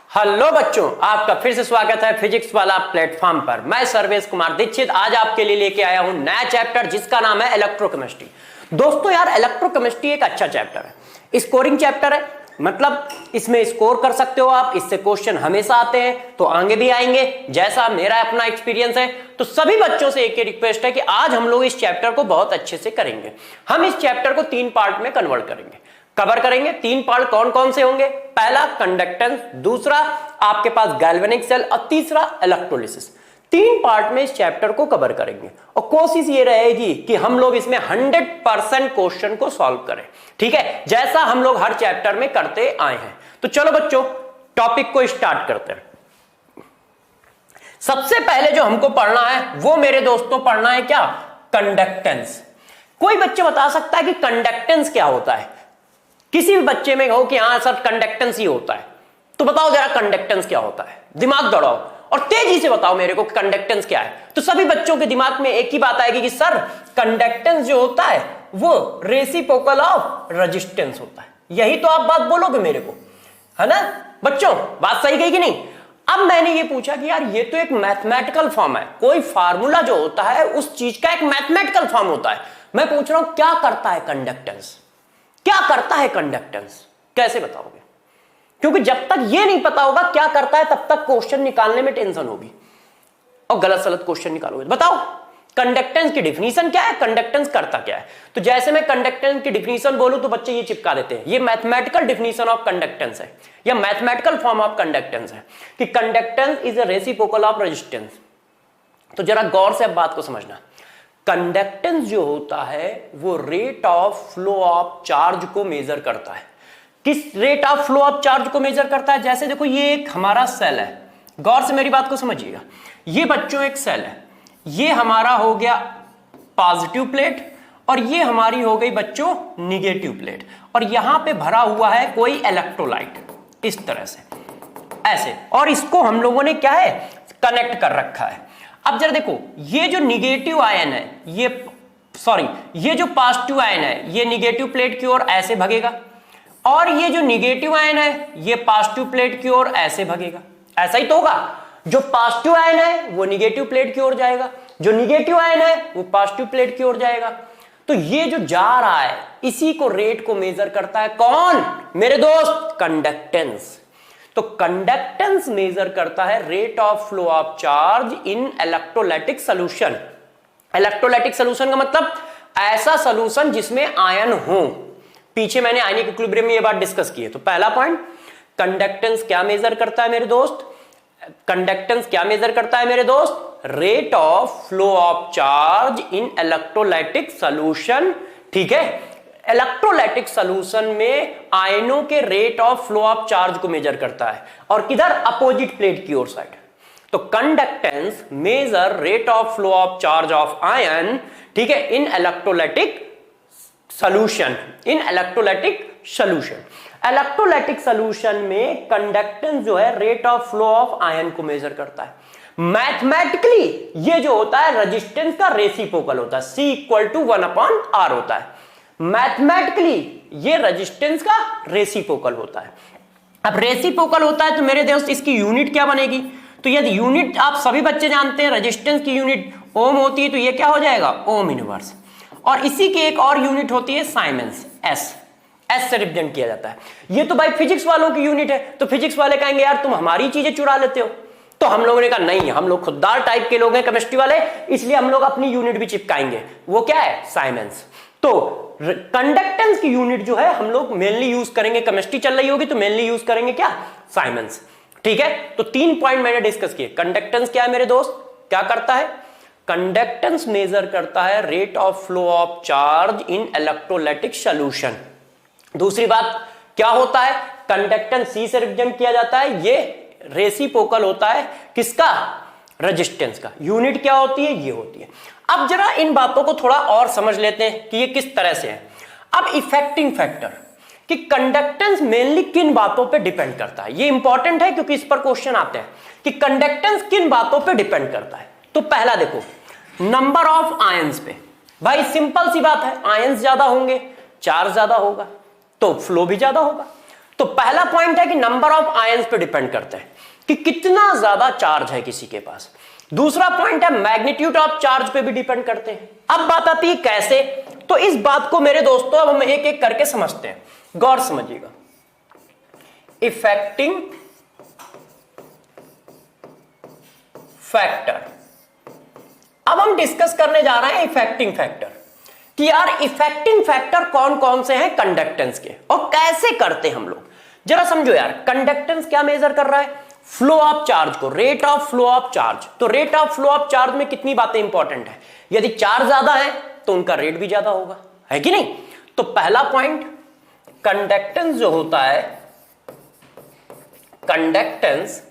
Hello बच्चों, आपका फिर से स्वागत है फिजिक्स वाला प्लेटफॉर्म पर। मैं सर्वेश कुमार दीक्षित आज आपके लिए लेके आया हूं नया चैप्टर जिसका नाम है इलेक्ट्रोकेमिस्ट्री। दोस्तों यार, इलेक्ट्रोकेमिस्ट्री एक अच्छा चैप्टर है, स्कोरिंग चैप्टर है, मतलब इसमें स्कोर कर सकते हो आप। इससे क्वेश्चन हमेशा आते हैं तो आगे भी आएंगे, जैसा मेरा अपना एक्सपीरियंस है। तो सभी बच्चों से एक ही रिक्वेस्ट है कि आज हम लोग इस चैप्टर को बहुत अच्छे से करेंगे। हम इस चैप्टर को 3 पार्ट में कन्वर्ट करेंगे, कवर करेंगे। 3 पार्ट कौन कौन से होंगे? पहला कंडक्टेंस, दूसरा आपके पास गैल्वेनिक सेल और तीसरा इलेक्ट्रोलिसिस। 3 पार्ट में इस चैप्टर को कवर करेंगे और कोशिश ये रहेगी कि हम लोग इसमें 100% क्वेश्चन को सॉल्व करें, ठीक है, जैसा हम लोग हर चैप्टर में करते आए हैं। तो चलो बच्चों, टॉपिक को स्टार्ट करते हैं। सबसे पहले जो हमको पढ़ना है वो मेरे दोस्तों पढ़ना है क्या? कंडक्टेंस। कोई बच्चे बता सकता है कि कंडक्टेंस क्या होता है? किसी भी बच्चे में हो कि हाँ सर कंडक्टेंस ही होता है, तो बताओ जरा कंडक्टेंस क्या होता है। दिमाग दौड़ाओ और तेजी से बताओ मेरे को कंडक्टेंस क्या है। तो सभी बच्चों के दिमाग में एक ही बात आएगी कि सर कंडक्टेंस जो होता है वो रेसिप्रोकल ऑफ रेजिस्टेंस होता है। यही तो आप बात बोलोगे मेरे को, है ना बच्चों? बात सही गई कि नहीं? अब मैंने ये पूछा कि यार ये तो एक मैथमेटिकल फॉर्म है, कोई फार्मूला जो होता है उस चीज का एक मैथमेटिकल फॉर्म होता है। मैं पूछ रहा हूं क्या करता है कंडक्टेंस, क्या करता है कंडक्टेंस, कैसे बताओगे? क्योंकि जब तक ये नहीं पता होगा क्या करता है तब तक क्वेश्चन निकालने में टेंशन होगी और गलत सलत क्वेश्चन निकालोगे। बताओ कंडक्टेंस की डिफिनीशन क्या है, कंडक्टेंस करता क्या है? तो जैसे मैं कंडक्टेंस की डिफिनीशन बोलूं तो बच्चे ये चिपका देते हैं, ये मैथमेटिकल डिफिनीशन ऑफ कंडक्टेंस है या मैथमेटिकल फॉर्म ऑफ कंडक्टेंस है कि conductance is a reciprocal of resistance. तो जरा गौर से अब बात को समझना। कंडक्टेंस जो होता है वो rate of flow of charge को मेजर करता है। किस rate of flow of charge को मेजर करता है? जैसे देखो ये एक हमारा सेल है, गौर से मेरी बात को समझिएगा। ये बच्चों एक सेल है, ये हमारा हो गया पॉजिटिव प्लेट और ये हमारी हो गई बच्चों निगेटिव प्लेट, और यहां पे भरा हुआ है कोई इलेक्ट्रोलाइट इस तरह से ऐसे, और इसको हम लोगों ने क्या है कनेक्ट कर रखा है। अब जरा देखो, ये जो निगेटिव आयन है ये जो पॉजिटिव आयन है ये निगेटिव प्लेट की ओर ऐसे भगेगा, और ये जो निगेटिव आयन है ये पॉजिटिव प्लेट की ओर ऐसे भगेगा। ऐसा ही तो होगा, जो पॉजिटिव आयन है वो निगेटिव प्लेट की ओर जाएगा, जो निगेटिव आयन है वो पॉजिटिव प्लेट की ओर जाएगा। तो ये जो जा रहा है इसी को रेट को मेजर करता है कौन मेरे दोस्त? कंडक्टेंस। तो कंडक्टेंस मेजर करता है rate of flow of charge in electrolytic solution. Electrolytic solution का मतलब ऐसा सॉल्यूशन जिसमें आयन हो। पीछे मैंने आयनिक इक्विलिब्रियम में ये बात डिस्कस की है। तो पहला पॉइंट, कंडक्टेंस क्या मेजर करता है मेरे दोस्त? कंडक्टेंस क्या मेजर करता है मेरे दोस्त? Rate of flow of charge in electrolytic solution, ठीक है। इलेक्ट्रोलाइटिक सॉल्यूशन में आयनों के rate of flow of charge को मेजर करता है, और किधर? अपोजिट प्लेट की ओर साइड। तो conductance measure rate of flow of charge of ion, ठीक है, इन इलेक्ट्रोलाइटिक सॉल्यूशन। इन इलेक्ट्रोलाइटिक सॉल्यूशन, इलेक्ट्रोलाइटिक सॉल्यूशन में कंडक्टेंस जो है rate of flow of ion को मेजर करता है। मैथमेटिकली ये जो होता है रेजिस्टेंस का रेसिप्रोकल होता है, C = 1/R होता है। मैथमेटिकली ये रेजिस्टेंस का रेसिप्रोकल होता है। अब रेसिप्रोकल होता है तो मेरे दोस्त इसकी यूनिट क्या बनेगी? तो यदि यूनिट आप सभी बच्चे जानते हैं, रेजिस्टेंस की यूनिट ओम होती है, तो ये क्या हो जाएगा? Ohm inverse. और इसी की एक और यूनिट होती है साइमेंस, एस से रिप्रेजेंट किया जाता है। ये तो भाई फिजिक्स वालों की यूनिट है, तो फिजिक्स वाले कहेंगे यार तुम हमारी चीजें चुरा लेते हो। तो हम लोगों ने कहा नहीं, हम लोग खुददार टाइप के लोग हैं केमिस्ट्री वाले, इसलिए हम लोग अपनी यूनिट भी चिपकाएंगे। वो क्या है? साइमेंस। तो कंडक्टेंस की यूनिट जो है हम लोग मेनली यूज करेंगे, केमिस्ट्री चल रही होगी तो मेनली यूज करेंगे क्या? साइमेंस, ठीक है। तो 3 पॉइंट मैंने डिस्कस किए। कंडक्टेंस क्या है मेरे दोस्त, क्या करता है? कंडक्टेंस मेजर करता है rate of flow of charge in electrolytic solution. दूसरी बात क्या होता है? कंडक्टेंस C से रिप्रेजेंट किया जाता है, ये रेसिप्रोकल होता है किसका? रेजिस्टेंस का। यूनिट क्या होती है? ये होती है। अब जरा इन बातों को थोड़ा और समझ लेते हैं कि ये किस तरह से है। अब इफेक्टिंग फैक्टर कि कंडक्टेंस मेनली किन बातों पे डिपेंड करता है, ये इंपॉर्टेंट है क्योंकि इस पर क्वेश्चन आते हैं कि कंडक्टेंस किन बातों पे डिपेंड करता है। तो पहला देखो, नंबर ऑफ आयंस पे। भाई सिंपल सी बात है, आयंस ज्यादा होंगे चार्ज ज्यादा होगा तो फ्लो भी ज्यादा होगा। तो पहला पॉइंट है कि नंबर ऑफ आयंस पे डिपेंड करते हैं कि कितना ज्यादा चार्ज है किसी के पास। दूसरा पॉइंट है मैग्नीट्यूड ऑफ चार्ज पे भी डिपेंड करते हैं। अब बात आती है कैसे, तो इस बात को मेरे दोस्तों अब हम एक एक करके समझते हैं, गौर समझिएगा। इफेक्टिंग फैक्टर, अब हम डिस्कस करने जा रहे हैं इफेक्टिंग फैक्टर कि यार इफेक्टिंग फैक्टर कौन कौन से हैं कंडक्टेंस के और कैसे करते हम लोग। जरा समझो यार, कंडक्टेंस क्या मेजर कर रहा है, फ्लो ऑफ चार्ज को, rate of flow of charge. तो rate of flow of charge में कितनी बातें इंपॉर्टेंट है, यदि चार्ज ज्यादा है तो उनका रेट भी ज्यादा होगा, है कि नहीं। तो पहला पॉइंट, कंडक्टेंस जो होता है, कंडक्टेंस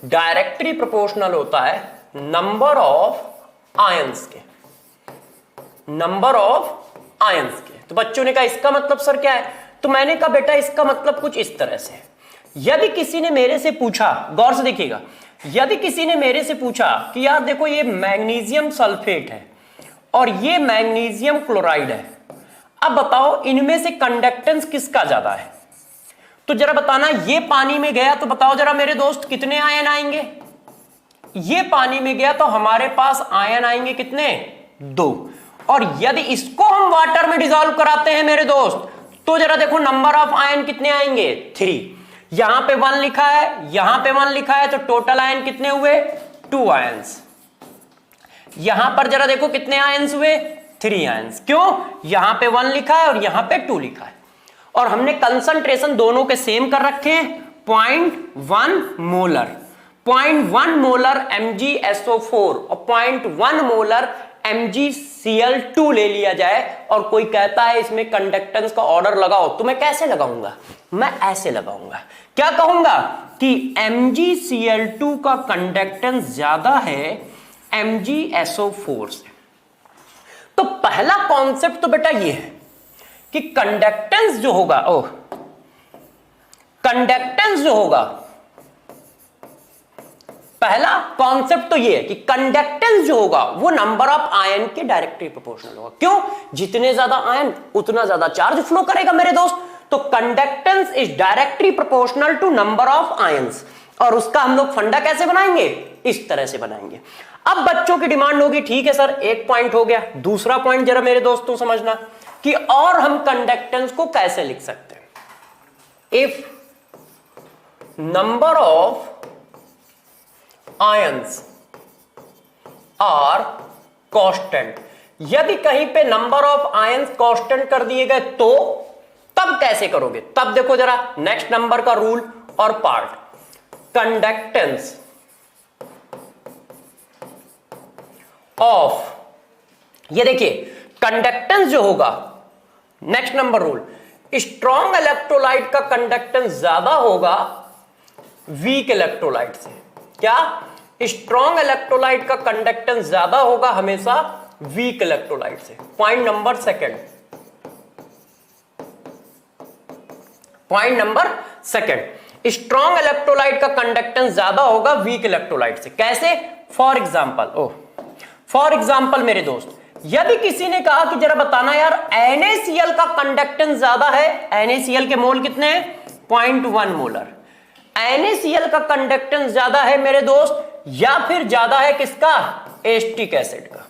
डायरेक्टली प्रोपोर्शनल होता है नंबर ऑफ आयंस के, नंबर ऑफ आयंस के। तो बच्चों ने कहा इसका मतलब सर क्या है, तो मैंने कहा बेटा इसका मतलब कुछ इस तरह से, यदि किसी ने मेरे से पूछा, गौर से देखिएगा, यदि किसी ने मेरे से पूछा कि यार देखो ये मैग्नीशियम सल्फेट है और ये मैग्नीशियम क्लोराइड है, अब बताओ इनमें से कंडक्टेंस किसका ज्यादा है, तो जरा बताना। ये पानी में गया तो बताओ जरा मेरे दोस्त कितने आयन आएंगे, ये पानी में गया तो हमारे पास आयन आएंगे कितने, 2। और यदि इसको हम वाटर में डिसॉल्व कराते हैं मेरे दोस्त, तो जरा देखो नंबर ऑफ आयन कितने आएंगे, 3। यहां पे 1 लिखा है, यहां पे 1 लिखा है, तो टोटल आयन कितने हुए, 2 आयंस। यहां पर जरा देखो कितने आयंस हुए, 3 आयंस। क्यों, यहां पे 1 लिखा है और यहां पे 2 लिखा है, और हमने कंसंट्रेशन दोनों के सेम कर रखे हैं, 0.1 मोलर, 0.1 मोलर MgSO4 और 0.1 मोलर MgCl2 ले लिया जाए, और कोई कहता है इसमें कंडक्टेंस का ऑर्डर लगाओ, तो मैं कैसे लगाऊंगा, मैं ऐसे लगाऊंगा। क्या कहूंगा कि MgCl2 का कंडक्टेंस ज्यादा है MgSO4 से। तो पहला कॉन्सेप्ट तो बेटा ये है कि कंडक्टेंस जो होगा, कंडक्टेंस जो होगा, पहला कॉन्सेप्ट तो ये है कि कंडक्टेंस जो होगा वो नंबर ऑफ आयन के डायरेक्टली प्रोपोर्शनल होगा। क्यों, जितने ज्यादा आयन उतना ज्यादा चार्ज फ्लो करेगा मेरे दोस्त। तो conductance is directly proportional to number of ions, और उसका हम लोग फंडा कैसे बनाएंगे, इस तरह से बनाएंगे। अब बच्चों की डिमांड होगी, ठीक है सर एक पॉइंट हो गया, दूसरा पॉइंट जरा मेरे दोस्तों समझना कि और हम कंडक्टेंस को कैसे लिख सकते हैं। If number of ions are constant, यदि कहीं पे नंबर ऑफ आयंस कांस्टेंट कर दिए गए तो तब कैसे करोगे, तब देखो जरा नेक्स्ट नंबर का रूल और पार्ट, कंडक्टेंस ऑफ, ये देखिए कंडक्टेंस जो होगा, next number rule, strong electrolyte का कंडक्टेंस ज्यादा होगा वीक इलेक्ट्रोलाइट से। क्या, स्ट्रॉन्ग इलेक्ट्रोलाइट का कंडक्टेंस ज्यादा होगा हमेशा वीक इलेक्ट्रोलाइट से। Point number second, point number second, strong electrolyte का कंडक्टेंस ज्यादा होगा वीक इलेक्ट्रोलाइट से। कैसे, फॉर एग्जाम्पल, फॉर एग्जाम्पल मेरे दोस्त, यदि किसी ने कहा कि जरा बताना यार NaCl का कंडक्टेंस ज्यादा है, NaCl के मोल कितने हैं, 0.1 मोलर, NaCl का कंडक्टेंस ज्यादा है मेरे दोस्त, या फिर ज्यादा है किसका, एसिटिक एसिड का,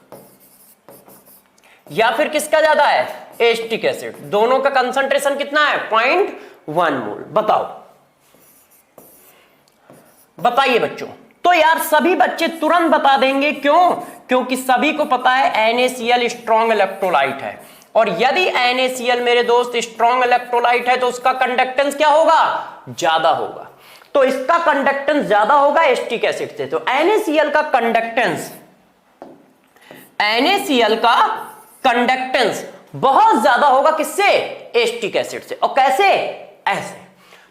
या फिर किसका ज्यादा है, एसिटिक एसिड। दोनों का कंसंट्रेशन कितना है, 0.1 मोल। बताओ, बताइए बच्चों। तो यार सभी बच्चे तुरंत बता देंगे, क्यों, क्योंकि सभी को पता है NaCl स्ट्रॉन्ग इलेक्ट्रोलाइट है, और यदि NaCl मेरे दोस्त स्ट्रॉन्ग इलेक्ट्रोलाइट है तो उसका कंडक्टेंस क्या होगा, ज्यादा होगा। तो इसका कंडक्टेंस ज्यादा होगा एसिटिक एसिड से, तो NaCl का कंडक्टेंस, NaCl का कंडक्टेंस बहुत ज्यादा होगा किससे, एसिटिक एसिड से। और कैसे, ऐसे।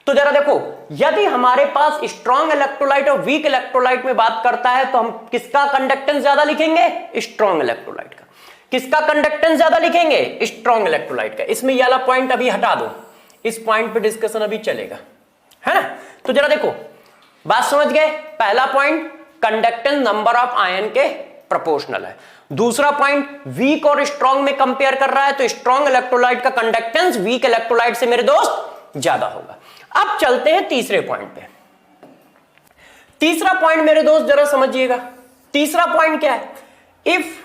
तो जरा देखो, यदि हमारे पास स्ट्रॉन्ग इलेक्ट्रोलाइट और वीक इलेक्ट्रोलाइट में बात करता है तो हम किसका कंडक्टेंस ज्यादा लिखेंगे, स्ट्रॉन्ग इलेक्ट्रोलाइट का। किसका कंडक्टेंस ज्यादा लिखेंगे, स्ट्रॉन्ग इलेक्ट्रोलाइट का। इसमें ये वाला पॉइंट अभी हटा दो, इस पॉइंट पे डिस्कशन अभी चलेगा, है ना। तो जरा देखो, बात समझ गए। पहला point, conductance number of ion के प्रोपोर्शनल है। दूसरा पॉइंट, वीक और स्ट्रॉन्ग में कंपेयर कर रहा है तो स्ट्रॉन्ग इलेक्ट्रोलाइट का कंडक्टेंस वीक इलेक्ट्रोलाइट से मेरे दोस्त ज्यादा होगा। अब चलते हैं तीसरे पॉइंट पे। तीसरा पॉइंट मेरे दोस्त जरा समझिएगा। तीसरा पॉइंट क्या है? If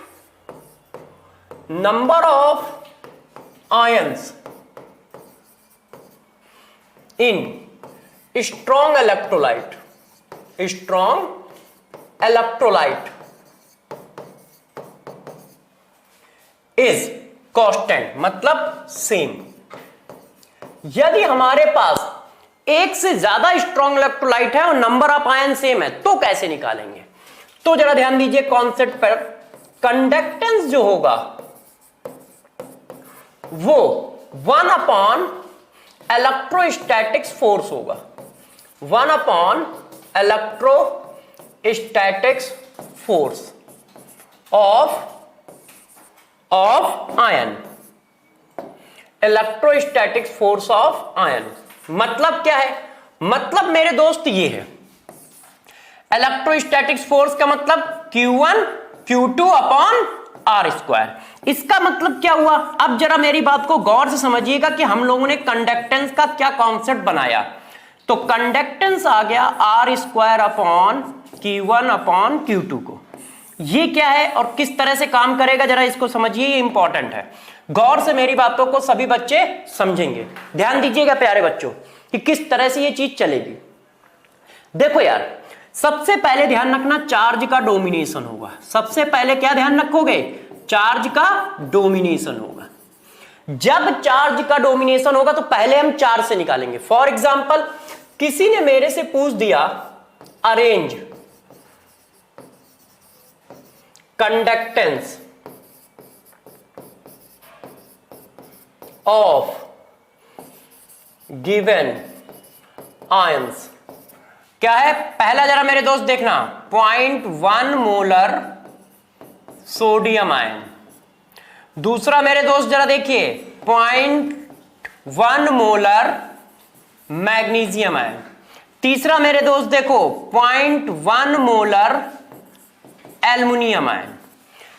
number of ions in strong electrolyte is constant, मतलब सेम। यदि हमारे पास एक से ज्यादा स्ट्रॉन्ग इलेक्ट्रोलाइट है और नंबर ऑफ आयन सेम है तो कैसे निकालेंगे? तो जरा ध्यान दीजिए कॉन्सेप्ट पर। कंडक्टेंस जो होगा वो 1 अपॉन इलेक्ट्रोस्टैटिक्स फोर्स होगा, 1 upon electrostatics force of ion, electrostatics force of ion. मतलब क्या है? मतलब मेरे दोस्त ये है, इलेक्ट्रोस्टैटिक्स फोर्स का मतलब Q1 Q2 upon R square. इसका मतलब क्या हुआ? अब जरा मेरी बात को गौर से समझिएगा कि हम लोगों ने कंडक्टेंस का क्या कॉन्सेप्ट बनाया। तो कंडक्टेंस आ गया are square upon Q1 upon Q2 को। ये क्या है और किस तरह से काम करेगा जरा इसको समझिए, ये इंपॉर्टेंट है। गौर से मेरी बातों को सभी बच्चे समझेंगे। ध्यान दीजिएगा प्यारे बच्चों कि किस तरह से ये चीज चलेगी। देखो यार, सबसे पहले ध्यान रखना चार्ज का डोमिनेशन होगा। सबसे पहले क्या ध्यान रखोगे? चार्ज का डोमिनेशन होगा। जब चार्ज का डोमिनेशन होगा तो पहले हम चार्ज से निकालेंगे। फॉर एग्जाम्पल, किसी ने मेरे से पूछ दिया arrange conductance of given ions. क्या है? पहला जरा मेरे दोस्त देखना, 0.1 मोलर सोडियम आयन। दूसरा मेरे दोस्त जरा देखिए 0.1 मोलर मैग्नीशियम आयन। तीसरा मेरे दोस्त देखो 0.1 मोलर एल्युमिनियम आयन।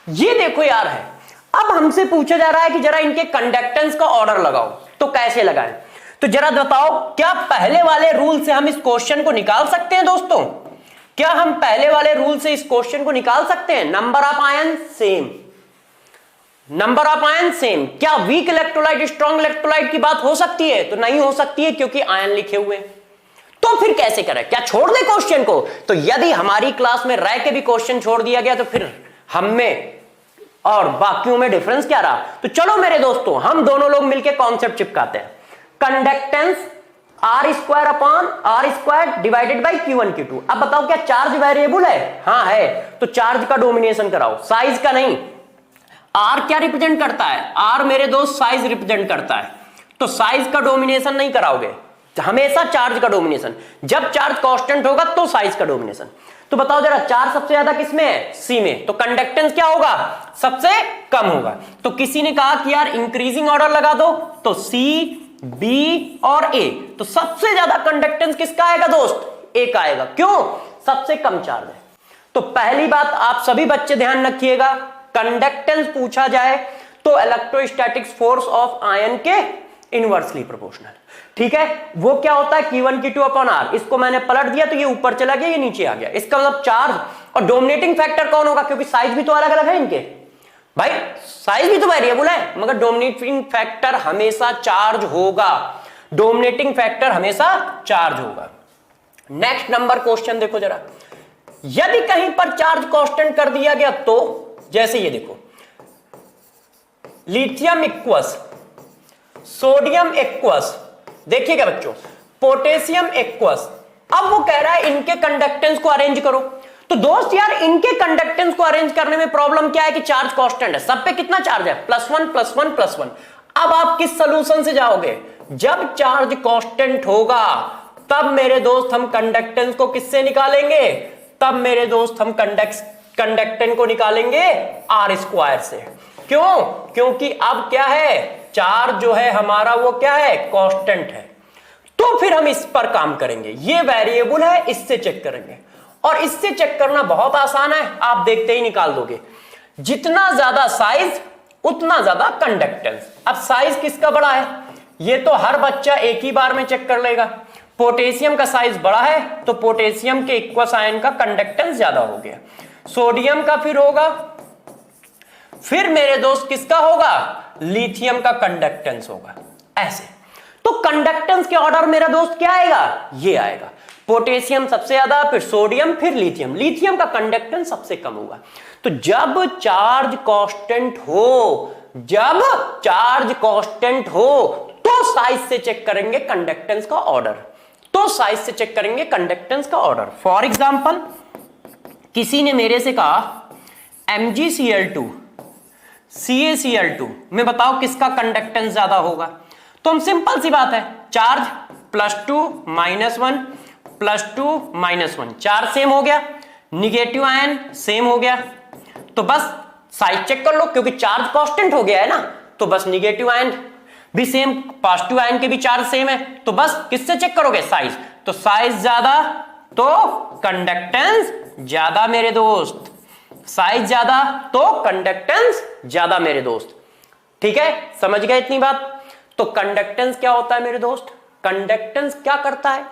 ये देखो यार है। अब हमसे पूछा जा रहा है कि जरा इनके कंडक्टेंस का ऑर्डर लगाओ, तो कैसे लगाएं? तो जरा बताओ, क्या पहले वाले रूल से हम इस क्वेश्चन को निकाल सकते हैं दोस्तों? क्या हम पहले वाले रूल से इस क्वेश्चन को निकाल सकते हैं? Number of ion same, number of ion same. क्या वीक इलेक्ट्रोलाइट स्ट्रॉन्ग इलेक्ट्रोलाइट की बात हो सकती है? तो नहीं हो सकती है, क्योंकि आयन लिखे हुए हैं। तो फिर कैसे करें? क्या छोड़ दे क्वेश्चन को? तो यदि हमारी क्लास में रह के भी क्वेश्चन छोड़ दिया गया तो फिर हम में और बाकियों में डिफरेंस क्या रहा? तो चलो मेरे दोस्तों, हम दोनों लोग मिलकर कॉन्सेप्ट चिपकाते हैं। Conductance R square upon R square divided by Q1 Q2। अब बताओ क्या चार्ज वेरिएबल है? हाँ है। तो चार्ज का डोमिनेशन कराओ, साइज का नहीं। आर क्या रिप्रेजेंट करता है? आर मेरे दोस्त साइज रिप्रेजेंट करता है। तो साइज का डोमिनेशन नहीं कराओगे, हमेशा चार्ज का डोमिनेशन। जब चार्ज कांस्टेंट होगा तो साइज का डोमिनेशन। तो बताओ जरा, चार्ज सबसे ज्यादा किसमें है? सी में। तो कंडक्टेंस क्या होगा? सबसे कम होगा। तो किसी ने कहा कि यार इंक्रीजिंग ऑर्डर लगा दो, तो सी, बी और ए। तो सबसे ज्यादा कंडक्टेंस किसका आएगा दोस्त? ए का आएगा। क्यों? सबसे कम चार्ज है। तो पहली बात आप सभी बच्चे ध्यान रखिएगा, कंडक्टेंस पूछा जाए तो इलेक्ट्रोस्टैटिक्स फोर्स ऑफ आयन के इनवर्सली प्रोपोर्शनल। ठीक है, वो क्या होता है? Q1 Q2 upon are. इसको मैंने पलट दिया तो ये ऊपर चला गया, ये नीचे आ गया। इसका मतलब चार्ज और डोमिनेटिंग फैक्टर कौन होगा? क्योंकि साइज भी तो अलग अलग है इनके। भाई साइज भी तो वेरिएबल है, मगर डोमिनेटिंग फैक्टर हमेशा चार्ज होगा। डोमिनेटिंग फैक्टर हमेशा चार्ज होगा। नेक्स्ट नंबर क्वेश्चन देखो जरा, यदि कहीं पर चार्ज कांस्टेंट कर दिया गया तो जैसे ये देखो, लिथियम इक्वस सोडियम इक्वस, देखिएगा बच्चों, पोटेशियम इक्वस। अब वो कह रहा है इनके कंडक्टेंस को अरेंज करो। तो दोस्त यार, इनके कंडक्टेंस को अरेंज करने में प्रॉब्लम क्या है कि चार्ज कांस्टेंट है, सब पे कितना चार्ज है? +1 +1 +1। अब आप किस सोल्यूशन से जाओगे? जब चार्ज कांस्टेंट होगा तब मेरे दोस्त हम कंडक्टेंस को किससे निकालेंगे? तब मेरे दोस्त हम कंडक्टेंस को निकालेंगे आर स्क्वायर से। क्यों? क्योंकि अब क्या है, चार्ज जो है हमारा वो क्या है? कांस्टेंट है। तो फिर हम इस पर काम करेंगे, ये वेरिएबल है, इससे चेक करेंगे। और इससे चेक करना बहुत आसान है, आप देखते ही निकाल दोगे। जितना ज्यादा साइज उतना ज्यादा कंडक्टेंस। अब साइज किसका बड़ा है? ये तो हर बच्चा एक ही बार में चेक कर लेगा। पोटेशियम का साइज बड़ा है तो पोटेशियम के इक्वस आयन का कंडक्टेंस ज्यादा हो गया। सोडियम का फिर होगा, फिर मेरे दोस्त किसका होगा, लिथियम का कंडक्टेंस होगा। ऐसे तो कंडक्टेंस के ऑर्डर मेरा दोस्त क्या आएगा, ये आएगा, पोटेशियम सबसे ज्यादा, फिर सोडियम, फिर लिथियम। लिथियम का कंडक्टेंस सबसे कम होगा। तो जब चार्ज कांस्टेंट हो, जब चार्ज कांस्टेंट हो तो साइज से चेक करेंगे कंडक्टेंस का ऑर्डर, तो साइज से चेक करेंगे कंडक्टेंस का ऑर्डर। फॉर एग्जांपल किसी ने मेरे से कहा MgCl2 CaCl2 में बताओ किसका कंडक्टेंस ज्यादा होगा, तो हम सिंपल सी बात है, चार्ज +2 -1 +2 -1 चार्ज सेम हो गया, निगेटिव आयन सेम हो गया, तो बस साइज चेक कर लो, क्योंकि चार्ज कांस्टेंट हो गया है ना, तो बस निगेटिव आयन भी सेम, पॉजिटिव आयन के भी चार्ज सेम है, तो बस किससे चेक करोगे, साइज। तो साइज ज्यादा तो कंडक्टेंस ज्यादा मेरे दोस्त, साइज ज्यादा तो कंडक्टेंस ज्यादा मेरे दोस्त। ठीक है, समझ गए इतनी बात। तो कंडक्टेंस क्या होता है मेरे दोस्त, कंडक्टेंस क्या करता है,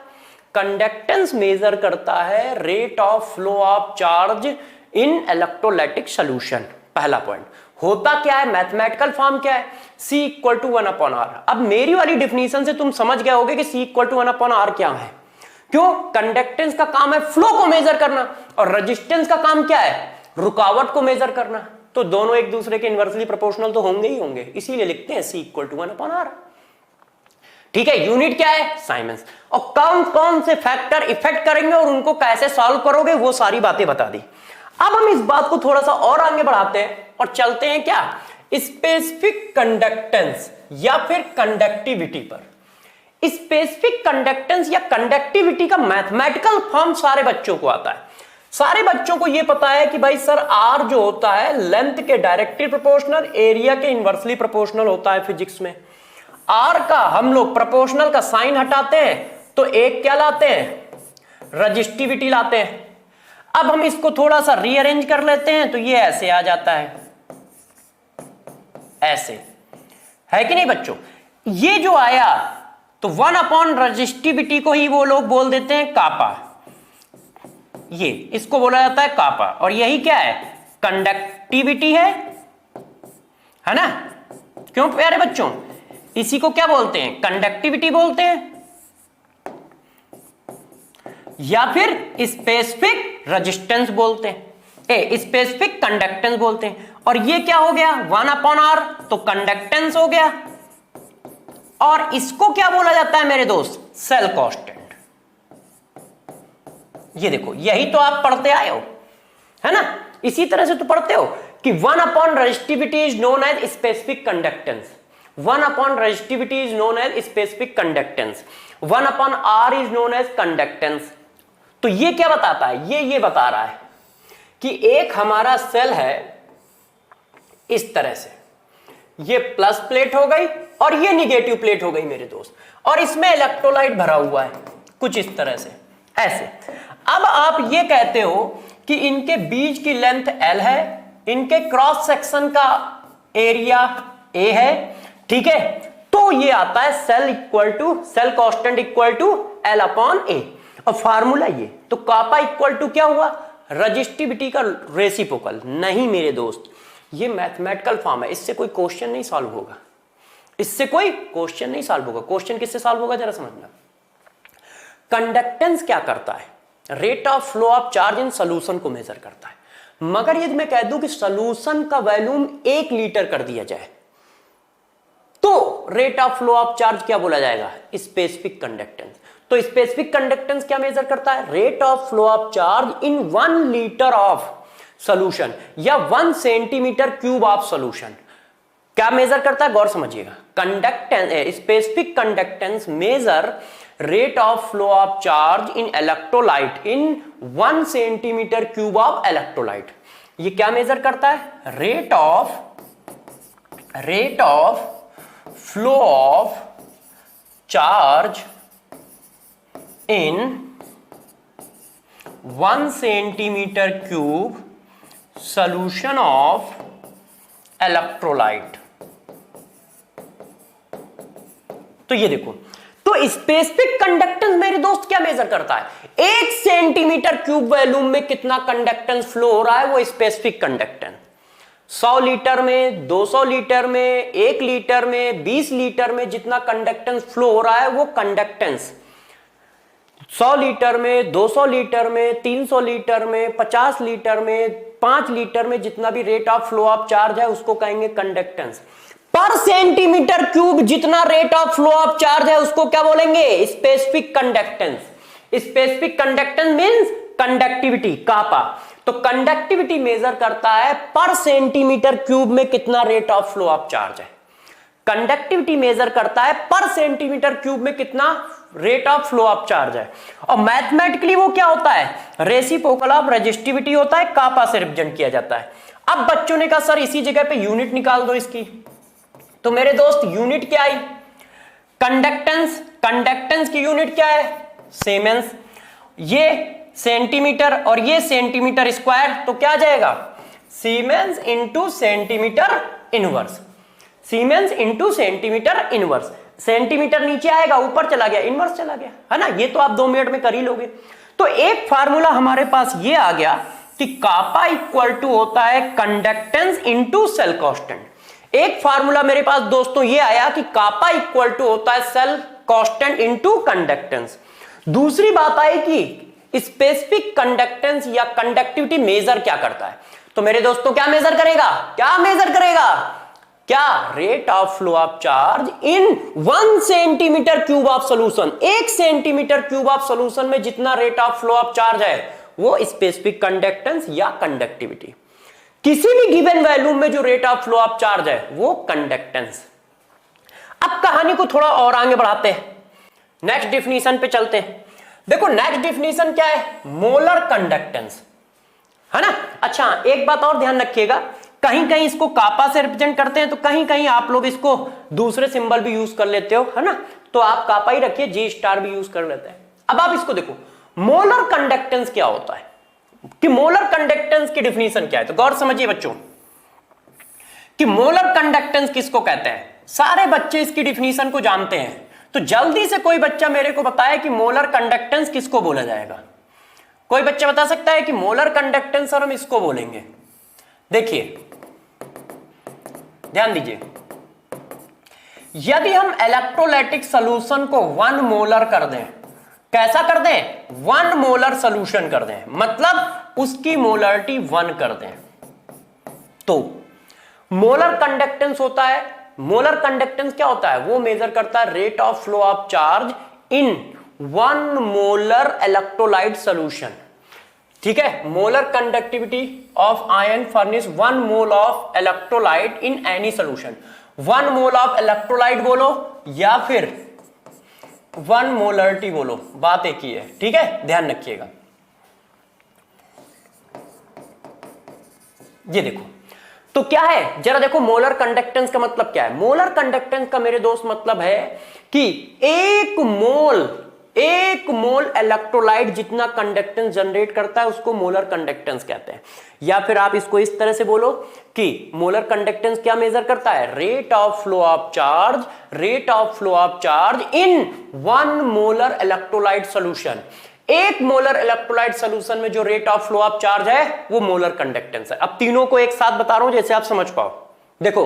कंडक्टेंस मेजर करता है rate of flow of charge in electrolytic solution. पहला पॉइंट होता क्या है, मैथमेटिकल फॉर्म क्या है, C = 1/r। अब मेरी वाली डिफिनीशन से तुम समझ गए होगे कि C = 1/r क्या है। क्यों, कंडक्टेंस का काम है फ्लो को मेजर करना और रेजिस्टेंस का काम क्या है, रुकावट को मेजर करना। तो दोनों एक दूसरे के इनवर्सली प्रोपोर्शनल तो होंगे ही होंगे, इसीलिए लिखते हैं C = 1/r। ठीक है, यूनिट क्या है, साइमन्स। और कौन कौन से फैक्टर इफेक्ट करेंगे और उनको कैसे सॉल्व करोगे, वो सारी बातें बता दी। अब हम इस बात को थोड़ा सा और आगे बढ़ाते हैं और चलते हैं क्या, स्पेसिफिक कंडक्टेंस या फिर कंडक्टिविटी पर। स्पेसिफिक कंडक्टेंस या कंडक्टिविटी का मैथमेटिकल फॉर्म सारे बच्चों को आता है। सारे बच्चों को यह पता है कि भाई सर आर जो होता है लेंथ के डायरेक्टली प्रोपोर्शनल, एरिया के इनवर्सली प्रोपोर्शनल होता है फिजिक्स में। आर का हम लोग प्रोपोर्शनल का साइन हटाते हैं तो एक क्या लाते हैं, रजिस्टिविटी लाते हैं। अब हम इसको थोड़ा सा रीअरेंज कर लेते हैं तो ये ऐसे आ जाता है, ऐसे है कि नहीं बच्चों। ये जो आया तो 1 रजिस्टिविटी को ही वो लोग बोल देते हैं कापा, ये इसको बोला जाता है कापा। और यही क्या है, कंडक्टिविटी है ना। क्यों प्यारे बच्चों, इसी को क्या बोलते हैं, कंडक्टिविटी बोलते हैं या फिर स्पेसिफिक रेजिस्टेंस बोलते हैं, स्पेसिफिक कंडक्टेंस बोलते हैं। और ये क्या हो गया, 1/r तो कंडक्टेंस हो गया। और इसको क्या बोला जाता है मेरे दोस्त, सेल कांस्टेंट। ये देखो, यही तो आप पढ़ते आए हो, है ना, इसी तरह से तो पढ़ते हो कि 1 resistivity is known as specific conductance, 1 resistivity is known as specific conductance, 1/r is known as conductance. तो ये क्या बताता है, ये बता रहा है कि एक हमारा सेल है इस तरह से, ये प्लस प्लेट हो गई और ये निगेटिव प्लेट हो गई मेरे दोस्त, और इसमें इलेक्ट्रोलाइट भरा हुआ है कुछ इस तरह से, ऐसे। अब आप ये कहते हो कि इनके बीच की लेंथ L है, इनके क्रॉस सेक्शन का एरिया A है, ठीक है। तो ये आता है cell constant equal to L/A। और फार्मूला ये, तो कापा इक्वल टू क्या हुआ, रजिस्टिविटी का रेसिप्रोकल। नहीं मेरे दोस्त, ये मैथमेटिकल फॉर्म है, इससे कोई क्वेश्चन नहीं सॉल्व होगा, इससे कोई क्वेश्चन नहीं सॉल्व होगा। क्वेश्चन किससे सॉल्व होगा जरा समझना। कंडक्टेंस क्या करता है, rate of flow of charge in solution को मेजर करता है। मगर यदि मैं कह दूं कि सोल्यूशन का वॉल्यूम 1 लीटर कर दिया जाए तो rate of flow of charge क्या बोला जाएगा, स्पेसिफिक कंडक्टेंस। तो स्पेसिफिक कंडक्टेंस क्या मेजर करता है, rate of flow of charge in 1 litre of solution या 1 सेंटीमीटर क्यूब ऑफ सॉल्यूशन। क्या मेजर करता है, गौर समझिएगा। Conductance, specific conductance measure rate of flow of charge in electrolyte in 1 centimetre cube of electrolyte. ये क्या major करता है, rate of flow of charge in 1 centimetre cube solution of electrolyte. तो ये देखो, तो तो स्पेसिफिक कंडक्टेंस मेरे दोस्त क्या मेजर करता है? 1 सेंटीमीटर क्यूब वॉल्यूम में कितना कंडक्टेंस फ्लो हो रहा है, वो स्पेसिफिक कंडक्टेंस। 100 लीटर में, 200 लीटर में, 1 लीटर में, 20 लीटर में जितना कंडक्टेंस फ्लो हो रहा है वो कंडक्टेंस। 100 लीटर में, 200 लीटर में, 300 लीटर में, 50 लीटर में, 5 लीटर में जितना भी rate of flow of charge है उसको कहेंगे कंडक्टेंस। पर सेंटीमीटर क्यूब जितना rate of flow of charge है उसको क्या बोलेंगे? Specific conductance. Specific conductance means conductivity, kappa. तो कंडक्टिविटी मेजर करता है पर सेंटीमीटर क्यूब में कितना rate of flow of charge है। कंडक्टिविटी मेजर करता है पर सेंटीमीटर क्यूब में कितना rate of flow of charge है। और मैथमेटिकली वो क्या होता है? रेसिप्रोकल ऑफ रेजिस्टिविटी होता है, कापा से रिप्रेजेंट किया जाता है। अब बच्चों ने कहा सर इसी जगह पे यूनिट निकाल दो इसकी, तो मेरे दोस्त यूनिट क्या आई? कंडक्टेंस। कंडक्टेंस की यूनिट क्या है? सीमेंस। ये सेंटीमीटर और ये सेंटीमीटर स्क्वायर, तो क्या आ जाएगा? Siemens into centimetre inverse. Siemens into centimetre inverse. Centimetre नीचे आएगा, ऊपर चला गया, इनवर्स चला गया, है ना। ये तो आप 2 मिनट में कर ही लोगे। तो एक फार्मूला हमारे पास ये आ गया कि कापा इक्वल टू होता है कंडक्टेंस इंटू सेल कांस्टेंट। एक फार्मूला मेरे पास दोस्तों ये आया कि कापा इक्वल टू होता है सेल कांस्टेंट इनटू कंडक्टेंस। दूसरी बात आई कि स्पेसिफिक कंडक्टेंस या कंडक्टिविटी मेजर क्या करता है? तो मेरे दोस्तों क्या मेजर करेगा? क्या मेजर करेगा? क्या? Rate of flow of charge in 1 centimetre cube of solution. 1 centimetre cube of solution में जितना rate of flow of charge है वो स्पेसिफिक कंडक्टेंस या कंडक्टिविटी। किसी भी गिवन वैल्यू में जो rate of flow of charge है वो कंडक्टेंस। अब कहानी को थोड़ा और आगे बढ़ाते हैं, नेक्स्ट डिफिनीशन पे चलते हैं। देखो नेक्स्ट डिफिनीशन क्या है? मोलर कंडक्टेंस, है ना। अच्छा एक बात और ध्यान रखिएगा, कहीं कहीं इसको कापा से रिप्रेजेंट करते हैं, तो कहीं कहीं आप लोग इसको दूसरे सिंबल भी यूज कर लेते हो, है ना। तो आप कापा ही रखिए, जी स्टार भी यूज कर लेते हैं। अब आप इसको देखो, मोलर कंडक्टेंस क्या होता है, कि मोलर कंडक्टेंस की डिफिनीशन क्या है। तो गौर समझिए बच्चों कि मोलर कंडक्टेंस किसको कहते हैं। सारे बच्चे इसकी डिफिनीशन को जानते हैं, तो जल्दी से कोई बच्चा मेरे को बताए कि मोलर कंडक्टेंस किसको बोला जाएगा। कोई बच्चा बता सकता है कि मोलर कंडक्टेंस और हम इसको बोलेंगे। देखिए ध्यान दीजिए, यदि हम इलेक्ट्रोलाइटिक सॉल्यूशन को 1 मोलर कर दें, कैसा कर दें? 1 मोलर सॉल्यूशन कर दें, मतलब उसकी मोलरिटी 1 कर दें, तो मोलर कंडक्टेंस होता है। मोलर कंडक्टेंस क्या होता है? वो मेजर करता है rate of flow of charge in 1 molar electrolyte solution. ठीक है, molar conductivity of ion furnish 1 mole of electrolyte in any solution. 1 mole of electrolyte बोलो या फिर 1 मोलरिटी बोलो, बात एक ही है। ठीक है, ध्यान रखिएगा। ये देखो तो क्या है, जरा देखो मोलर कंडक्टेंस का मतलब क्या है। मोलर कंडक्टेंस का मेरे दोस्त मतलब है कि 1 मोल इलेक्ट्रोलाइट जितना कंडक्टेंस जनरेट करता है उसको मोलर कंडक्टेंस कहते हैं। या फिर आप इसको इस तरह से बोलो कि मोलर कंडक्टेंस क्या मेजर करता है? Rate of flow of charge, rate of flow of charge in 1 molar electrolyte solution. 1 molar electrolyte solution में जो rate of flow of charge है वो मोलर कंडक्टेंस है। अब तीनों को एक साथ बता रहा हूं जैसे आप समझ पाओ। देखो,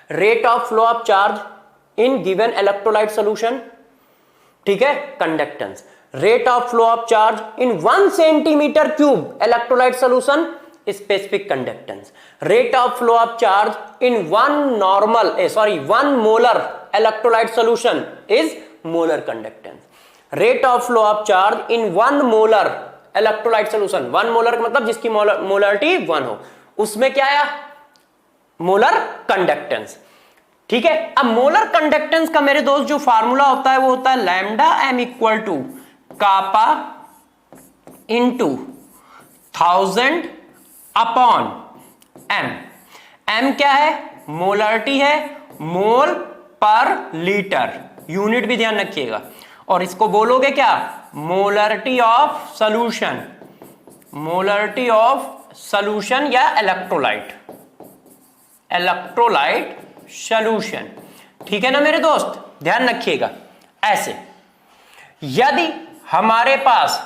rate of flow of charge in given electrolyte solution, ठीक है, conductance. Rate of flow of charge in 1 centimetre cube electrolyte solution, specific conductance. Rate of flow of charge in 1 molar electrolyte solution is molar conductance. Rate of flow of charge in 1 molar electrolyte solution, 1 molar का मतलब जिसकी molarity 1 हो, उसमें क्या आया? Molar conductance. ठीक है, अब मोलर कंडक्टेंस का मेरे दोस्त जो फार्मूला होता है वो होता है lambda m equal to kappa into 1000 upon m। m क्या है? मोलरिटी है, मोल पर लीटर, यूनिट भी ध्यान रखिएगा। और इसको बोलोगे क्या? Molarity of solution, molarity of solution या इलेक्ट्रोलाइट सॉल्यूशन। ठीक है ना मेरे दोस्त, ध्यान रखिएगा। ऐसे। यदि हमारे पास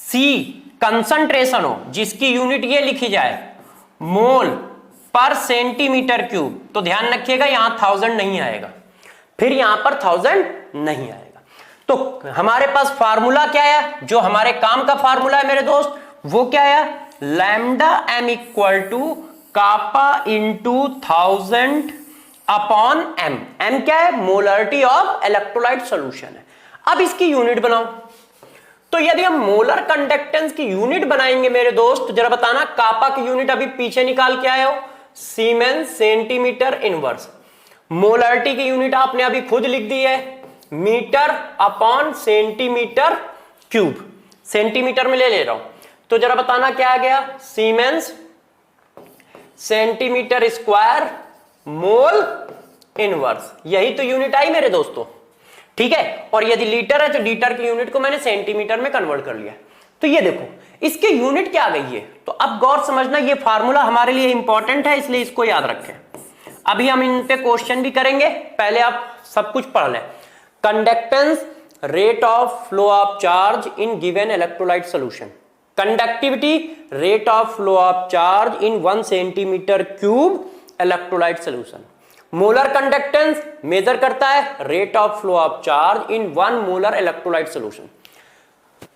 C कंसंट्रेशन हो जिसकी यूनिट ये लिखी जाए मोल पर सेंटीमीटर क्यूब, तो ध्यान रखिएगा यहां 1000 नहीं आएगा, फिर यहां पर 1000 नहीं आएगा। तो हमारे पास फार्मूला क्या है, जो हमारे काम का फार्मूला है मेरे दोस्त, वो क्या है, lambda m equal to kappa into 1000 upon m। m क्या है, मोलरिटी ऑफ इलेक्ट्रोलाइट सॉल्यूशन है। अब इसकी यूनिट बनाओ। तो यदि हम मोलर कंडक्टेंस की यूनिट बनाएंगे मेरे दोस्त, जरा बताना, कापा की यूनिट अभी पीछे निकाल के आए हो, सीमेंस सेंटीमीटर इनवर्स। मोलरिटी की यूनिट आपने अभी खुद लिख दी है, metre upon centimetre cube, centimetre में ले रहा हूं। तो जरा बताना क्या आ गया, siemens centimetre square mole inverse, यही तो यूनिट आई मेरे दोस्तों, ठीक है। और यदि लीटर है तो लीटर की यूनिट को मैंने सेंटीमीटर में कन्वर्ट कर लिया। तो ये देखो इसकी यूनिट क्या आ गई है। तो अब गौर समझना, ये फार्मूला हमारे लिए इंपॉर्टेंट है, इसलिए इसको याद रखें। अभी हम इन पे क्वेश्चन भी करेंगे, पहले आप सब कुछ पढ़ लें। Conductance rate of flow of charge in given electrolyte solution, conductivity rate of flow of charge in 1 centimetre cube electrolyte solution. Molar conductance measure करता है rate of flow of charge in 1 molar electrolyte solution.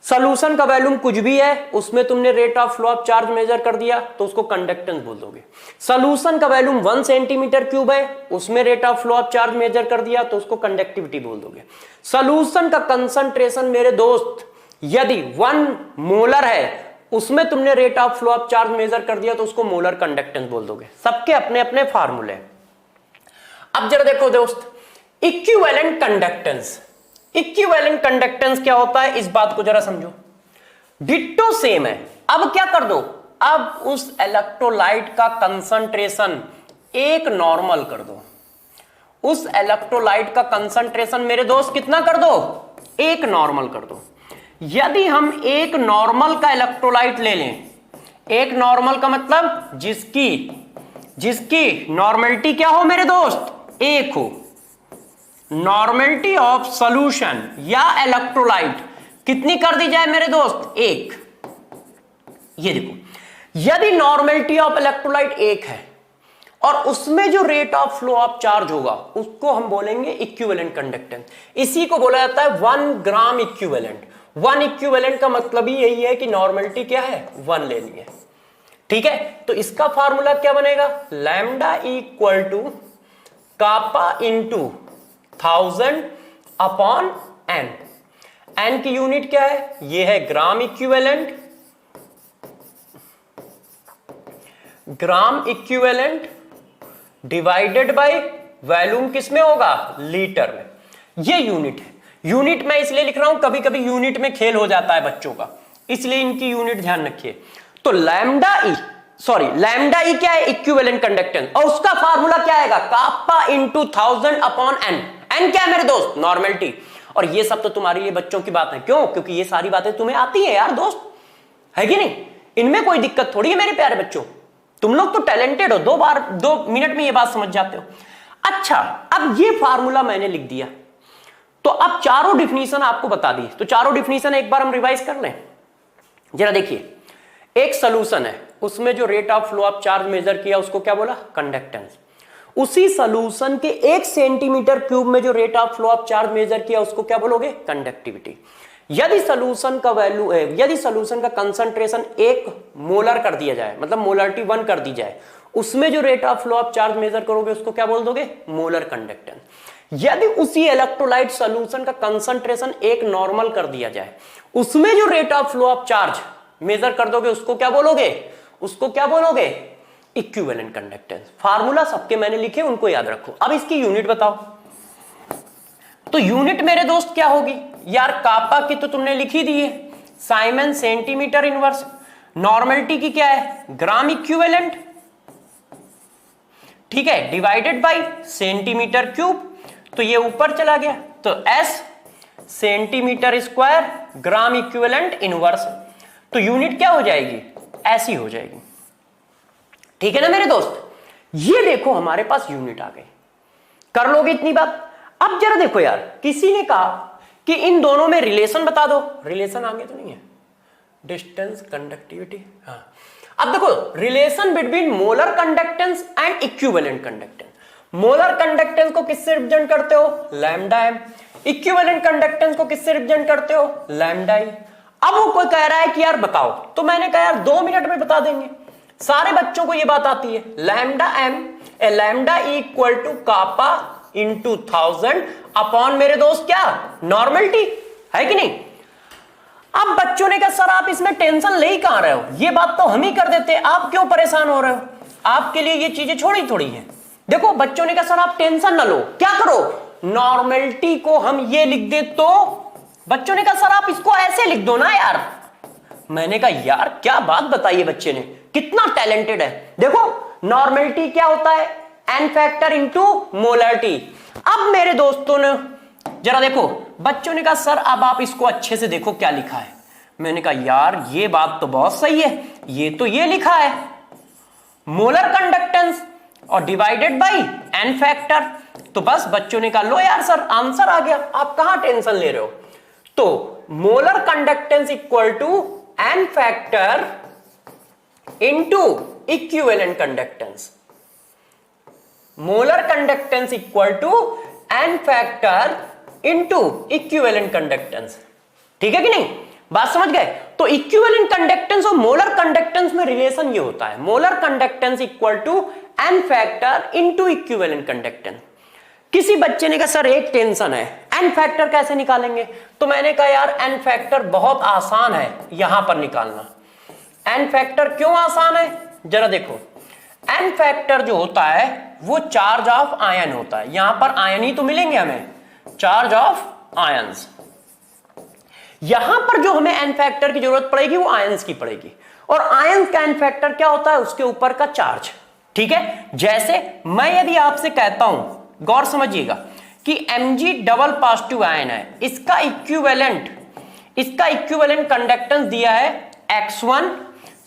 Solution का volume कुछ भी है, उसमें तुमने rate of flow of charge measure कर दिया तो उसको कंडक्टेंस बोल दोगे। सॉल्यूशन का वॉल्यूम 1 सेंटीमीटर क्यूब है, उसमें rate of flow of charge measure कर दिया तो उसको कंडक्टिविटी बोल दोगे। सॉल्यूशन का कंसंट्रेशन मेरे दोस्त यदि 1 मोलर है, उसमें तुमने rate of flow of charge measure कर दिया तो उसको मोलर कंडक्टेंस बोल दोगे। सबके अपने अपने फार्मूले। अब जरा देखो दोस्त, इक्विवेलेंट कंडक्टेंस, इक्विवेलेंट कंडक्टेंस क्या होता है, इस बात को जरा समझो। डिट्टो सेम है, अब क्या कर दो, अब उस इलेक्ट्रोलाइट का कंसंट्रेशन एक नॉर्मल कर दो। उस इलेक्ट्रोलाइट का कंसंट्रेशन मेरे दोस्त कितना कर दो, एक नॉर्मल कर दो। यदि हम एक नॉर्मल का इलेक्ट्रोलाइट ले लें, एक नॉर्मल का मतलब जिसकी नॉर्मलिटी क्या हो मेरे दोस्त, एक हो, नॉर्मलिटी ऑफ सॉल्यूशन या इलेक्ट्रोलाइट कितनी कर दी जाए मेरे दोस्त, एक। ये देखो, यदि नॉर्मलिटी ऑफ इलेक्ट्रोलाइट एक है और उसमें जो rate of flow of charge होगा उसको हम बोलेंगे इक्विवेलेंट कंडक्टेंस। इसी को बोला जाता है 1 ग्राम इक्विवेलेंट। 1 इक्विवेलेंट का मतलब ही यही है कि नॉर्मलिटी क्या है, 1 लेनी है, ठीक है। तो इसका फार्मूला क्या बनेगा, lambda equal to kappa into 1000 upon N. N की यूनिट क्या है, ये है gram equivalent. Gram equivalent divided by volume किसमें होगा, लीटर में। ये यूनिट है। यूनिट मैं इसलिए लिख रहा हूं, कभी कभी यूनिट में खेल हो जाता है बच्चों का, इसलिए इनकी यूनिट ध्यान रखिए। तो लैम्डा ई क्या है, इक्विवेलेंट कंडक्टेंस, और उसका फार्मूला क्या आएगा, कापा इंटू 1000 अपॉन एन। एन क्या है मेरे दोस्त, नॉर्मलिटी। और ये सब तो तुम्हारे लिए बच्चों की बात है, क्यों, क्योंकि ये सारी बातें तुम्हें आती है यार दोस्त, है कि नहीं, इनमें कोई दिक्कत थोड़ी है मेरे प्यारे बच्चों। तुम लोग तो टैलेंटेड हो, 2 मिनट में ये बात समझ जाते हो। अच्छा, अब ये फार्मूला मैंने लिख दिया, तो अब चारों डिफिनीशन आपको बता दी। तो चारों डिफिनीशन एक बार हम रिवाइज कर लें। जरा देखिए, एक सॉल्यूशन है, उसमें जो rate of flow of charge measure किया उसको क्या बोला, कंडक्टेंस। उसी सॉल्यूशन के 1 सेंटीमीटर क्यूब में जो rate of flow of charge measure किया उसको क्या बोलोगे, कंडक्टिविटी। यदि सॉल्यूशन का वैल्यू है, यदि सॉल्यूशन का कंसंट्रेशन 1 मोलर कर दिया जाए, मतलब मोलरिटी 1 कर दी जाए, उसमें जो rate of flow of charge measure करोगे उसको क्या बोल दोगे, मोलर कंडक्टेंस। यदि उसी इलेक्ट्रोलाइट सॉल्यूशन का कंसंट्रेशन 1 नॉर्मल कर दिया जाए, उसमें जो rate of flow of charge measure कर दोगे उसको क्या बोलोगे, उसको क्या बोलोगे, इक्विवेलेंट कंडक्टेंस। फार्मूला सबके मैंने लिखे, उनको याद रखो। अब इसकी यूनिट बताओ। तो यूनिट मेरे दोस्त क्या होगी यार, कापा की तो तुमने लिखी दी है, साइमन सेंटीमीटर इनवर्स। नॉर्मलिटी की क्या है, ग्राम इक्विवेलेंट, ठीक है, डिवाइडेड बाय सेंटीमीटर क्यूब। तो ये ऊपर चला गया, तो एस सेंटीमीटर स्क्वायर ग्राम इक्विवेलेंट इनवर्स। तो यूनिट क्या हो जाएगी, ऐसी हो जाएगी, ठीक है ना मेरे दोस्त। ये देखो हमारे पास यूनिट आ गई, कर लोगे इतनी बात। अब जरा देखो यार, किसी ने कहा कि इन दोनों में रिलेशन बता दो, रिलेशन आगे तो नहीं है, डिस्टेंस कंडक्टिविटी, हाँ। अब देखो relation between molar conductance and equivalent conductance. Molar conductance को किससे रिप्रेजेंट करते हो? Lambda M. इक्विवेलेंट कंडक्टेंस को किससे रिप्रेजेंट करते हो? लैम्डा ई। अब वो कोई कह रहा है कि यार बताओ, तो मैंने कहा यार 2 मिनट में बता देंगे, सारे बच्चों को ये बात आती है। Lambda M A lambda equal to kappa into 1000 upon मेरे दोस्त क्या? नॉर्मलिटी, है कि नहीं? अब बच्चों ने कहा सर आप इसमें टेंशन ले ही कहां रहे हो, ये बात तो हम ही कर देते, आप क्यों परेशान हो रहे हो? आपके लिए ये चीजें छोड़ी थोड़ी है। देखो बच्चों ने कहा सर आप टेंशन ना लो, क्या करो, नॉर्मलिटी को हम ये लिख दे तो। बच्चों ने कहा सर आप इसको ऐसे लिख दो ना यार। मैंने कहा यार क्या बात बताइए, बच्चे ने कितना टैलेंटेड है। देखो नॉर्मलिटी क्या होता है? N factor into molarity. अब मेरे दोस्तों ने जरा देखो, बच्चों ने कहा सर अब आप इसको अच्छे से देखो क्या लिखा है। मैंने कहा यार ये बात तो बहुत सही है, ये तो ये लिखा है मोलर कंडक्टेंस और डिवाइडेड बाय एन फैक्टर। तो बस बच्चों ने कहा लो यार सर आंसर आ गया, आप कहां टेंशन ले रहे हो। तो molar conductance equal to N factor into equivalent conductance. Molar conductance equal to N factor into equivalent conductance. ठीक है कि नहीं? बात समझ गए? तो इक्विवेलेंट कंडक्टेंस और मोलर कंडक्टेंस में रिलेशन ये होता है, molar conductance equal to N factor into equivalent conductance. किसी बच्चे ने कहा सर एक टेंशन है, एन फैक्टर कैसे निकालेंगे? तो मैंने कहा यार एन फैक्टर बहुत आसान है यहां पर निकालना। एन फैक्टर क्यों आसान है? जरा देखो, एन फैक्टर जो होता है वो चार्ज ऑफ आयन होता है, यहां पर आयन ही तो मिलेंगे हमें, चार्ज ऑफ आयंस। यहां पर जो हमें एन फैक्टर की जरूरत पड़ेगी वो आयंस की पड़ेगी, और आयंस का एन फैक्टर क्या होता है? उसके ऊपर का चार्ज। ठीक है, जैसे मैं यदि आपसे कहता हूं, गौर समझिएगा, कि Mg डबल पॉजिटिव आयन है, इसका इक्विवेलेंट कंडक्टेंस दिया है x1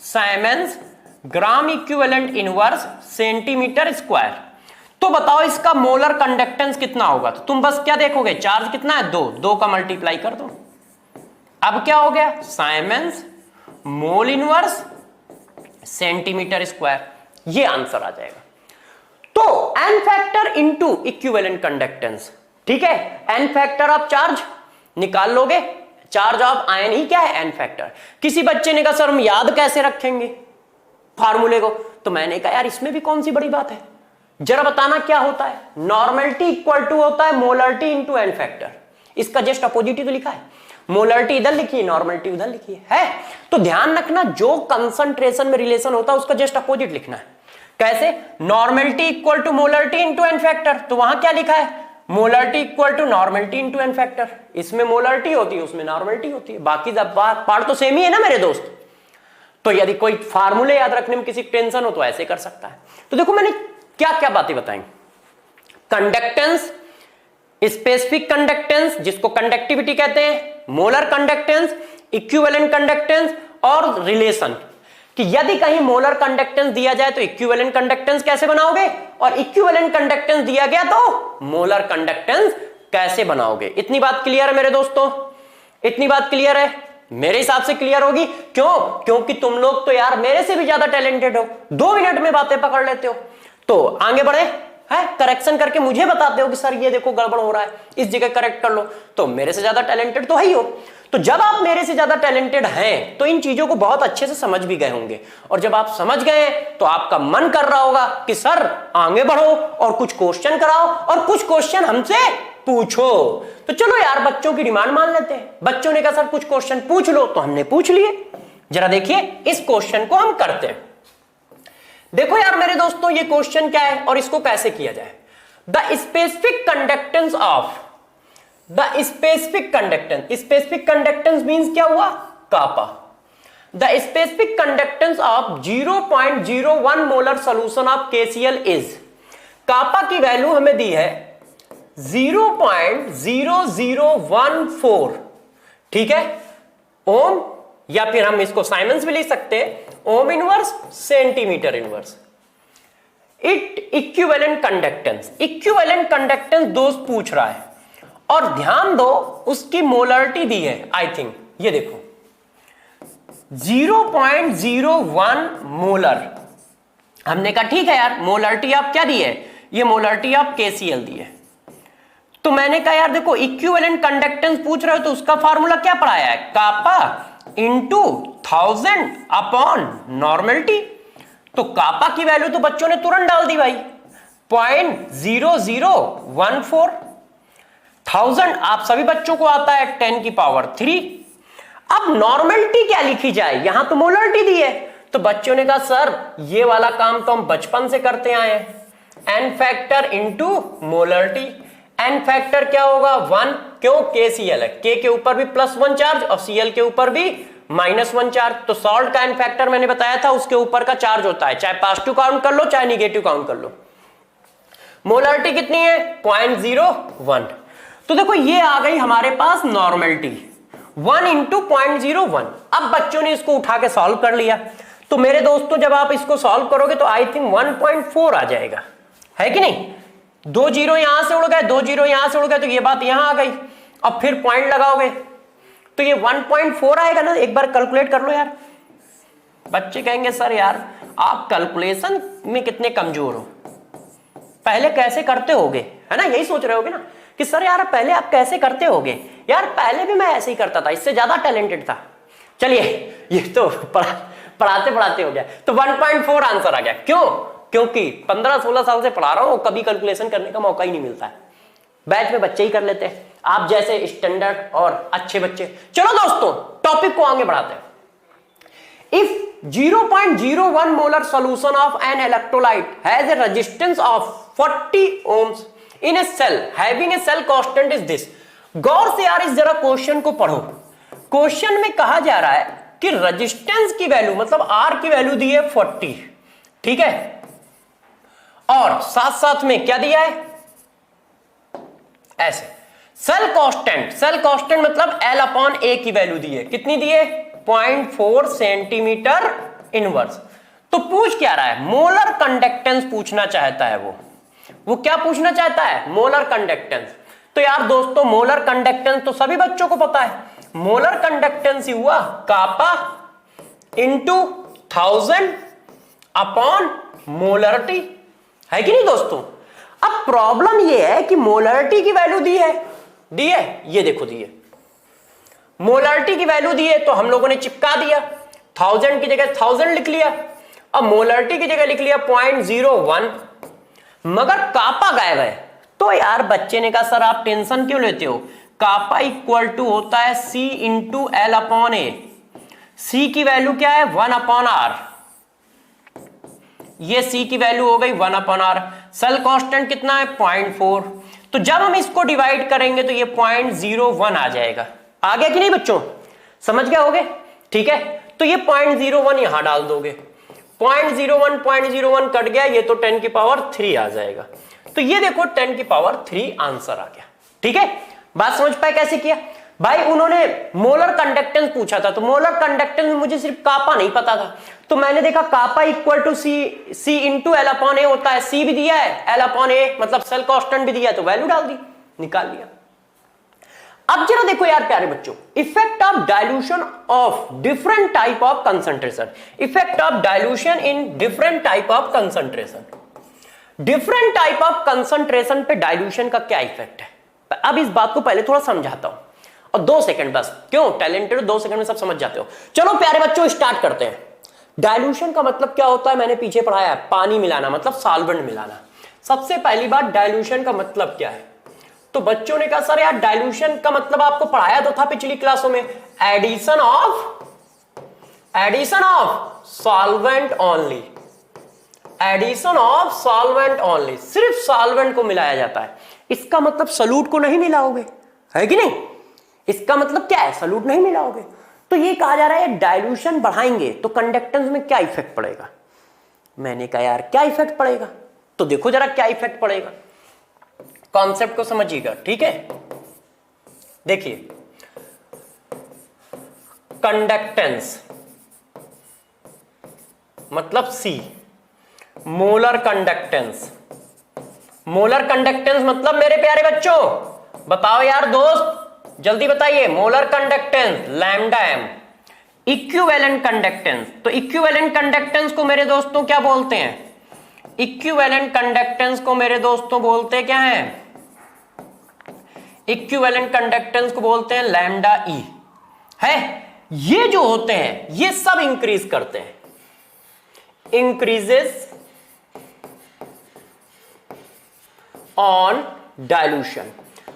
siemens gram equivalent inverse centimetre square. तो बताओ इसका मोलर कंडक्टेंस कितना होगा? तो तुम बस क्या देखोगे, चार्ज कितना है? 2 का मल्टीप्लाई कर दो। अब क्या हो गया? Siemens mole inverse centimetre square, ये आंसर आ जाएगा। तो N factor into equivalent conductance. ठीक है, एन फैक्टर ऑफ चार्ज निकाल लोगे, चार्ज ऑफ आयन ही क्या है? N factor. किसी बच्चे ने कहा सर हम याद कैसे रखेंगे फार्मूले को? तो मैंने कहा यार इसमें भी कौन सी बड़ी बात है, जरा बताना क्या होता है। नॉर्मलिटी इक्वल टू होता है मोलरिटी इंटू एन फैक्टर, इसका जस्ट अपोजिट ही तो लिखा है, मोलरिटी इधर लिखी है, नॉर्मलिटी उधर लिखी है। तो ध्यान रखना जो कंसंट्रेशन में रिलेशन होता है उसका जस्ट अपोजिट लिखना है। कैसे? Normality equal to molarity into N factor, तो वहां क्या लिखा है? Molarity equal to normality into N factor. इसमें मोलरिटी होती है, उसमें नॉर्मलिटी होती है, बाकी पार्ट तो सेम ही है ना मेरे दोस्त। तो यदि कोई फार्मूले याद रखने में किसी टेंशन हो तो ऐसे कर सकता है। तो देखो मैंने क्या क्या बातें बताई। कंडक्टेंस, स्पेसिफिक कंडक्टेंस जिसको कंडक्टिविटी कहते हैं, मोलर कंडक्टेंस, इक्विवेलेंट कंडक्टेंस और रिलेशन, कि यदि कहीं मोलर कंडक्टेंस दिया जाए तो इक्विवेलेंट कंडक्टेंस कैसे बनाओगे, और इक्विवेलेंट कंडक्टेंस दिया गया तो मोलर कंडक्टेंस कैसे बनाओगे। इतनी बात क्लियर है मेरे दोस्तों? इतनी बात क्लियर है? मेरे हिसाब से क्लियर होगी। क्यों? क्योंकि तुम लोग तो यार मेरे से भी ज्यादा टैलेंटेड हो, 2 मिनट में बातें पकड़ लेते हो। तो आगे बढ़े, है करेक्शन करके मुझे बताते हो कि सर ये देखो गड़बड़ हो रहा है, इस जगह करेक्ट कर लो। तो मेरे से ज्यादा टैलेंटेड तो है ही हो। तो जब आप मेरे से ज्यादा टैलेंटेड हैं तो इन चीजों को बहुत अच्छे से समझ भी गए होंगे, और जब आप समझ गए तो आपका मन कर रहा होगा कि सर आगे बढ़ो और कुछ क्वेश्चन कराओ और कुछ क्वेश्चन हमसे पूछो। तो चलो यार बच्चों की डिमांड मान लेते हैं। बच्चों ने कहा सर कुछ क्वेश्चन पूछ लो, तो हमने पूछ लिए। जरा देखिए इस क्वेश्चन को हम करते हैं। देखो यार मेरे दोस्तों ये क्वेश्चन क्या है और इसको कैसे किया जाए। The specific conductance of, the specific conductance means क्या हुआ? Kappa. The specific conductance of 0.01 molar solution of KCl is, kappa की वैल्यू हमें दी है 0.0014, ठीक है, ओम, या फिर हम इसको साइमंस भी लिख सकते हैं, ohm inverse centimetre inverse. It equivalent conductance, equivalent conductance दोस्त पूछ रहा है, और ध्यान दो उसकी मोलरिटी दी है, आई थिंक ये देखो 0.01 मोलर। हमने कहा ठीक है यार, मोलरिटी आप क्या दी है, ये मोलरिटी आप KCl दी है। तो मैंने कहा यार देखो इक्विवेलेंट कंडक्टेंस पूछ रहे हो तो उसका फार्मूला क्या पढ़ाया है, कापा इंटू 1000 अपॉन नॉर्मलिटी। तो कापा की वैल्यू तो बच्चों ने तुरंत डाल दी भाई, 0.0014। 1000 आप सभी बच्चों को आता है 10 की पावर 3। अब नॉर्मलिटी क्या लिखी जाए, यहां तो मोलरिटी दी है। तो बच्चों ने कहा सर ये वाला काम तो हम बचपन से करते आए हैं, N factor into molarity. N factor क्या होगा 1, क्यों KCl है, K के ऊपर भी +1 चार्ज और Cl के ऊपर भी -1 चार्ज। तो सॉल्ट का एन फैक्टर मैंने बताया था उसके ऊपर का चार्ज होता है, चाहे पॉजिटिव काउंट कर लो चाहे निगेटिव काउंट कर लो। मोलरिटी कितनी है 0.01। तो देखो ये आ गई हमारे पास नॉर्मलिटी 1 इंटू 0.01। अब बच्चों ने इसको उठा के सॉल्व कर लिया। तो मेरे दोस्तों जब आप इसको सॉल्व करोगे तो आई थिंक 1.4 आ जाएगा, है कि नहीं। 2 जीरो यहां से उड़ गए, 2 जीरो यहां से उड़ गए, तो ये बात यहां आ गई। अब फिर पॉइंट लगाओगे तो ये 1.4 आएगा ना। एक बार कैलकुलेट कर लो यार। बच्चे कहेंगे सर यार आप कैलकुलेशन में कितने कमजोर हो, पहले कैसे करते होगे, है ना, यही सोच रहे होगे ना कि सर यार पहले आप कैसे करते होगे। यार पहले भी मैं ऐसे ही करता था, इससे ज्यादा टैलेंटेड था। चलिए ये तो पढ़ाते पढ़ाते हो गया। तो 1.4 आंसर आ गया। क्यों, क्योंकि 15-16 साल से पढ़ा रहा हूं, कभी कैलकुलेशन करने का मौका ही नहीं मिलता है। बैच में बच्चे ही कर लेते हैं, आप जैसे स्टैंडर्ड और अच्छे बच्चे। चलो दोस्तों टॉपिक को आगे बढ़ाते हैं। If 0.01 molar solution of an electrolyte has a resistance of 40 ohms in a cell having a cell constant is this। गौर से यार इस जरा क्वेश्चन को पढ़ो। क्वेश्चन में कहा जा रहा है कि रेजिस्टेंस की वैल्यू मतलब R की वैल्यू दी है 40, ठीक है, और साथ साथ में क्या दिया है ऐसे सेल कांस्टेंट। सेल कांस्टेंट मतलब L/A की वैल्यू दी है, कितनी दी है 0.4 सेंटीमीटर इनवर्स। तो पूछ क्या रहा है, मोलर कंडक्टेंस पूछना चाहता है। वो क्या पूछना चाहता है, मोलर कंडक्टेंस। तो यार दोस्तों मोलर कंडक्टेंस तो सभी बच्चों को पता है। मोलर कंडक्टेंस ही हुआ कापा इंटू 1000 अपॉन मोलरिटी, है कि नहीं दोस्तों। अब प्रॉब्लम ये है कि मोलरिटी की वैल्यू दी है, ये देखो दी है, मोलरिटी की वैल्यू दी है तो हम लोगों ने चिपका दिया, 1000 की जगह 1000 लिख लिया। अब मोलरिटी की जगह लिख लिया 0.01, मगर कापा गायब है। तो यार बच्चे ने कहा सर आप टेंशन क्यों लेते हो, कापा इक्वल टू होता है C इंटू L/A। C की वैल्यू क्या है 1/R, ये C की वैल्यू हो गई 1/R। सेल कांस्टेंट कितना है 0.4। तो जब हम इसको डिवाइड करेंगे तो ये 0.01 आ जाएगा। आ गया कि नहीं बच्चों, समझ गए होगे, ठीक है। तो ये 0.01 यहां डाल दोगे, 0.01 कट गया, ये तो 10 की पावर 3 आ जाएगा। तो ये देखो 10 की पावर 3 आंसर आ गया, ठीक है। बात समझ पाए कैसे किया भाई। उन्होंने मोलर कंडक्टेंस पूछा था, तो मोलर कंडक्टेंस में मुझे सिर्फ कापा नहीं पता था, तो मैंने देखा kappa equal to C into L/A होता है। C भी दिया है, L/A मतलब सेल कांस्टेंट भी दिया है, तो वैल्यू डाल दी, निकाल लिया। अब जरा देखो यार प्यारे बच्चों, effect of dilution of different type of concentration. Effect of dilution in different type of concentration. Different type of concentration पे डाइल्यूशन का क्या इफेक्ट है। अब इस बात को पहले थोड़ा समझाता हूं, और 2 सेकंड बस, क्यों टैलेंटेड 2 सेकंड में सब समझ जाते हो। चलो प्यारे बच्चों स्टार्ट करते हैं। डाइल्यूशन का मतलब क्या होता है, मैंने पीछे पढ़ाया है, पानी मिलाना मतलब सॉल्वेंट मिलाना। सबसे पहली बात डाइल्यूशन का मतलब क्या है, तो बच्चों ने कहा सर यार डाइल्यूशन का मतलब आपको पढ़ाया तो था पिछली क्लासों में, addition of solvent only, addition of solvent only, सिर्फ सॉल्वेंट को मिलाया जाता है। इसका मतलब सॉल्यूट को नहीं मिलाओगे, है कि नहीं। इसका मतलब क्या है, सॉल्यूट नहीं मिलाओगे। तो ये कहा जा रहा है डाइल्यूशन बढ़ाएंगे तो कंडक्टेंस में क्या इफेक्ट पड़ेगा। मैंने कहा यार क्या इफेक्ट पड़ेगा, तो देखो जरा क्या इफेक्ट पड़ेगा, कॉन्सेप्ट को समझिएगा, ठीक है। देखिए कंडक्टेंस मतलब C, molar conductance. Molar conductance मतलब मेरे प्यारे बच्चों बताओ यार दोस्त जल्दी बताइए, molar conductance lambda M. Equivalent conductance, तो इक्विवेलेंट कंडक्टेंस को मेरे दोस्तों क्या बोलते हैं? इक्विवेलेंट कंडक्टेंस को मेरे दोस्तों बोलते क्या हैं? इक्विवेलेंट कंडक्टेंस को बोलते हैं लैम्डा ई है। ये जो होते हैं ये सब इंक्रीज करते हैं, इंक्रीजेस ऑन डाइल्यूशन।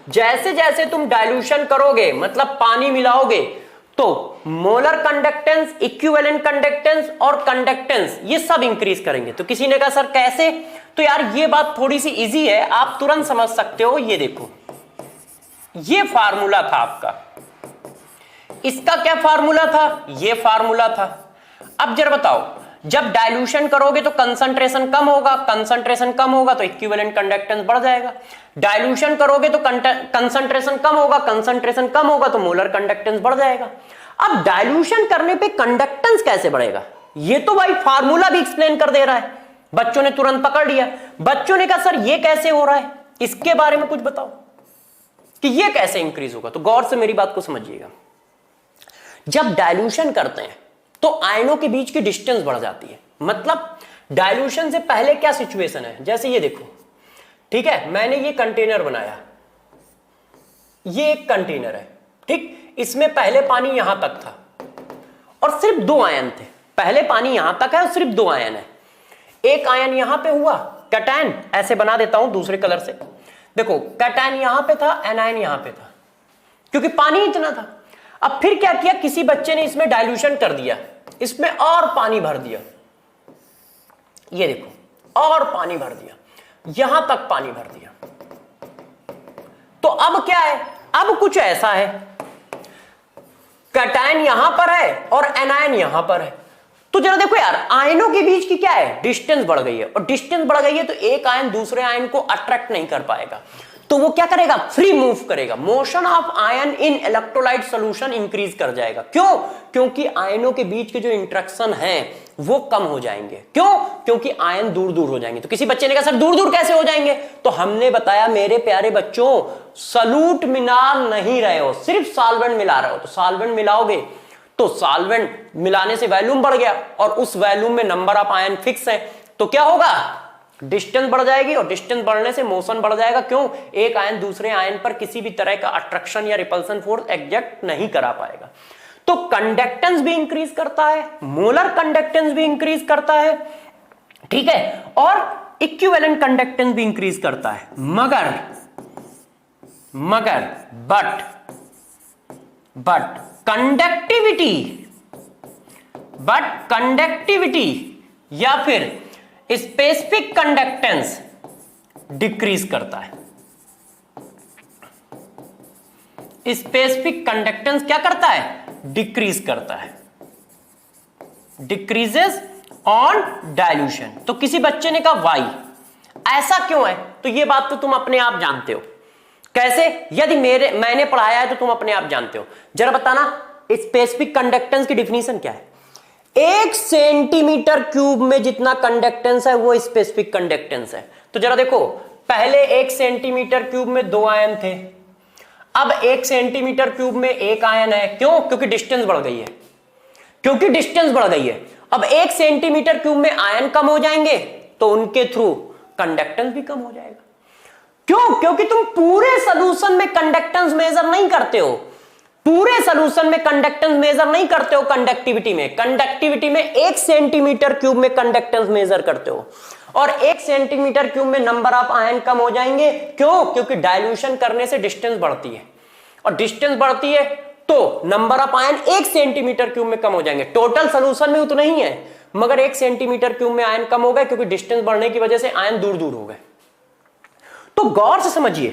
जैसे जैसे तुम डाइल्यूशन करोगे मतलब पानी मिलाओगे तो मोलर कंडक्टेंस, इक्विवेलेंट कंडक्टेंस और कंडक्टेंस ये सब इंक्रीज करेंगे। तो किसी ने कहा सर कैसे? तो यार ये बात थोड़ी सी इजी है, आप तुरंत समझ सकते हो। ये देखो ये फार्मूला था आपका, इसका क्या फार्मूला था? ये फार्मूला था। अब जरा बताओ जब डाइल्यूशन करोगे तो कंसंट्रेशन कम होगा, कंसंट्रेशन कम होगा तो इक्विवेलेंट कंडक्टेंस बढ़ जाएगा। डाइल्यूशन करोगे तो कंसंट्रेशन कम होगा, कंसंट्रेशन कम होगा तो मोलर कंडक्टेंस बढ़ जाएगा। अब डाइल्यूशन करने पे कंडक्टेंस कैसे बढ़ेगा? ये तो भाई फार्मूला भी एक्सप्लेन कर दे रहा है, बच्चों ने तुरंत पकड़ लिया। बच्चों ने कहा सर ये कैसे हो रहा है, इसके बारे में कुछ बताओ कि ये कैसे इंक्रीज होगा। तो गौर से मेरी बात को समझिएगा, जब डाइल्यूशन करते हैं तो आयनों के बीच की डिस्टेंस बढ़ जाती है। मतलब डाइल्यूशन से पहले क्या सिचुएशन है, जैसे ये देखो, ठीक है, मैंने ये कंटेनर बनाया, ये एक कंटेनर है, ठीक, इसमें पहले पानी यहां तक था और सिर्फ 2 आयन थे। पहले पानी यहां तक है और सिर्फ 2 आयन है। एक आयन यहां पे हुआ कैटायन, ऐसे बना देता हूं दूसरे कलर से, देखो कैटायन यहां पे था, एनायन यहां पे था, क्योंकि पानी इतना था। अब फिर क्या किया, किसी बच्चे ने इसमें डाइल्यूशन कर दिया, इसमें और पानी भर दिया, ये देखो और पानी भर दिया, यहां तक पानी भर दिया। तो अब क्या है, अब कुछ ऐसा है, कैटायन यहां पर है और एनायन यहां पर है। तो जरा देखो यार आयनों के बीच की क्या है, डिस्टेंस बढ़ गई है, और डिस्टेंस बढ़ गई है तो एक आयन दूसरे आयन को अट्रैक्ट नहीं कर पाएगा, तो वो क्या करेगा, फ्री मूव करेगा। Motion of ion in electrolyte solution increase कर जाएगा। क्यों? क्योंकि आयनों के बीच के जो इंटरेक्शन है वो कम हो जाएंगे। क्यों? क्योंकि आयन दूर दूर हो जाएंगे। तो किसी बच्चे ने कहा सर दूर दूर कैसे हो जाएंगे? तो हमने बताया मेरे प्यारे बच्चों, सॉल्यूट मिला नहीं रहे हो, सिर्फ सॉल्वेंट मिला रहे हो। तो सॉल्वेंट मिलाओगे तो सॉल्वेंट मिलाने से वॉल्यूम बढ़ गया और उस वॉल्यूम में नंबर ऑफ आयन फिक्स है, तो क्या होगा, डिस्टेंस बढ़ जाएगी, और डिस्टेंस बढ़ने से मोशन बढ़ जाएगा। क्यों? एक आयन दूसरे आयन पर किसी भी तरह का अट्रैक्शन या रिपल्सन फोर्स एग्जर्ट नहीं करा पाएगा। तो कंडक्टेंस भी इंक्रीज करता है, मोलर कंडक्टेंस भी इंक्रीज करता है, ठीक है, और इक्विवेलेंट कंडक्टेंस भी इंक्रीज करता है। मगर बट कंडक्टिविटी या फिर स्पेसिफिक कंडक्टेंस डिक्रीज करता है। स्पेसिफिक कंडक्टेंस क्या करता है, डिक्रीज करता है, डिक्रीजेस ऑन डाइल्यूशन। तो किसी बच्चे ने कहा वाई, ऐसा क्यों है? तो ये बात तो तुम अपने आप जानते हो। कैसे? यदि मैंने पढ़ाया है तो तुम अपने आप जानते हो। जरा बताना स्पेसिफिक कंडक्टेंस की डिफिनीशन क्या है। 1 सेंटीमीटर क्यूब में जितना कंडक्टेंस है वो स्पेसिफिक कंडक्टेंस है। तो जरा देखो, पहले 1 सेंटीमीटर क्यूब में 2 आयन थे, अब 1 सेंटीमीटर क्यूब में 1 आयन है। क्यों? क्योंकि डिस्टेंस बढ़ गई है, क्योंकि डिस्टेंस बढ़ गई है। अब 1 सेंटीमीटर क्यूब में आयन कम हो जाएंगे तो उनके थ्रू कंडक्टेंस भी कम हो जाएगा। क्यों? क्योंकि तुम पूरे सॉल्यूशन में कंडक्टेंस मेजर नहीं करते हो, पूरे सॉल्यूशन में कंडक्टेंस मेजर नहीं करते हो। कंडक्टिविटी में 1 सेंटीमीटर क्यूब में कंडक्टेंस मेजर करते हो, और 1 सेंटीमीटर क्यूब में नंबर ऑफ आयन कम हो जाएंगे। क्यों? क्योंकि डाइल्यूशन करने से डिस्टेंस बढ़ती है, और डिस्टेंस बढ़ती है तो number of ion 1 centimetre cube में कम हो जाएंगे। टोटल सॉल्यूशन में उतना ही है, मगर 1 सेंटीमीटर क्यूब में आयन कम हो गए क्योंकि डिस्टेंस बढ़ने की वजह से आयन दूर दूर हो गए। तो गौर से समझिए,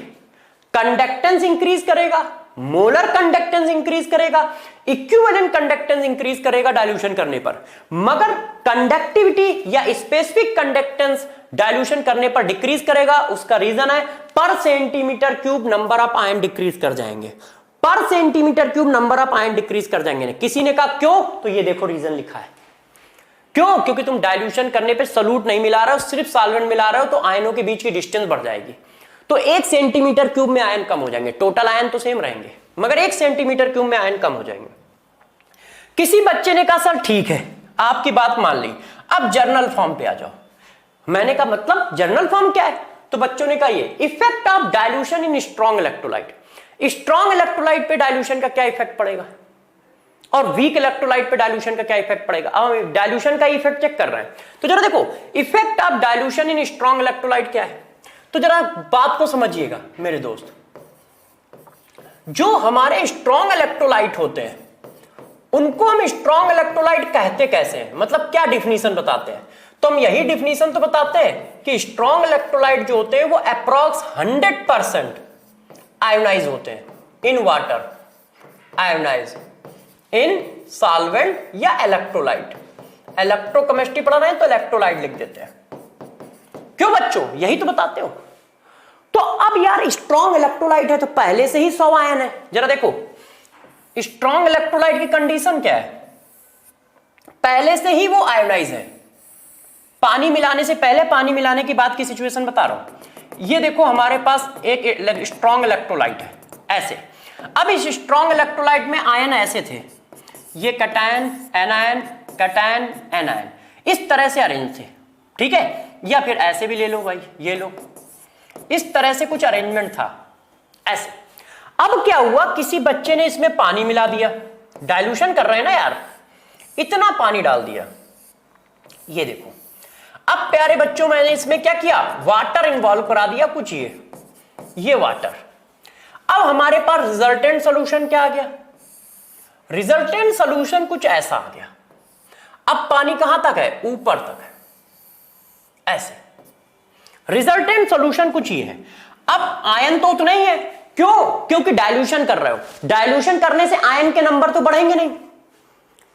कंडक्टेंस इंक्रीज करेगा, मोलर कंडक्टेंस इंक्रीज करेगा, इक्विवेलेंट कंडक्टेंस इंक्रीज करेगा डाइल्यूशन करने पर, मगर कंडक्टिविटी या स्पेसिफिक कंडक्टेंस डाइल्यूशन करने पर डिक्रीज करेगा। उसका रीजन है पर centimetre cube number of ion decrease कर जाएंगे, पर centimetre cube number of ion decrease कर जाएंगे। किसी ने कहा क्यों? तो ये देखो रीजन लिखा है। क्यों? क्योंकि तुम डाइल्यूशन करने पे सॉल्यूट नहीं मिला रहे हो, सिर्फ सॉल्वेंट मिला रहे हो, तो आयनों के बीच की डिस्टेंस बढ़ जाएगी। तो 1 सेंटीमीटर क्यूब में आयन कम हो जाएंगे, टोटल आयन तो सेम रहेंगे मगर 1 सेंटीमीटर क्यूब में आयन कम हो जाएंगे। किसी बच्चे ने कहा सर ठीक है, आपकी बात मान ली, अब जर्नल फॉर्म पे आ जाओ। मैंने कहा मतलब जर्नल फॉर्म क्या है? तो बच्चों ने कहा ये effect of dilution in strong electrolyte. Strong electrolyte पे डाइल्यूशन का क्या इफेक्ट पड़ेगा और वीक इलेक्ट्रोलाइट पे डाइल्यूशन का क्या इफेक्ट पड़ेगा। अब हम डाइल्यूशन का इफेक्ट चेक कर रहे हैं, तो जरा देखो effect of dilution in strong electrolyte क्या है। तो जरा बात को समझिएगा मेरे दोस्त, जो हमारे स्ट्रॉन्ग इलेक्ट्रोलाइट होते हैं उनको हम स्ट्रॉन्ग इलेक्ट्रोलाइट कहते कैसे हैं, मतलब क्या डिफिनीशन बताते हैं। तो हम यही डिफिनीशन तो बताते हैं कि स्ट्रॉन्ग इलेक्ट्रोलाइट जो होते हैं वो अप्रॉक्स 100% आयोनाइज होते हैं in water, ionise in solvent या इलेक्ट्रोलाइट। इलेक्ट्रोकेमिस्ट्री पढ़ा रहे हैं तो इलेक्ट्रोलाइट लिख देते हैं। क्यों बच्चों? यही तो बताते हो। तो अब यार स्ट्रॉन्ग इलेक्ट्रोलाइट है तो पहले से ही 100 आयन है। जरा देखो स्ट्रॉन्ग इलेक्ट्रोलाइट की कंडीशन क्या है, पहले से ही वो आयोनाइज है। पानी मिलाने से पहले, पानी मिलाने के बाद की सिचुएशन बता रहा हूं। ये देखो हमारे पास एक स्ट्रॉन्ग इलेक्ट्रोलाइट है ऐसे। अब इस स्ट्रॉन्ग इलेक्ट्रोलाइट में आयन ऐसे थे, ये कैटायन एनायन कैटायन एनायन, इस तरह से अरेंज थे, ठीक है। या फिर ऐसे भी ले लो भाई, ये लो, इस तरह से कुछ अरेंजमेंट था ऐसे। अब क्या हुआ, किसी बच्चे ने इसमें पानी मिला दिया, डाइल्यूशन कर रहे हैं ना यार, इतना पानी डाल दिया। ये देखो अब प्यारे बच्चों मैंने इसमें क्या किया, वाटर इन्वॉल्व करा दिया कुछ, ये वाटर। अब हमारे पास रिजल्टेंट सॉल्यूशन क्या आ गया, रिजल्टेंट सॉल्यूशन कुछ ऐसा आ गया। अब पानी कहां तक है, ऊपर तक है ऐसे। रिजल्टेंट सॉल्यूशन कुछ ये है। अब आयन तो उतना ही है, क्यों? क्योंकि डाइल्यूशन कर रहे हो, डाइल्यूशन करने से आयन के नंबर तो बढ़ेंगे नहीं,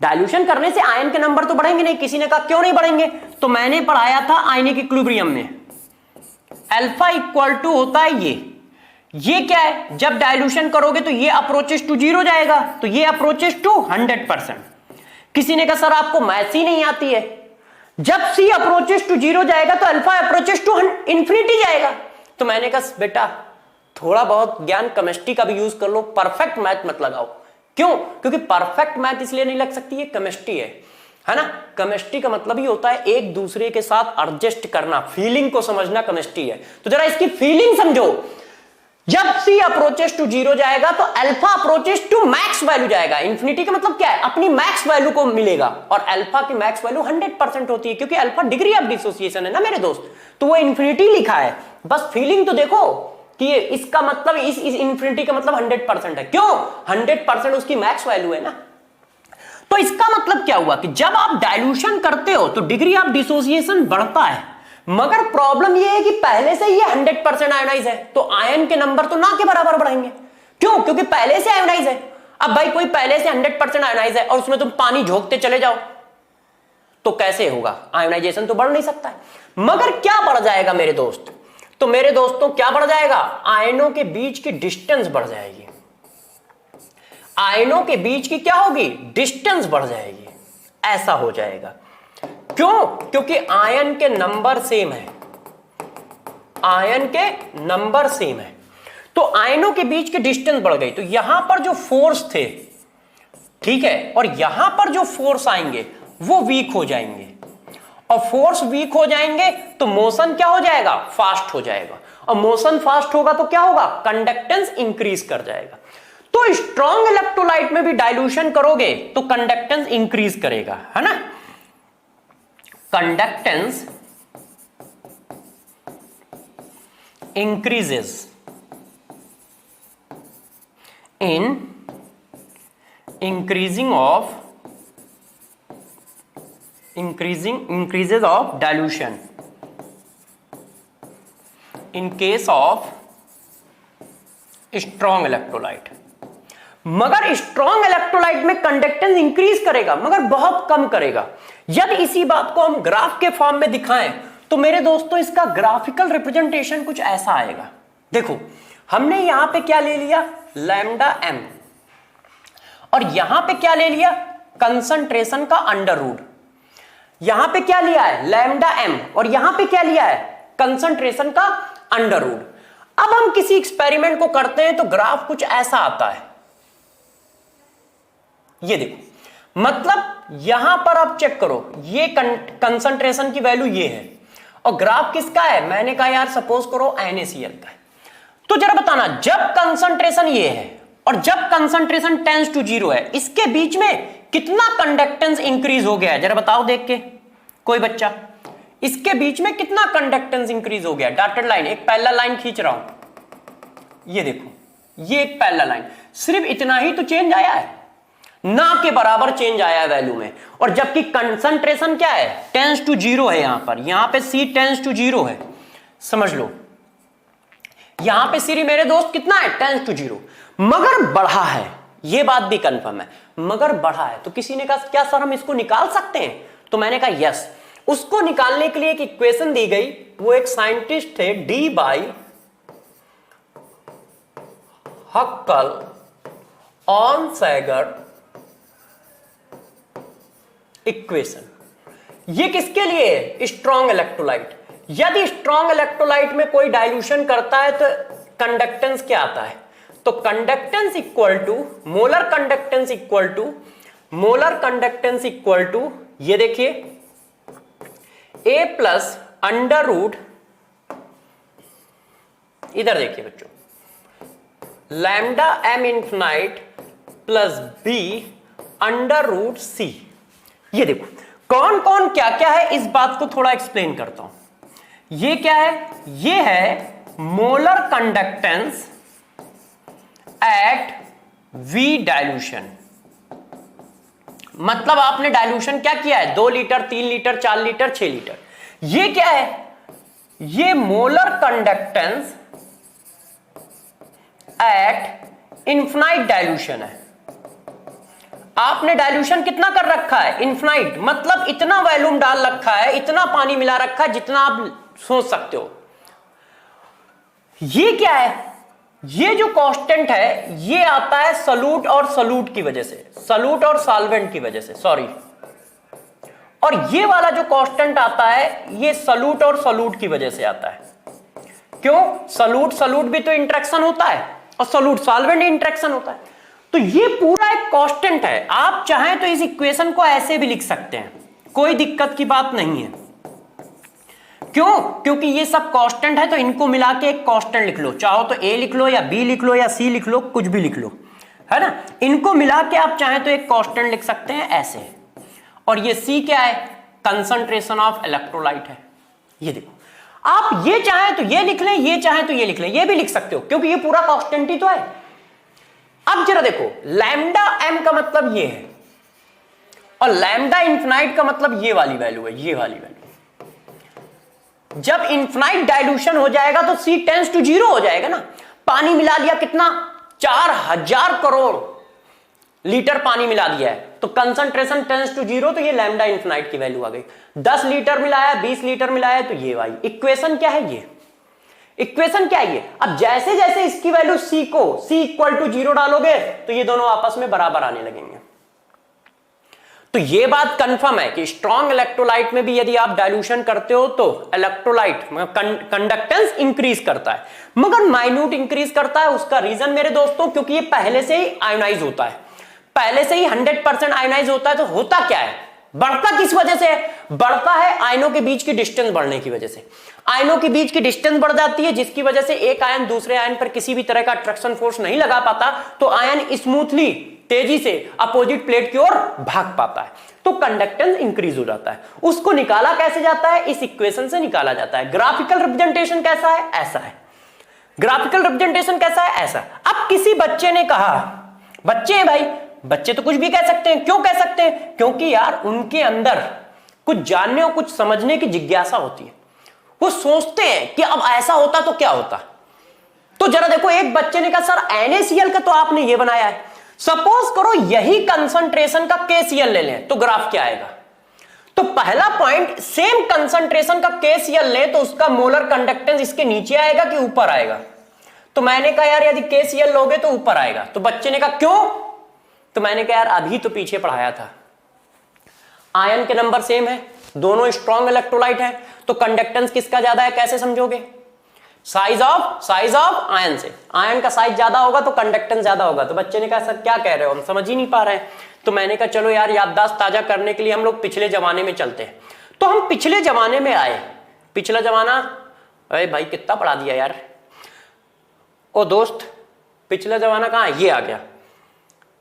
डाइल्यूशन करने से आयन के नंबर तो बढ़ेंगे नहीं। किसी ने कहा क्यों नहीं बढ़ेंगे, तो मैंने पढ़ाया था आयनिक इक्विलिब्रियम में अल्फा इक्वल टू होता है ये क्या है, जब डाइल्यूशन करोगे तो ये अप्रोचेस टू 0 जाएगा, तो ये अप्रोचेस टू 100%। किसी ने कहा सर आपको मैथ्स ही नहीं आती है, जब C अप्रोचेस टू 0 जाएगा तो अल्फा अप्रोचेस टू इंफिनिटी जाएगा। तो मैंने कहा बेटा थोड़ा बहुत ज्ञान केमिस्ट्री का भी यूज कर लो, परफेक्ट मैथ मत लगाओ। क्यों? क्योंकि परफेक्ट मैथ इसलिए नहीं लग सकती, ये केमिस्ट्री है ना। केमिस्ट्री का मतलब ही होता है एक दूसरे के साथ एडजस्ट करना, फीलिंग को समझना केमिस्ट्री है। तो जरा इसकी फीलिंग समझो, जब C अप्रोचेस टू 0 जाएगा तो alpha approaches to max value जाएगा। इंफिनिटी का मतलब क्या है, अपनी मैक्स वैल्यू को मिलेगा, और अल्फा की मैक्स वैल्यू 100% होती है, क्योंकि अल्फा डिग्री ऑफ डिसोसिएशन है ना मेरे दोस्त, तो वो इंफिनिटी लिखा है। बस फीलिंग तो देखो कि इसका मतलब इस इंफिनिटी का मतलब 100% है। क्यों? 100% उसकी मैक्स वैल्यू है ना। तो इसका मतलब क्या हुआ कि जब आप डाइल्यूशन करते हो तो डिग्री ऑफ डिसोसिएशन बढ़ता है, मगर प्रॉब्लम यह है कि पहले से ये 100% आयोनाइज है, तो आयन के नंबर तो ना के बराबर बढ़ेंगे। क्यों? क्योंकि पहले से आयोनाइज है। अब भाई कोई पहले से 100% आयोनाइज है और उसमें तुम पानी झोंकते चले जाओ तो कैसे होगा, आयोनाइजेशन तो बढ़ नहीं सकता है। मगर क्या बढ़ जाएगा मेरे दोस्त, तो मेरे दोस्तों क्या बढ़ जाएगा, आयनों के बीच की डिस्टेंस बढ़ जाएगी। आयनों के बीच की क्या होगी, डिस्टेंस बढ़ जाएगी, ऐसा हो जाएगा। क्यों? क्योंकि आयन के नंबर सेम है, आयन के नंबर सेम है, तो आयनों के बीच की डिस्टेंस बढ़ गई। तो यहां पर जो फोर्स थे, ठीक है, और यहां पर जो फोर्स आएंगे वो वीक हो जाएंगे, और फोर्स वीक हो जाएंगे तो मोशन क्या हो जाएगा, फास्ट हो जाएगा, और मोशन फास्ट होगा तो क्या होगा, कंडक्टेंस इंक्रीज कर जाएगा। तो स्ट्रॉन्ग इलेक्ट्रोलाइट में भी डाइल्यूशन करोगे तो कंडक्टेंस इंक्रीज करेगा, है ना। Conductance increases in increases of dilution in case of strong electrolyte। मगर स्ट्रॉन्ग इलेक्ट्रोलाइट में कंडक्टेंस इंक्रीज करेगा मगर बहुत कम करेगा। यदि इसी बात को हम ग्राफ के फॉर्म में दिखाएं तो मेरे दोस्तों इसका ग्राफिकल रिप्रेजेंटेशन कुछ ऐसा आएगा। देखो हमने यहां पे क्या ले लिया, लैम्डा एम, और यहां पे क्या ले लिया, कंसंट्रेशन का अंडर रूट। यहां पे क्या लिया है, लैम्डा एम, और यहां पे क्या लिया है, कंसंट्रेशन का अंडर रूट। अब हम किसी एक्सपेरिमेंट को करते हैं तो ग्राफ कुछ ऐसा आता है, ये देखो, मतलब यहां पर आप चेक करो, ये कंसंट्रेशन की वैल्यू ये है, और ग्राफ किसका है, मैंने कहा यार सपोज करो NaCl का है। तो जरा बताना, जब कंसंट्रेशन ये है और जब कंसंट्रेशन टेंड्स टू 0 है, इसके बीच में कितना कंडक्टेंस इंक्रीज हो गया है, जरा बताओ देख के कोई बच्चा, इसके बीच में कितना कंडक्टेंस इंक्रीज हो गया। डॉटेड लाइन, एक पैरेलल लाइन खींच रहा हूं, ये देखो, ये एक पैरेलल लाइन, सिर्फ इतना ही तो चेंज आया है, ना के बराबर चेंज आया है वैल्यू में, और जबकि कंसंट्रेशन क्या है, टेंड्स टू 0 है, यहां पे C टेंड्स टू 0 है, समझ लो, यहां पे सीरी मेरे दोस्त कितना है, टेंड्स टू 0, मगर बढ़ा है, ये बात भी कंफर्म है, मगर बढ़ा है। तो किसी ने कहा क्या सर हम इसको निकाल सकते हैं, तो मैंने कहा यस। उसको निकालने के लिए एक इक्वेशन दी गई, वो एक साइंटिस्ट थे Debye Huckel Onsager equation. ये किसके लिए है, स्ट्रॉन्ग इलेक्ट्रोलाइट। यदि स्ट्रॉन्ग इलेक्ट्रोलाइट में कोई डाइल्यूशन करता है तो कंडक्टेंस क्या आता है, तो conductance equal to molar conductance equal to molar conductance equal to, ये देखिए, A प्लस अंडर रूट, इधर देखिए बच्चों, lambda M infinite plus B under root C। ये देखो कौन कौन क्या क्या है, इस बात को थोड़ा एक्सप्लेन करता हूं। ये क्या है, ये है molar conductance at V dilution, मतलब आपने डाइल्यूशन क्या किया है, 2 लीटर 3 लीटर 4 लीटर 6 लीटर। ये क्या है, ये molar conductance at infinite dilution है। आपने डाइल्यूशन कितना कर रखा है, इनफिनाइट, मतलब इतना वॉल्यूम डाल रखा है, इतना पानी मिला रखा है जितना आप सोच सकते हो। ये क्या है, ये जो कांस्टेंट है ये आता है सॉल्यूट और सॉल्यूट की वजह से, सॉल्यूट और सॉल्वेंट की वजह से, सॉरी, और ये वाला जो कांस्टेंट आता है ये सॉल्यूट और सॉल्यूट की वजह से आता है। क्यों, सॉल्यूट सॉल्यूट भी तो इंटरेक्शन होता है और सॉल्यूट सॉल्वेंट इंटरेक्शन होता है। तो ये पूरा एक कांस्टेंट है, आप चाहें तो इस इक्वेशन को ऐसे भी लिख सकते हैं, कोई दिक्कत की बात नहीं है। क्यों, क्योंकि ये सब कांस्टेंट है, तो इनको मिला के एक कांस्टेंट लिख लो, चाहो तो A लिख लो या B लिख लो या C लिख लो, कुछ भी लिख लो, है ना। इनको मिला के आप चाहें तो एक कांस्टेंट लिख सकते हैं ऐसे, और ये C क्या है, कंसंट्रेशन ऑफ इलेक्ट्रोलाइट है। ये देखो, आप ये चाहें तो ये लिख लें, ये चाहें तो ये लिख लें, ये भी लिख सकते हो, क्योंकि ये पूरा कांस्टेंट ही तो है। अब जरा देखो, लैम्डा m का मतलब ये है, और लैम्डा इंफिनाइट का मतलब ये वाली वैल्यू है, ये वाली वैल्यू। जब इनफिनाइट डाइल्यूशन हो जाएगा तो C टेंड्स टू 0 हो जाएगा ना। पानी मिला लिया कितना, 4000 करोड़ लीटर पानी मिला दिया है, तो कंसंट्रेशन टेंड्स टू 0, तो ये लैम्डा इनफिनाइट की वैल्यू आ गई। 10 लीटर मिलाया, 20 लीटर मिलाया, तो ये वाली इक्वेशन क्या है, ये इक्वेशन क्या है ये। अब जैसे जैसे इसकी वैल्यू C को C इक्वल टू 0 डालोगे तो ये दोनों आपस में बराबर आने लगेंगे। तो ये बात कंफर्म है कि स्ट्रॉन्ग इलेक्ट्रोलाइट में भी यदि आप डाइल्यूशन करते हो तो इलेक्ट्रोलाइट कंडक्टेंस इंक्रीज करता है, मगर माइन्यूट इंक्रीज करता है। उसका रीजन मेरे दोस्तों, क्योंकि ये पहले से ही आयोनाइज होता है, पहले से ही 100% आयोनाइज होता है। तो होता क्या है, बढ़ता किस वजह से है, बढ़ता है आयनों के बीच की डिस्टेंस बढ़ने की वजह से। आयनों के बीच की डिस्टेंस बढ़ जाती है, जिसकी वजह से एक आयन दूसरे आयन पर किसी भी तरह का अट्रैक्शन फोर्स नहीं लगा पाता, तो आयन स्मूथली तेजी से अपोजिट प्लेट की ओर भाग पाता है, तो कंडक्टेंस इंक्रीज हो जाता है। उसको निकाला कैसे जाता है, इस इक्वेशन से निकाला जाता है। ग्राफिकल रिप्रेजेंटेशन कैसा है, ऐसा है। ग्राफिकल रिप्रेजेंटेशन कैसा है, ऐसा। अब किसी बच्चे ने कहा, बच्चे हैं भाई, बच्चे तो कुछ भी कह सकते हैं। क्यों कह सकते हैं, क्योंकि यार उनके अंदर कुछ जानने और कुछ समझने की जिज्ञासा होती है। वो सोचते हैं कि अब ऐसा होता तो क्या होता। तो जरा देखो, एक बच्चे ने कहा सर NaCl का तो आपने ये बनाया है, सपोज करो यही कंसंट्रेशन का KCl ले लें तो ग्राफ क्या आएगा। तो पहला पॉइंट, सेम कंसंट्रेशन का KCl ले तो उसका मोलर कंडक्टेंस इसके नीचे आएगा कि ऊपर आएगा। तो मैंने कहा यार यदि KCl लोगे तो ऊपर आएगा। तो बच्चे ने कहा क्यों, तो मैंने कहा यार अभी तो पीछे पढ़ाया था, आयन के नंबर सेम है, दोनों स्ट्रॉन्ग इलेक्ट्रोलाइट है, तो कंडक्टेंस किसका ज्यादा है, कैसे समझोगे? साइज ऑफ आयन से, आयन का साइज ज्यादा होगा तो कंडक्टेंस ज्यादा होगा। तो बच्चे ने कहा सर क्या कह रहे हो, हम समझ ही नहीं पा रहे हैं। तो मैंने कहा चलो यार याददाश्त ताजा करने के लिए हम लोग पिछले जमाने में चलते हैं। तो हम पिछले जमाने में आए। पिछला जमाना, अरे भाई कितना पढ़ा दिया यार। ओ दोस्त, पिछला जमाना कहां है? ये आ गया,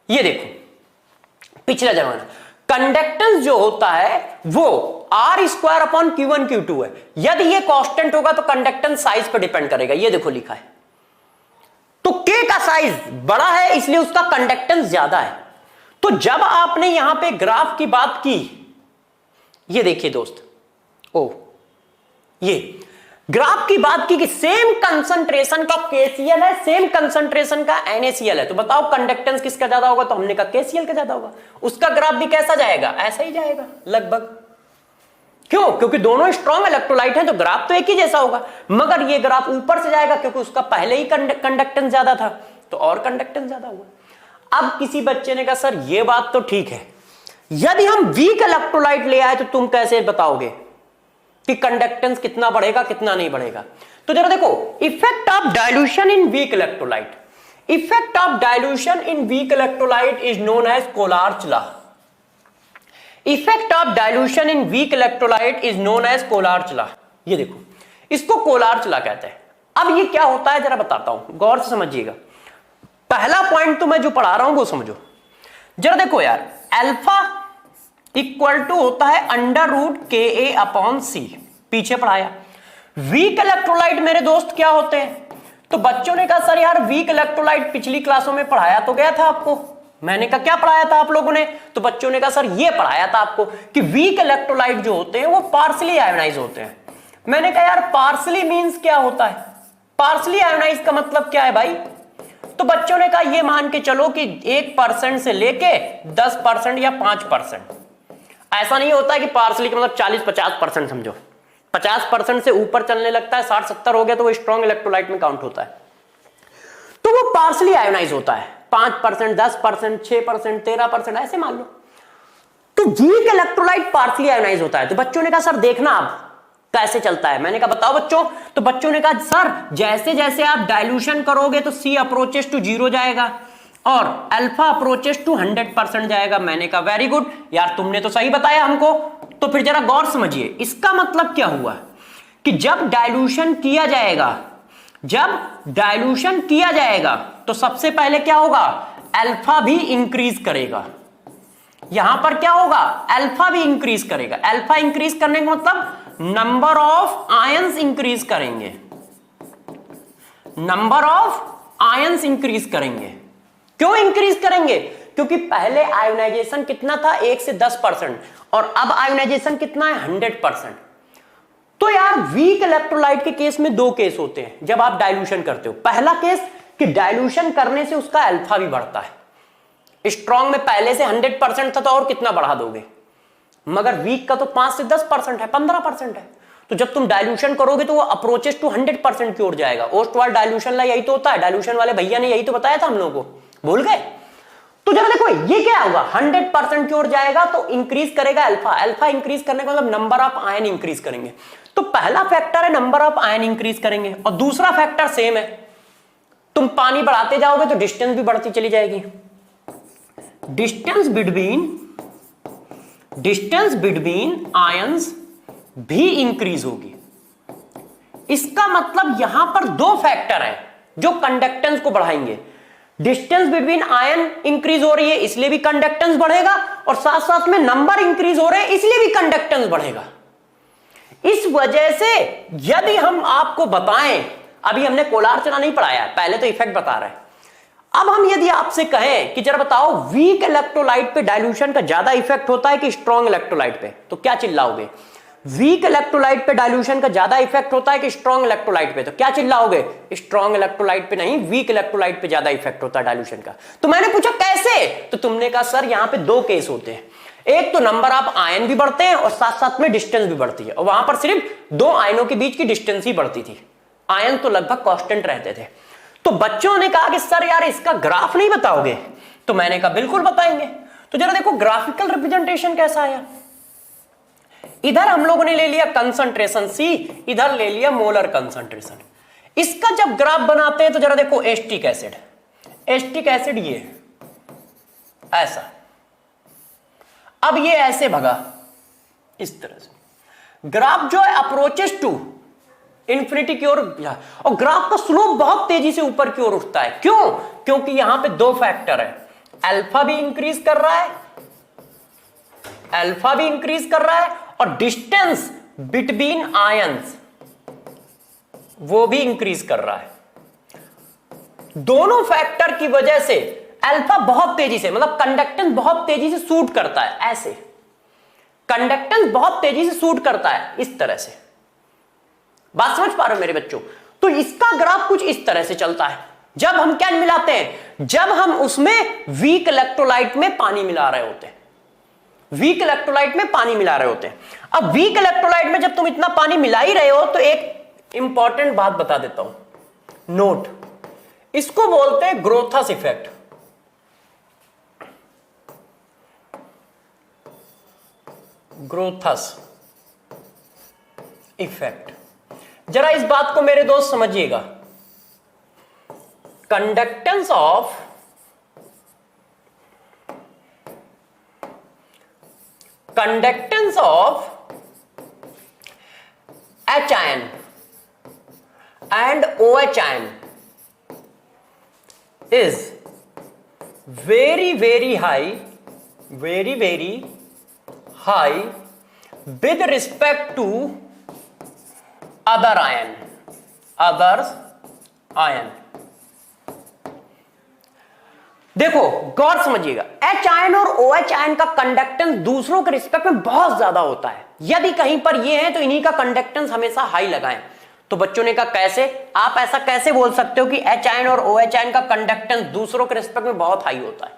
ये देखो पिछला जमाना। कंडक्टेंस जो होता है वो R square upon Q1 Q2 है। यदि ये कांस्टेंट होगा तो कंडक्टेंस साइज पर डिपेंड करेगा। ये देखो लिखा है, तो K का साइज बड़ा है इसलिए उसका कंडक्टेंस ज्यादा है। तो जब आपने यहां पे ग्राफ की बात की, ये देखिए दोस्त, ओ ये ग्राफ की बात की कि सेम कंसंट्रेशन का KCl है, सेम कंसंट्रेशन का NaCl है, तो बताओ कंडक्टेंस किसका ज्यादा होगा? तो हमने कहा KCl का ज्यादा होगा। उसका ग्राफ भी कैसा जाएगा? ऐसा ही जाएगा लगभग। क्यों? क्योंकि दोनों स्ट्रॉन्ग इलेक्ट्रोलाइट हैं तो ग्राफ तो एक ही जैसा होगा, मगर ये ग्राफ ऊपर से जाएगा क्योंकि उसका पहले ही कंडक्टेंस ज्यादा था, तो और कंडक्टेंस ज्यादा हुआ। अब किसी बच्चे ने कहा सर ये बात तो ठीक है, यदि हम वीक इलेक्ट्रोलाइट ले आए तो तुम कैसे बताओगे कि कंडक्टेंस कितना बढ़ेगा कितना नहीं बढ़ेगा? तो जरा देखो, effect of dilution in weak electrolyte, effect of dilution in weak electrolyte is known as Kohlrausch law. Effect of dilution in weak electrolyte is known as Kohlrausch law. ये देखो, इसको कोलार्च लॉ कहते हैं। अब ये क्या होता है जरा बताता हूं, गौर से समझिएगा। पहला पॉइंट तो मैं जो पढ़ा रहा हूं वो समझो जरा। देखो यार, अल्फा इक्वल टू होता है √KA अपॉन C, पीछे पढ़ाया। वीक इलेक्ट्रोलाइट मेरे दोस्त क्या होते हैं? तो बच्चों ने कहा सर यार वीक इलेक्ट्रोलाइट पिछली क्लासों में पढ़ाया तो गया था आपको। मैंने कहा क्या पढ़ाया था आप लोगों ने? तो बच्चों ने कहा सर ये पढ़ाया था आपको कि वीक इलेक्ट्रोलाइट जो होते हैं वो पार्शली आयोनाइज होते हैं। मैंने कहा यार पार्शली मींस क्या होता है? पार्शली आयोनाइज का मतलब क्या है भाई? तो बच्चों ने कहा ये मान के चलो कि 1% से लेके 10% या 5%। ऐसा नहीं होता है कि पार्शली का मतलब 40-50% समझो। 50% से ऊपर चलने लगता है, 60-70 हो गया तो वो स्ट्रॉन्ग इलेक्ट्रोलाइट में काउंट होता है। तो वो पार्शली आयोनाइज होता है, 5%, 10%, 6%, 13%, ऐसे मान लो। तो वीक इलेक्ट्रोलाइट पार्शली आयोनाइज होता है। तो बच्चों ने कहा सर देखना आप कैसे चलता है। मैंने कहा बताओ बच्चों। तो बच्चों ने कहा सर जैसे जैसे आप डाइल्यूशन करोगे तो C अप्रोचेस टू 0 जाएगा और अल्फा अप्रोचेस टू 100% जाएगा। मैंने कहा वेरी गुड यार, तुमने तो सही बताया हमको। तो फिर जरा गौर समझिए, इसका मतलब क्या हुआ कि जब डाइल्यूशन किया जाएगा, जब डाइल्यूशन किया जाएगा तो सबसे पहले क्या होगा? अल्फा भी इंक्रीज करेगा। यहां पर क्या होगा? अल्फा भी इंक्रीज करेगा। अल्फा इंक्रीज करने का मतलब नंबर ऑफ आयंस इंक्रीज करेंगे, नंबर ऑफ आयंस इंक्रीज करेंगे। क्यों इंक्रीज करेंगे? क्योंकि पहले आयोनाइजेशन कितना था? 1 से 10% और अब आयोनाइजेशन कितना है? 100%। तो यार वीक इलेक्ट्रोलाइट के केस में 2 केस होते हैं जब आप डाइल्यूशन करते हो। पहला केस कि डाइल्यूशन करने से उसका अल्फा भी बढ़ता है। स्ट्रॉन्ग में पहले से 100% था तो और कितना बढ़ा दोगे, मगर वीक का तो 5 से 10% है, 15% है। तो जब तुम डाइल्यूशन करोगे तो वो अप्रोचेस टू 100% की ओर जाएगा। ओस्टवाल्ड डाइल्यूशन ला यही तो होता है, डाइल्यूशन वाले भैया ने यही तो बताया था हम लोगों को, भूल गए? तो जरा देखो ये क्या होगा, 100% की ओर जाएगा तो इंक्रीज करेगा अल्फा। अल्फा इंक्रीज करने का मतलब नंबर ऑफ आयन इंक्रीज करेंगे। तो पहला फैक्टर है नंबर ऑफ आयन इंक्रीज करेंगे और दूसरा फैक्टर सेम है, तुम पानी बढ़ाते जाओगे तो डिस्टेंस भी बढ़ती चली जाएगी। डिस्टेंस बिटवीन आयंस भी इंक्रीज होगी। इसका मतलब यहां पर 2 फैक्टर हैं जो कंडक्टेंस को बढ़ाएंगे। डिस्टेंस बिटवीन आयन इंक्रीज हो रही है इसलिए भी कंडक्टेंस बढ़ेगा और साथ साथ में नंबर इंक्रीज हो रहे हैं इसलिए भी कंडक्टेंस बढ़ेगा। इस वजह से यदि हम आपको बताएं, अभी हमने कोलार्च लॉ नहीं पढ़ाया, पहले तो इफेक्ट बता रहे हैं। अब हम यदि आपसे कहें कि जरा बताओ वीक इलेक्ट्रोलाइट पे डाइल्यूशन का ज्यादा इफेक्ट होता है कि स्ट्रॉन्ग इलेक्ट्रोलाइट पे, तो क्या चिल्लाओगे? वीक इलेक्ट्रोलाइट पे डाइल्यूशन का ज्यादा इफेक्ट होता है कि स्ट्रॉन्ग इलेक्ट्रोलाइट पे, तो क्या चिल्लाओगे? स्ट्रॉन्ग इलेक्ट्रोलाइट पे नहीं, वीक इलेक्ट्रोलाइट पे ज्यादा इफेक्ट होता है डाइल्यूशन का। तो मैंने पूछा कैसे? तो तुमने कहा सर यहां पे 2 केस होते हैं, एक तो नंबर ऑफ आयन भी बढ़ते हैं और साथ साथ में डिस्टेंस भी बढ़ती है, और वहां पर सिर्फ 2 आयनों के बीच की डिस्टेंस ही बढ़ती थी, आयन तो लगभग कांस्टेंट रहते थे। तो बच्चों ने कहा कि सर यार इसका ग्राफ नहीं बताओगे? तो मैंने कहा बिल्कुल बताएंगे। तो जरा देखो ग्राफिकल रिप्रेजेंटेशन कैसा आया। इधर हम लोगों ने ले लिया कंसंट्रेशन C, इधर ले लिया मोलर कंसंट्रेशन। इसका जब ग्राफ बनाते हैं तो जरा देखो एस्टिक एसिड, एस्टिक एसिड ये ऐसा, अब ये ऐसे भगा इस तरह से, ग्राफ जो है अप्रोचेस टू इंफिनिटी की ओर, और ग्राफ का स्लोप बहुत तेजी से ऊपर की ओर उठता है। क्यों? क्योंकि यहां पे दो फैक्टर है, अल्फा भी इंक्रीज कर रहा है, अल्फा भी इंक्रीज कर रहा है, और डिस्टेंस बिटवीन आयंस वो भी इंक्रीज कर रहा है। दोनों फैक्टर की वजह से अल्फा बहुत तेजी से, मतलब कंडक्टेंस बहुत तेजी से सूट करता है, ऐसे कंडक्टेंस बहुत तेजी से सूट करता है इस तरह से। बात समझ पा रहे हो मेरे बच्चों? तो इसका ग्राफ कुछ इस तरह से चलता है। जब हम क्या मिलाते हैं? जब हम उसमें वीक इलेक्ट्रोलाइट में पानी मिला रहे होते हैं, वीक इलेक्ट्रोलाइट में पानी मिला रहे होते हैं। अब वीक इलेक्ट्रोलाइट में जब तुम इतना पानी मिला ही रहे हो तो एक इंपॉर्टेंट बात बता देता हूं, नोट, इसको बोलते हैं ग्रोथस इफेक्ट। ग्रोथस इफेक्ट, जरा इस बात को मेरे दोस्त समझिएगा। Conductance of H ion and OH ion is very high with respect to other ion। देखो गौर समझिएगा, H आयन और OH आयन का कंडक्टेंस दूसरों के रिस्पेक्ट में बहुत ज्यादा होता है। यदि कहीं पर ये है तो इन्हीं का कंडक्टेंस हमेशा हाई लगाएं। तो बच्चों ने कहा कैसे? आप ऐसा कैसे बोल सकते हो कि H आयन और OH आयन का कंडक्टेंस दूसरों के रिस्पेक्ट में बहुत हाई होता है?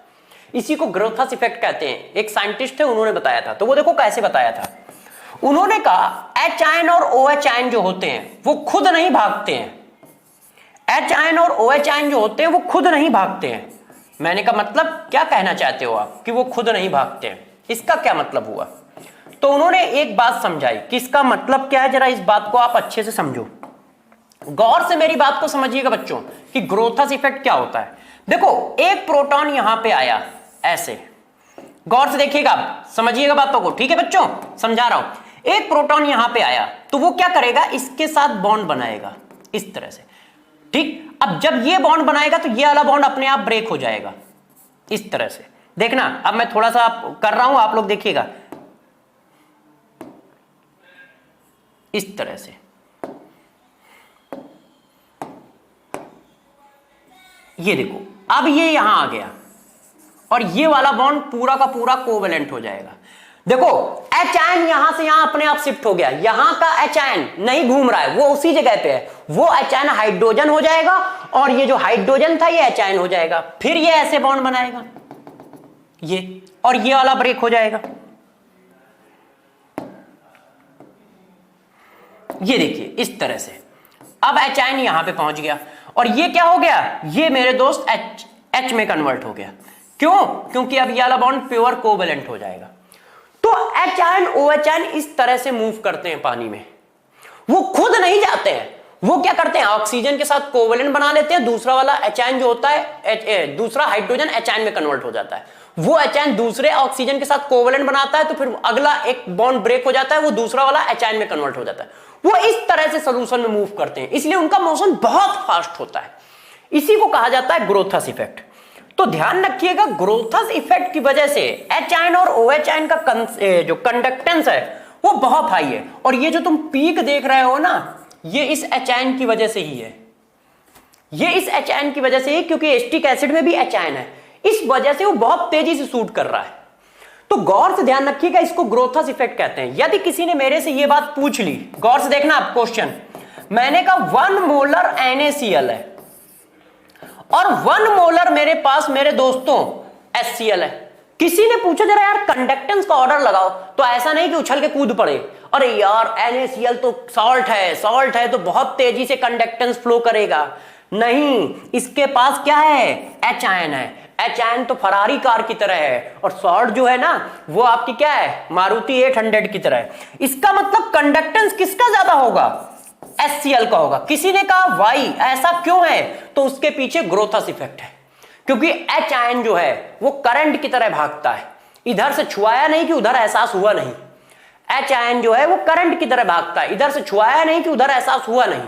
इसी को ग्रोथस इफेक्ट कहते हैं। एक साइंटिस्ट थे, उन्होंने बताया था। तो वो देखो कैसे बताया था। उन्होंने कहा H आयन और OH आयन जो होते हैं वो खुद नहीं भागते हैं। H आयन और OH आयन जो होते हैं वो खुद नहीं भागते हैं। मैंने कहा मतलब क्या कहना चाहते हो आप कि वो खुद नहीं भागते हैं? इसका क्या मतलब हुआ? तो उन्होंने एक बात समझाई कि इसका मतलब क्या है। जरा इस बात को आप अच्छे से समझो, गौर से मेरी बात को समझिएगा बच्चों कि ग्रोथस इफेक्ट क्या होता है। देखो एक प्रोटॉन यहां पे आया ऐसे, गौर से देखिएगा, समझिएगा बातों को, ठीक है बच्चों? समझा रहा हूं। एक प्रोटॉन यहां पे आया तो वो क्या करेगा? इसके साथ बॉन्ड बनाएगा इस तरह से, ठीक। अब जब ये बॉन्ड बनाएगा तो ये वाला बॉन्ड अपने आप ब्रेक हो जाएगा इस तरह से। देखना, अब मैं थोड़ा सा कर रहा हूं, आप लोग देखिएगा इस तरह से। ये देखो, अब ये यहां आ गया और ये वाला बॉन्ड पूरा का पूरा कोवेलेंट हो जाएगा। देखो H आयन यहां से यहां अपने आप शिफ्ट हो गया, यहां का H आयन नहीं घूम रहा है, वो उसी जगह पे है। वो H आयन हाइड्रोजन हो जाएगा और ये जो हाइड्रोजन था ये H आयन हो जाएगा। फिर ये ऐसे बॉन्ड बनाएगा ये, और ये वाला ब्रेक हो जाएगा। ये देखिए इस तरह से। अब H आयन यहां पे पहुंच गया और ये क्या हो गया? ये मेरे दोस्त H में कन्वर्ट हो गया। क्यों? क्योंकि अब ये वाला बॉन्ड प्योर कोवेलेंट हो जाएगा। तो H आयन OH आयन इस तरह से मूव करते हैं पानी में, वो खुद नहीं जाते हैं। वो क्या करते हैं? ऑक्सीजन के साथ कोवेलेंट बना लेते हैं, दूसरा वाला H आयन जो होता है, दूसरा हाइड्रोजन H आयन में कन्वर्ट हो जाता है। वो H आयन दूसरे ऑक्सीजन के साथ कोवेलेंट बनाता है तो फिर अगला एक बॉन्ड ब्रेक हो जाता है, वो दूसरा वाला H आयन में कन्वर्ट हो जाता है। वो इस तरह से सॉल्यूशन में मूव करते हैं, इसलिए उनका मोशन बहुत फास्ट होता है। इसी को कहा जाता है ग्रोथस इफेक्ट। तो ध्यान रखिएगा, ग्रोथस इफेक्ट की वजह से H आयन और OH आयन का जो कंडक्टेंस है वो बहुत हाई है। और ये जो तुम पीक देख रहे हो ना, ये इस H आयन की वजह से ही है। ये इस H आयन की वजह से ही, क्योंकि एस्टिक एसिड में भी H आयन है, इस वजह से वो बहुत तेजी से सूट कर रहा है। तो गौर से ध्यान रखिएगा, इसको ग्रोथस इफेक्ट कहते हैं। यदि किसी ने मेरे से ये बात पूछ ली, गौर से देखना आप क्वेश्चन, मैंने कहा 1 मोलर NaCl है और 1 मोलर मेरे पास मेरे दोस्तों HCl है। किसी ने पूछा जरा यार कंडक्टेंस का ऑर्डर लगाओ, तो ऐसा नहीं कि उछल के कूद पड़े, अरे यार NaCl तो सॉल्ट है तो बहुत तेजी से कंडक्टेंस फ्लो करेगा। नहीं, इसके पास क्या है? H आयन है। एच आयन तो फरारी कार की तरह है और सॉल्ट जो है ना वो आपकी क्या है, मारुति 800 की तरह है। इसका मतलब कंडक्टेंस किसका ज्यादा होगा, HCl का होगा। किसी ने कहा वाई, ऐसा क्यों है, तो उसके पीछे ग्रोथस इफेक्ट है, क्योंकि एच आयन जो है वो करंट की तरह भागता है, इधर से छुआया नहीं कि उधर एहसास हुआ नहीं। एच आयन जो है वो करंट की तरह भागता है, इधर से छुआया नहीं कि उधर एहसास हुआ नहीं,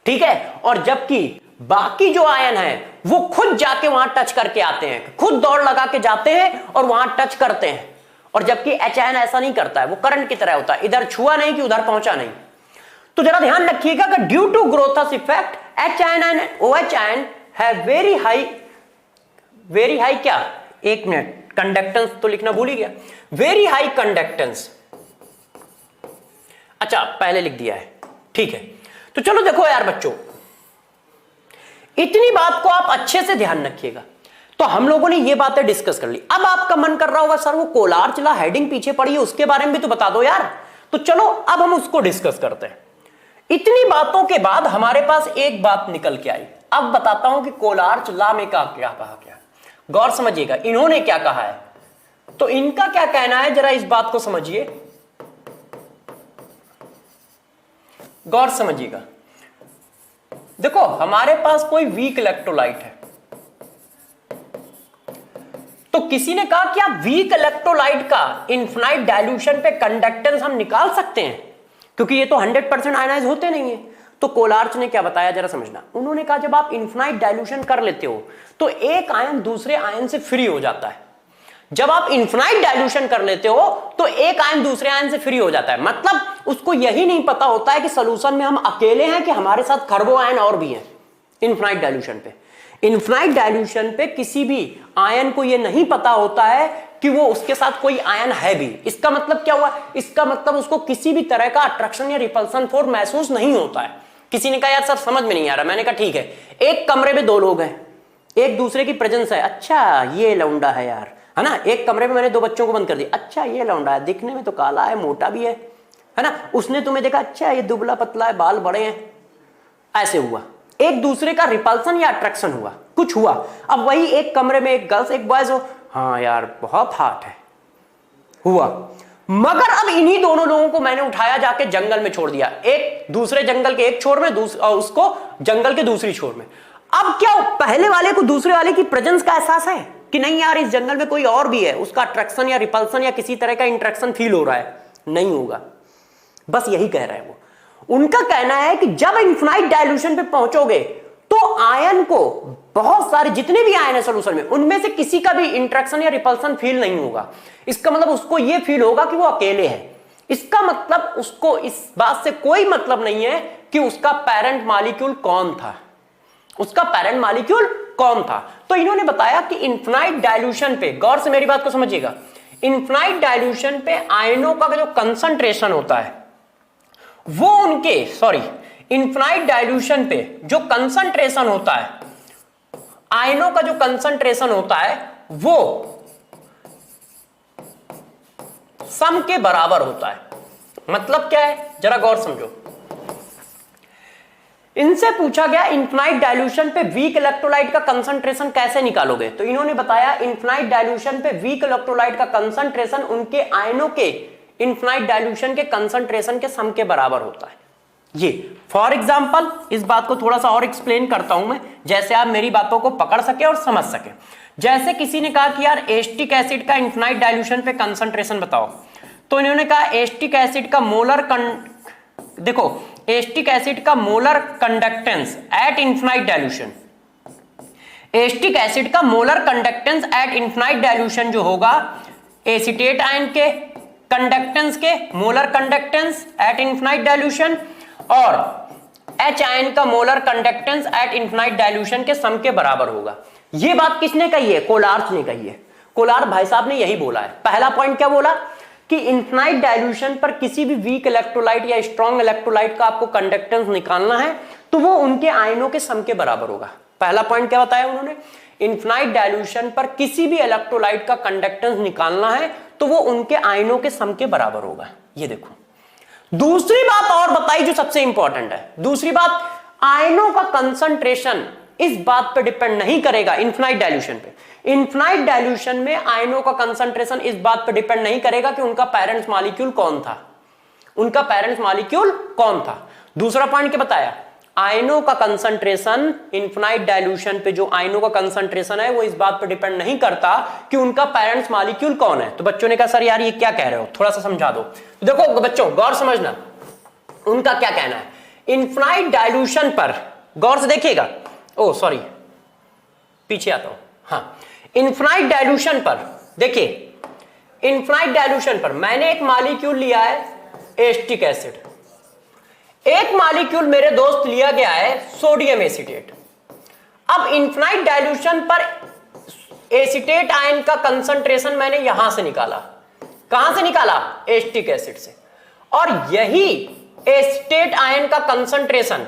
ठीक है। और जबकि बाकी जो आयन है वो खुद जाके वहां टच करके आते हैं, खुद दौड़ लगा के जाते हैं और वहां टच करते हैं। और जबकि एच आयन ऐसा नहीं करता है, वो करंट की तरह होता है, इधर छुआ नहीं कि उधर पहुंचा नहीं। तो जरा ध्यान रखिएगा कि due to Grotthuss effect H ion and OH ion have very high क्या, एक मिनट, कंडक्टेंस तो लिखना भूल ही गया, वेरी हाई कंडक्टेंस। अच्छा पहले लिख दिया है, ठीक है। तो चलो देखो यार बच्चों, इतनी बात को आप अच्छे से ध्यान रखिएगा। तो हम लोगों ने ये बातें डिस्कस कर ली। अब आपका मन कर रहा होगा सर वो कोलार चला हेडिंग पीछे पड़ी है उसके बारे में भी तो बता दो यार। तो चलो अब हम उसको डिस्कस करते हैं। इतनी बातों के बाद हमारे पास एक बात निकल के आई। अब बताता हूं कि कोलार चला में क्या कहा गया। गौर समझिएगा इन्होंने क्या कहा है, तो इनका क्या कहना है जरा इस बात को समझिए, गौर समझिएगा। देखो हमारे पास कोई वीक इलेक्ट्रोलाइट है, तो किसी ने कहा कि आप वीक इलेक्ट्रोलाइट का इनफिनाइट डाइल्यूशन पे कंडक्टेंस हम निकाल सकते हैं, क्योंकि ये तो 100% आयनाइज होते नहीं है। तो कोलार्च ने क्या बताया जरा समझना। उन्होंने कहा जब आप इनफिनाइट डाइल्यूशन कर लेते हो तो एक आयन दूसरे आयन से फ्री हो जाता है। जब आप इनफिनाइट डाइल्यूशन कर लेते हो तो एक आयन दूसरे आयन से फ्री हो जाता है, मतलब उसको यही नहीं पता होता है कि सॉल्यूशन में हम अकेले हैं कि हमारे साथ खरबों आयन और भी हैं। इनफिनाइट डाइल्यूशन पे, इनफिनाइट डाइल्यूशन पे किसी भी आयन को यह नहीं पता होता है कि वो उसके साथ कोई आयन है भी। इसका मतलब क्या हुआ, इसका मतलब उसको किसी भी तरह का अट्रैक्शन या रिपल्सन फोर्स महसूस नहीं होता है। किसी ने कहा यार सर समझ में नहीं आ रहा, मैंने कहा ठीक है, एक कमरे में दो लोग हैं, एक दूसरे की प्रेजेंस है, अच्छा ये लौंडा है यार, है ना। एक कमरे में मैंने दो बच्चों को बंद कर दिया, अच्छा ये लौंडा है, दिखने में तो काला है मोटा भी है ना। उसने तुम्हें देखा, अच्छा ये दुबला पतला है बाल बड़े हैं, ऐसे हुआ। एक दूसरे का रिपल्सन या अट्रैक्शन हुआ, कुछ हुआ। अब वही एक कमरे में एक गर्ल्स एक बॉयज हो, हाँ यार बहुत हॉट है, हुआ। मगर अब इन्हीं दोनों लोगों को मैंने उठाया जाके जंगल में छोड़ दिया, एक दूसरे जंगल के एक छोर में, उसको जंगल के दूसरी छोर में। अब क्या पहले वाले को दूसरे वाले की प्रेजेंस का एहसास है कि नहीं यार इस जंगल में कोई और भी है, उसका अट्रैक्शन या रिपल्सन या किसी तरह का इंटरेक्शन फील हो रहा है? नहीं होगा। बस यही कह रहा है वो। उनका कहना है कि जब इनफिनाइट डाइल्यूशन पे पहुंचोगे तो आयन को, बहुत सारे जितने भी आयन है सॉल्यूशन में, उनमें से किसी का भी इंटरेक्शन या रिपल्सन फील नहीं होगा। इसका मतलब उसको यह फील होगा कि वो अकेले है। इसका मतलब उसको इस बात से कोई मतलब नहीं है कि उसका पेरेंट मॉलिक्यूल कौन था, उसका पेरेंट मॉलिक्यूल कौन था। तो इन्होंने बताया कि इनफिनाइट डाइल्यूशन पे, गौर से मेरी बात को समझिएगा, इनफिनाइट डाइल्यूशन पे आयनों का जो कंसंट्रेशन होता है वो उनके, इनफिनाइट डाइल्यूशन पे जो कंसंट्रेशन होता है, आयनों का जो कंसंट्रेशन होता है वो सम के बराबर होता है। मतलब क्या है जरा गौर समझो। इनसे पूछा गया इनफिनाइट डाइल्यूशन पे वीक इलेक्ट्रोलाइट का कंसंट्रेशन कैसे निकालोगे, तो इन्होंने बताया इनफिनाइट डाइल्यूशन पे वीक इलेक्ट्रोलाइट का कंसंट्रेशन उनके आयनों के इनफिनाइट डाइल्यूशन के कंसंट्रेशन के सम के बराबर होता है। ये फॉर एग्जांपल इस बात को थोड़ा सा और एक्सप्लेन करता हूं मैं, जैसे आप मेरी बातों को पकड़ सके और समझ सके। जैसे किसी ने कहा कि यार एसिटिक एसिड का इनफिनाइट डाइल्यूशन पे कंसंट्रेशन बताओ, तो इन्होंने कहा एसिटिक एसिड का मोलर देखो एसिटिक एसिड का molar conductance at infinite dilution, acetic acid का molar conductance at infinite dilution जो होगा एसीटेट आयन के कंडक्टेंस के molar conductance at infinite dilution और H आयन का molar conductance at infinite dilution के सम के बराबर होगा। यह बात किसने कही है? कोलार्च ने कही है। कोलार्च भाई साहब ने यही बोला है। पहला पॉइंट क्या बोला कि इनफिनाइट डाइल्यूशन पर किसी भी वीक इलेक्ट्रोलाइट या स्ट्रॉन्ग इलेक्ट्रोलाइट का आपको कंडक्टेंस निकालना है तो वो उनके आयनों के सम के बराबर होगा। पहला पॉइंट क्या बताया उन्होंने, इनफिनाइट डाइल्यूशन पर किसी भी इलेक्ट्रोलाइट का कंडक्टेंस निकालना है तो वो उनके आयनों के सम के बराबर होगा। ये देखो दूसरी बात और बताई जो सबसे इंपॉर्टेंट है। दूसरी बात, आयनों का कंसंट्रेशन इस बात पे डिपेंड नहीं करेगा इनफिनाइट डाइल्यूशन पे। इनफिनाइट डाइल्यूशन में आयनों का कंसंट्रेशन इस बात पे डिपेंड नहीं करेगा कि उनका पेरेंट्स मॉलिक्यूल कौन था, उनका पेरेंट्स मॉलिक्यूल कौन था। दूसरा पॉइंट क्या बताया, आयनों का कंसंट्रेशन इनफिनाइट डाइल्यूशन पे जो आयनों का कंसंट्रेशन है वो इस बात पे डिपेंड नहीं करता कि उनका पेरेंट्स मॉलिक्यूल कौन है। तो बच्चों ने कहा सर यार ये क्या कह रहे हो, थोड़ा सा समझा दो। तो देखो बच्चों गौर समझना, उनका क्या कहना है, इनफिनाइट डाइल्यूशन पर गौर से देखिएगा, ओ सॉरी पीछे आता हूं, हाँ इनफिनाइट डाइल्यूशन पर देखिए, इनफिनाइट डाइल्यूशन पर मैंने एक मॉलिक्यूल लिया है एसिटिक एसिड, एक मॉलिक्यूल मेरे दोस्त लिया गया है सोडियम एसीटेट। अब इनफिनाइट डाइल्यूशन पर एसीटेट आयन का कंसंट्रेशन मैंने यहां से निकाला, कहां से निकाला, एसिटिक एसिड से, और यही एसीटेट आयन का कंसंट्रेशन,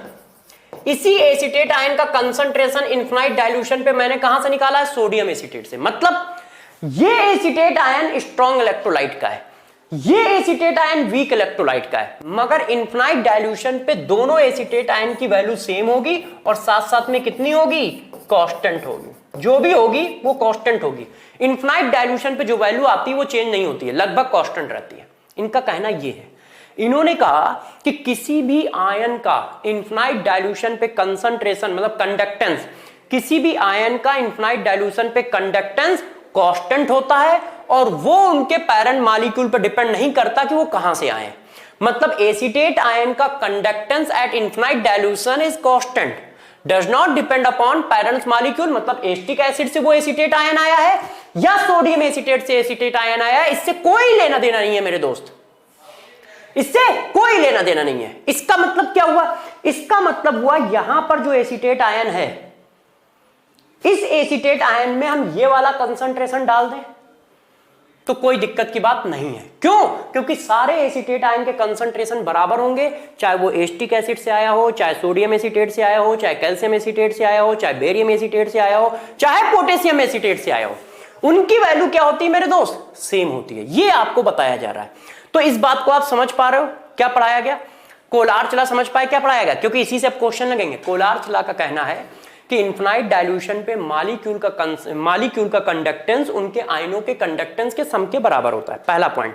इसी एसीटेट आयन का कंसंट्रेशन इनफिनाइट डाइल्यूशन पे मैंने कहां से निकाला है, सोडियम एसीटेट से। मतलब ये एसीटेट आयन स्ट्रॉन्ग इलेक्ट्रोलाइट का है, ये एसीटेट आयन वीक इलेक्ट्रोलाइट का है, मगर इनफिनाइट डाइल्यूशन पे दोनों एसीटेट आयन की वैल्यू सेम होगी और साथ साथ में कितनी होगी, कांस्टेंट होगी, जो भी होगी वो कांस्टेंट होगी। इनफिनाइट डाइल्यूशन पे जो वैल्यू आती है वो चेंज नहीं होती है, लगभग कांस्टेंट रहती है। इनका कहना ये है, इन्होंने कहा कि किसी भी आयन का इनफिनाइट डाइल्यूशन पे कंसंट्रेशन मतलब कंडक्टेंस, किसी भी आयन का इनफिनाइट डाइल्यूशन पे कंडक्टेंस कांस्टेंट होता है और वो उनके पेरेंट मॉलिक्यूल पर डिपेंड नहीं करता कि वो कहां से आए। मतलब एसीटेट आयन का conductance at infinite dilution is constant, does not depend upon parents molecule. मतलब एसिटिक एसिड से वो एसीटेट आयन आया है या सोडियम एसीटेट से एसीटेट आयन आया है, इससे कोई लेना देना नहीं है मेरे दोस्त, इससे कोई लेना देना नहीं है। इसका मतलब क्या हुआ, इसका मतलब हुआ यहां पर जो एसीटेट आयन है, इस एसीटेट आयन में हम ये वाला कंसंट्रेशन डाल दें तो कोई दिक्कत की बात नहीं है। क्यों, क्योंकि सारे एसीटेट आयन के कंसंट्रेशन बराबर होंगे, चाहे वो एसिटिक एसिड से आया हो, चाहे सोडियम एसीटेट से आया हो, चाहे कैल्शियम एसीटेट से आया हो, चाहे बेरियम एसीटेट से आया हो, चाहे पोटेशियम एसीटेट से आया हो, उनकी वैल्यू क्या होती है मेरे दोस्त, सेम होती है। ये आपको बताया जा रहा है। तो इस बात को आप समझ पा रहे हो क्या पढ़ाया गया, कोलार्च लॉ समझ पाए क्या पढ़ाया गया, क्योंकि इसी से अब क्वेश्चन लगेंगे। कोलार्च लॉ का कहना है कि इनफिनाइट डाइल्यूशन पे मॉलिक्यूल का कंडक्टेंस उनके आयनों के कंडक्टेंस के सम के बराबर होता है। पहला पॉइंट,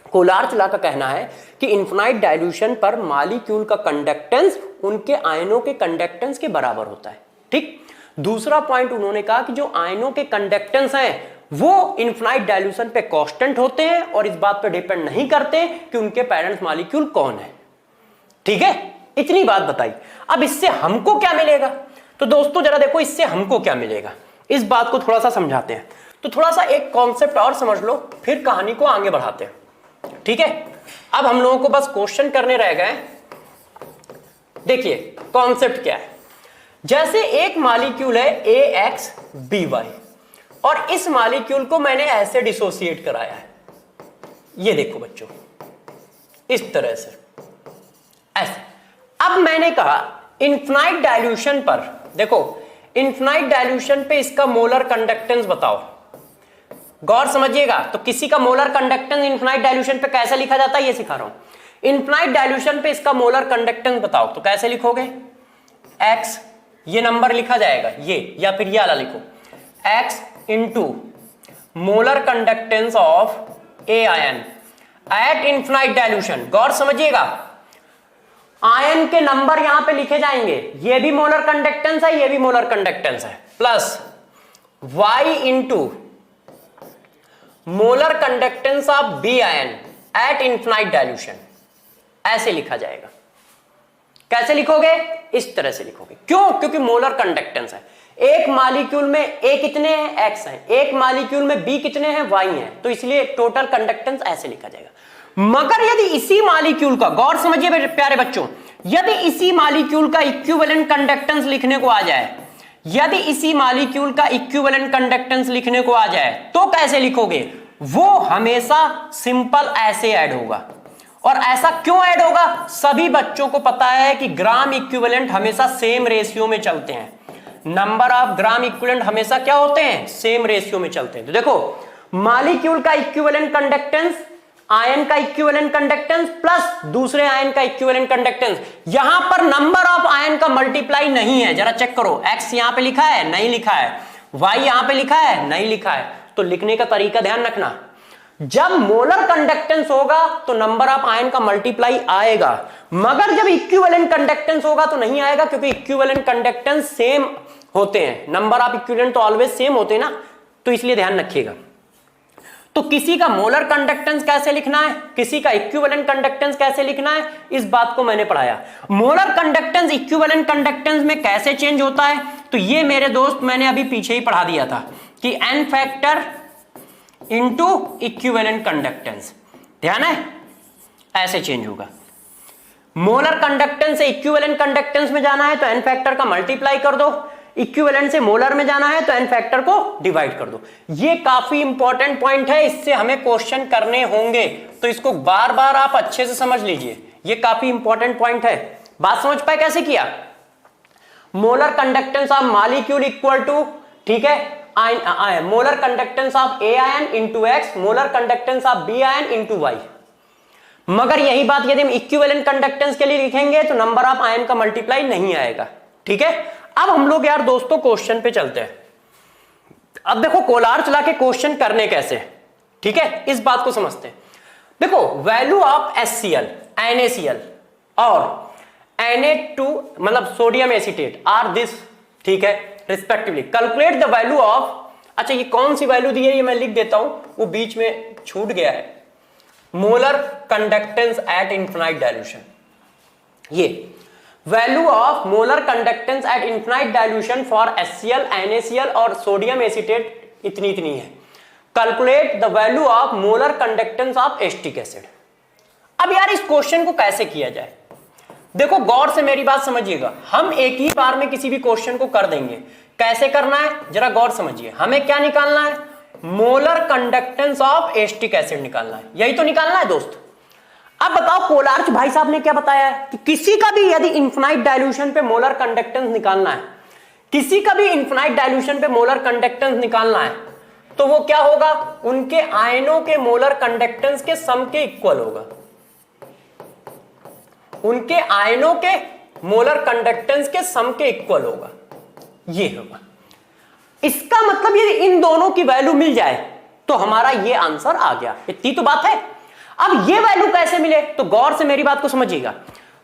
कोलार्च लॉ का कहना है कि इनफिनाइट डाइल्यूशन पर मॉलिक्यूल का कंडक्टेंस उनके आयनों के कंडक्टेंस के बराबर होता है। ठीक। दूसरा पॉइंट उन्होंने कहा कि जो आयनों के कंडक्टेंस हैं वो इनफिनाइट डाइल्यूशन पे कांस्टेंट होते हैं और इस बात पे डिपेंड नहीं करते कि उनके पेरेंट्स मॉलिक्यूल कौन है। ठीक है, इतनी बात बताई। अब इससे हमको क्या मिलेगा, तो दोस्तों जरा देखो इससे हमको क्या मिलेगा, इस बात को थोड़ा सा समझाते हैं। तो थोड़ा सा एक कॉन्सेप्ट और समझ लो, फिर कहानी को आगे बढ़ाते हैं। ठीक है, अब हम लोगों को बस क्वेश्चन करने रह गए। देखिए कॉन्सेप्ट क्या है, जैसे एक मॉलिक्यूल है AXBY और इस मॉलिक्यूल को मैंने ऐसे डिसोसिएट कराया है, ये देखो बच्चों इस तरह से ऐसे। अब मैंने कहा इनफिनाइट डाइल्यूशन पर, देखो इनफिनाइट डाइल्यूशन पे इसका मोलर कंडक्टेंस बताओ, गौर समझिएगा। तो किसी का मोलर कंडक्टेंस इनफिनाइट डाइल्यूशन पे कैसे लिखा जाता है ये सिखा रहा हूं। इनफिनाइट डाइल्यूशन पे इसका मोलर कंडक्टेंस बताओ, तो कैसे लिखोगे, X ये नंबर लिखा जाएगा ये, या फिर ये वाला लिखो, X into molar conductance of A ion at infinite dilution. गौर समझिएगा, आयन के नंबर यहां पे लिखे जाएंगे, ये भी मोलर कंडक्टेंस है, ये भी मोलर कंडक्टेंस है, plus Y into molar conductance of B ion at infinite dilution, ऐसे लिखा जाएगा। कैसे लिखोगे, इस तरह से लिखोगे। क्यों, क्योंकि मोलर कंडक्टेंस है। एक मॉलिक्यूल में A कितने हैं, X हैं, एक मॉलिक्यूल में B कितने हैं, Y हैं, तो इसलिए टोटल कंडक्टेंस ऐसे लिखा जाएगा। मगर यदि इसी मॉलिक्यूल का, गौर समझिए प्यारे बच्चों, यदि इसी मॉलिक्यूल का इक्विवेलेंट कंडक्टेंस लिखने को आ जाए, यदि इसी मॉलिक्यूल का इक्विवेलेंट कंडक्टेंस लिखने को आ जाए तो कैसे लिखोगे, वो हमेशा सिंपल ऐसे ऐड होगा। और ऐसा क्यों ऐड होगा, सभी बच्चों को पता है कि ग्राम इक्विवेलेंट हमेशा सेम रेशियो में चलते हैं, नंबर ऑफ ग्राम इक्विवेलेंट हमेशा क्या होते हैं, सेम रेशियो में चलते हैं। तो देखो मॉलिक्यूल का इक्विवेलेंट कंडक्टेंस आयन का इक्विवेलेंट कंडक्टेंस प्लस दूसरे आयन का इक्विवेलेंट कंडक्टेंस। यहां पर नंबर ऑफ आयन का मल्टीप्लाई नहीं है, जरा चेक करो, x यहां पे लिखा है, नहीं लिखा है, y यहां पे लिखा है, नहीं लिखा है। तो लिखने का तरीका ध्यान रखना, जब मोलर कंडक्टेंस होगा तो नंबर ऑफ आयन का मल्टीप्लाई आएगा, मगर जब इक्विवेलेंट कंडक्टेंस होगा तो नहीं आएगा, क्योंकि इक्विवेलेंट कंडक्टेंस सेम होते हैं, नंबर ऑफ इक्विवेलेंट तो ऑलवेज सेम होते हैं ना, तो इसलिए ध्यान रखिएगा। तो किसी का मोलर कंडक्टेंस कैसे लिखना है, किसी का इक्विवेलेंट कंडक्टेंस कैसे लिखना है, इस बात को मैंने पढ़ाया। मोलर कंडक्टेंस इक्विवेलेंट कंडक्टेंस में कैसे चेंज होता है, तो ये मेरे दोस्त मैंने अभी पीछे ही पढ़ा दिया था कि n factor into equivalent conductance, ध्यान है, ऐसे चेंज होगा। मोलर कंडक्टेंस से इक्विवेलेंट कंडक्टेंस में जाना है तो n फैक्टर का मल्टीप्लाई कर दो, इक्विवेलेंट से मोलर में जाना है तो n फैक्टर को डिवाइड कर दो। ये काफी इंपॉर्टेंट पॉइंट है, इससे हमें क्वेश्चन करने होंगे, तो इसको बार बार आप अच्छे से समझ लीजिए, ये काफी इंपॉर्टेंट पॉइंट है। बात समझ पाए कैसे किया? Molar conductance of molecule equal to, ठीक है, molar conductance of A ion into X, molar conductance of B ion into Y. मगर यही बात यदि हम इक्विवेलेंट कंडक्टेंस के लिए लिखेंगे तो नंबर ऑफ आयन का मल्टीप्लाई नहीं आएगा, ठीक है। अब हम लोग यार दोस्तों क्वेश्चन पे चलते हैं। अब देखो कोलार चला के क्वेश्चन करने कैसे, ठीक है, इस बात को समझते हैं। देखो वैल्यू ऑफ HCl, NaCl और Na2 मतलब सोडियम एसीटेट आर दिस, ठीक है, respectively calculate the value of, अच्छा ये कौन सी वैल्यू दी है ये मैं लिख देता हूं, वो बीच में छूट गया है, molar conductance at infinite dilution. ये value of molar conductance at infinite dilution for HCl, NaCl और सोडियम एसीटेट इतनी है। Calculate the value of molar conductance of acetic acid. अब यार इस क्वेश्चन को कैसे किया जाए, देखो गौर से मेरी बात समझिएगा, हम एक ही बार में किसी भी क्वेश्चन को कर देंगे। कैसे करना है जरा गौर समझिए, हमें क्या निकालना है, molar conductance of acetic acid निकालना है, यही तो निकालना है दोस्त। अब बताओ कोलार्च भाई साहब ने क्या बताया है कि किसी का भी यदि इनफिनाइट डाइल्यूशन पे मोलर कंडक्टेंस निकालना है, किसी का भी इनफिनाइट डाइल्यूशन पे मोलर कंडक्टेंस निकालना है, तो वो क्या होगा, उनके आयनों के मोलर कंडक्टेंस के सम के इक्वल होगा, उनके आयनों के मोलर कंडक्टेंस के सम के इक्वल होगा, ये होगा। इसका मतलब यदि इन दोनों की वैल्यू मिल जाए तो हमारा ये आंसर आ गया, इतनी तो बात है। अब ये वैल्यू कैसे मिले, तो गौर से मेरी बात को समझिएगा।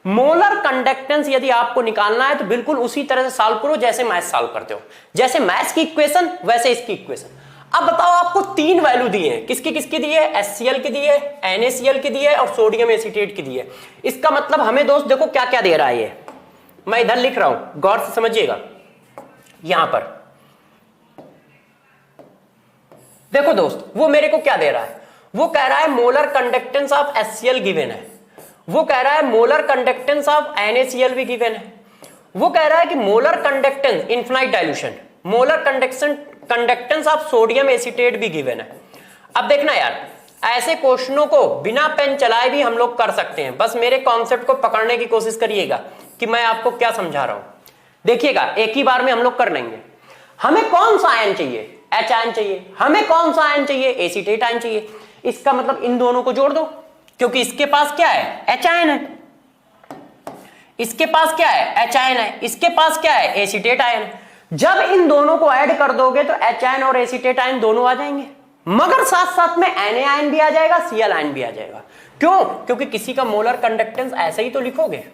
मोलर कंडक्टेंस यदि आपको निकालना है तो बिल्कुल उसी तरह से सॉल्व करो जैसे मैथ सॉल्व करते हो, जैसे मैथ्स की इक्वेशन वैसे इसकी इक्वेशन। अब बताओ आपको तीन वैल्यू दी है, किसकी किसकी दी है, HCl की दी है, NaCl की दी है और सोडियम एसीटेट की दी है। इसका मतलब हमें दोस्त देखो क्या क्या दे रहा है, ये मैं इधर लिख रहा हूं, गौर से समझिएगा। यहां पर देखो दोस्त वो मेरे को क्या दे रहा है, वो कह रहा है molar conductance of HCl given है, वो कह रहा है मोलर कंडक्टेंस ऑफ NaCl भी गिवन है, वो कह रहा है कि molar conductance infinite dilution, molar conductance of sodium acetate भी गिवन है। अब देखना यार, ऐसे क्वेश्चनों को बिना पेन चलाए भी हम लोग कर सकते हैं, बस मेरे कॉन्सेप्ट को पकड़ने की कोशिश करिएगा कि मैं आपको क्या समझा रहा हूं। देखिएगा एक ही बार में हम लोग कर लेंगे। हमें कौन सा आयन चाहिए, H आयन चाहिए, हमें कौन सा आयन चाहिए, एसीटेट आयन चाहिए। इसका मतलब इन दोनों को जोड़ दो, क्योंकि इसके पास क्या है, H आयन है, इसके पास क्या है, H आयन है, इसके पास क्या है, एसीटेट आयन है। जब इन दोनों को ऐड कर दोगे तो H आयन और एसीटेट आयन दोनों आ जाएंगे, मगर साथ साथ में Na आयन भी आ जाएगा, Cl आयन भी आ जाएगा। क्यों, क्योंकि किसी का मोलर कंडक्टेंस ऐसे ही तो लिखोगे,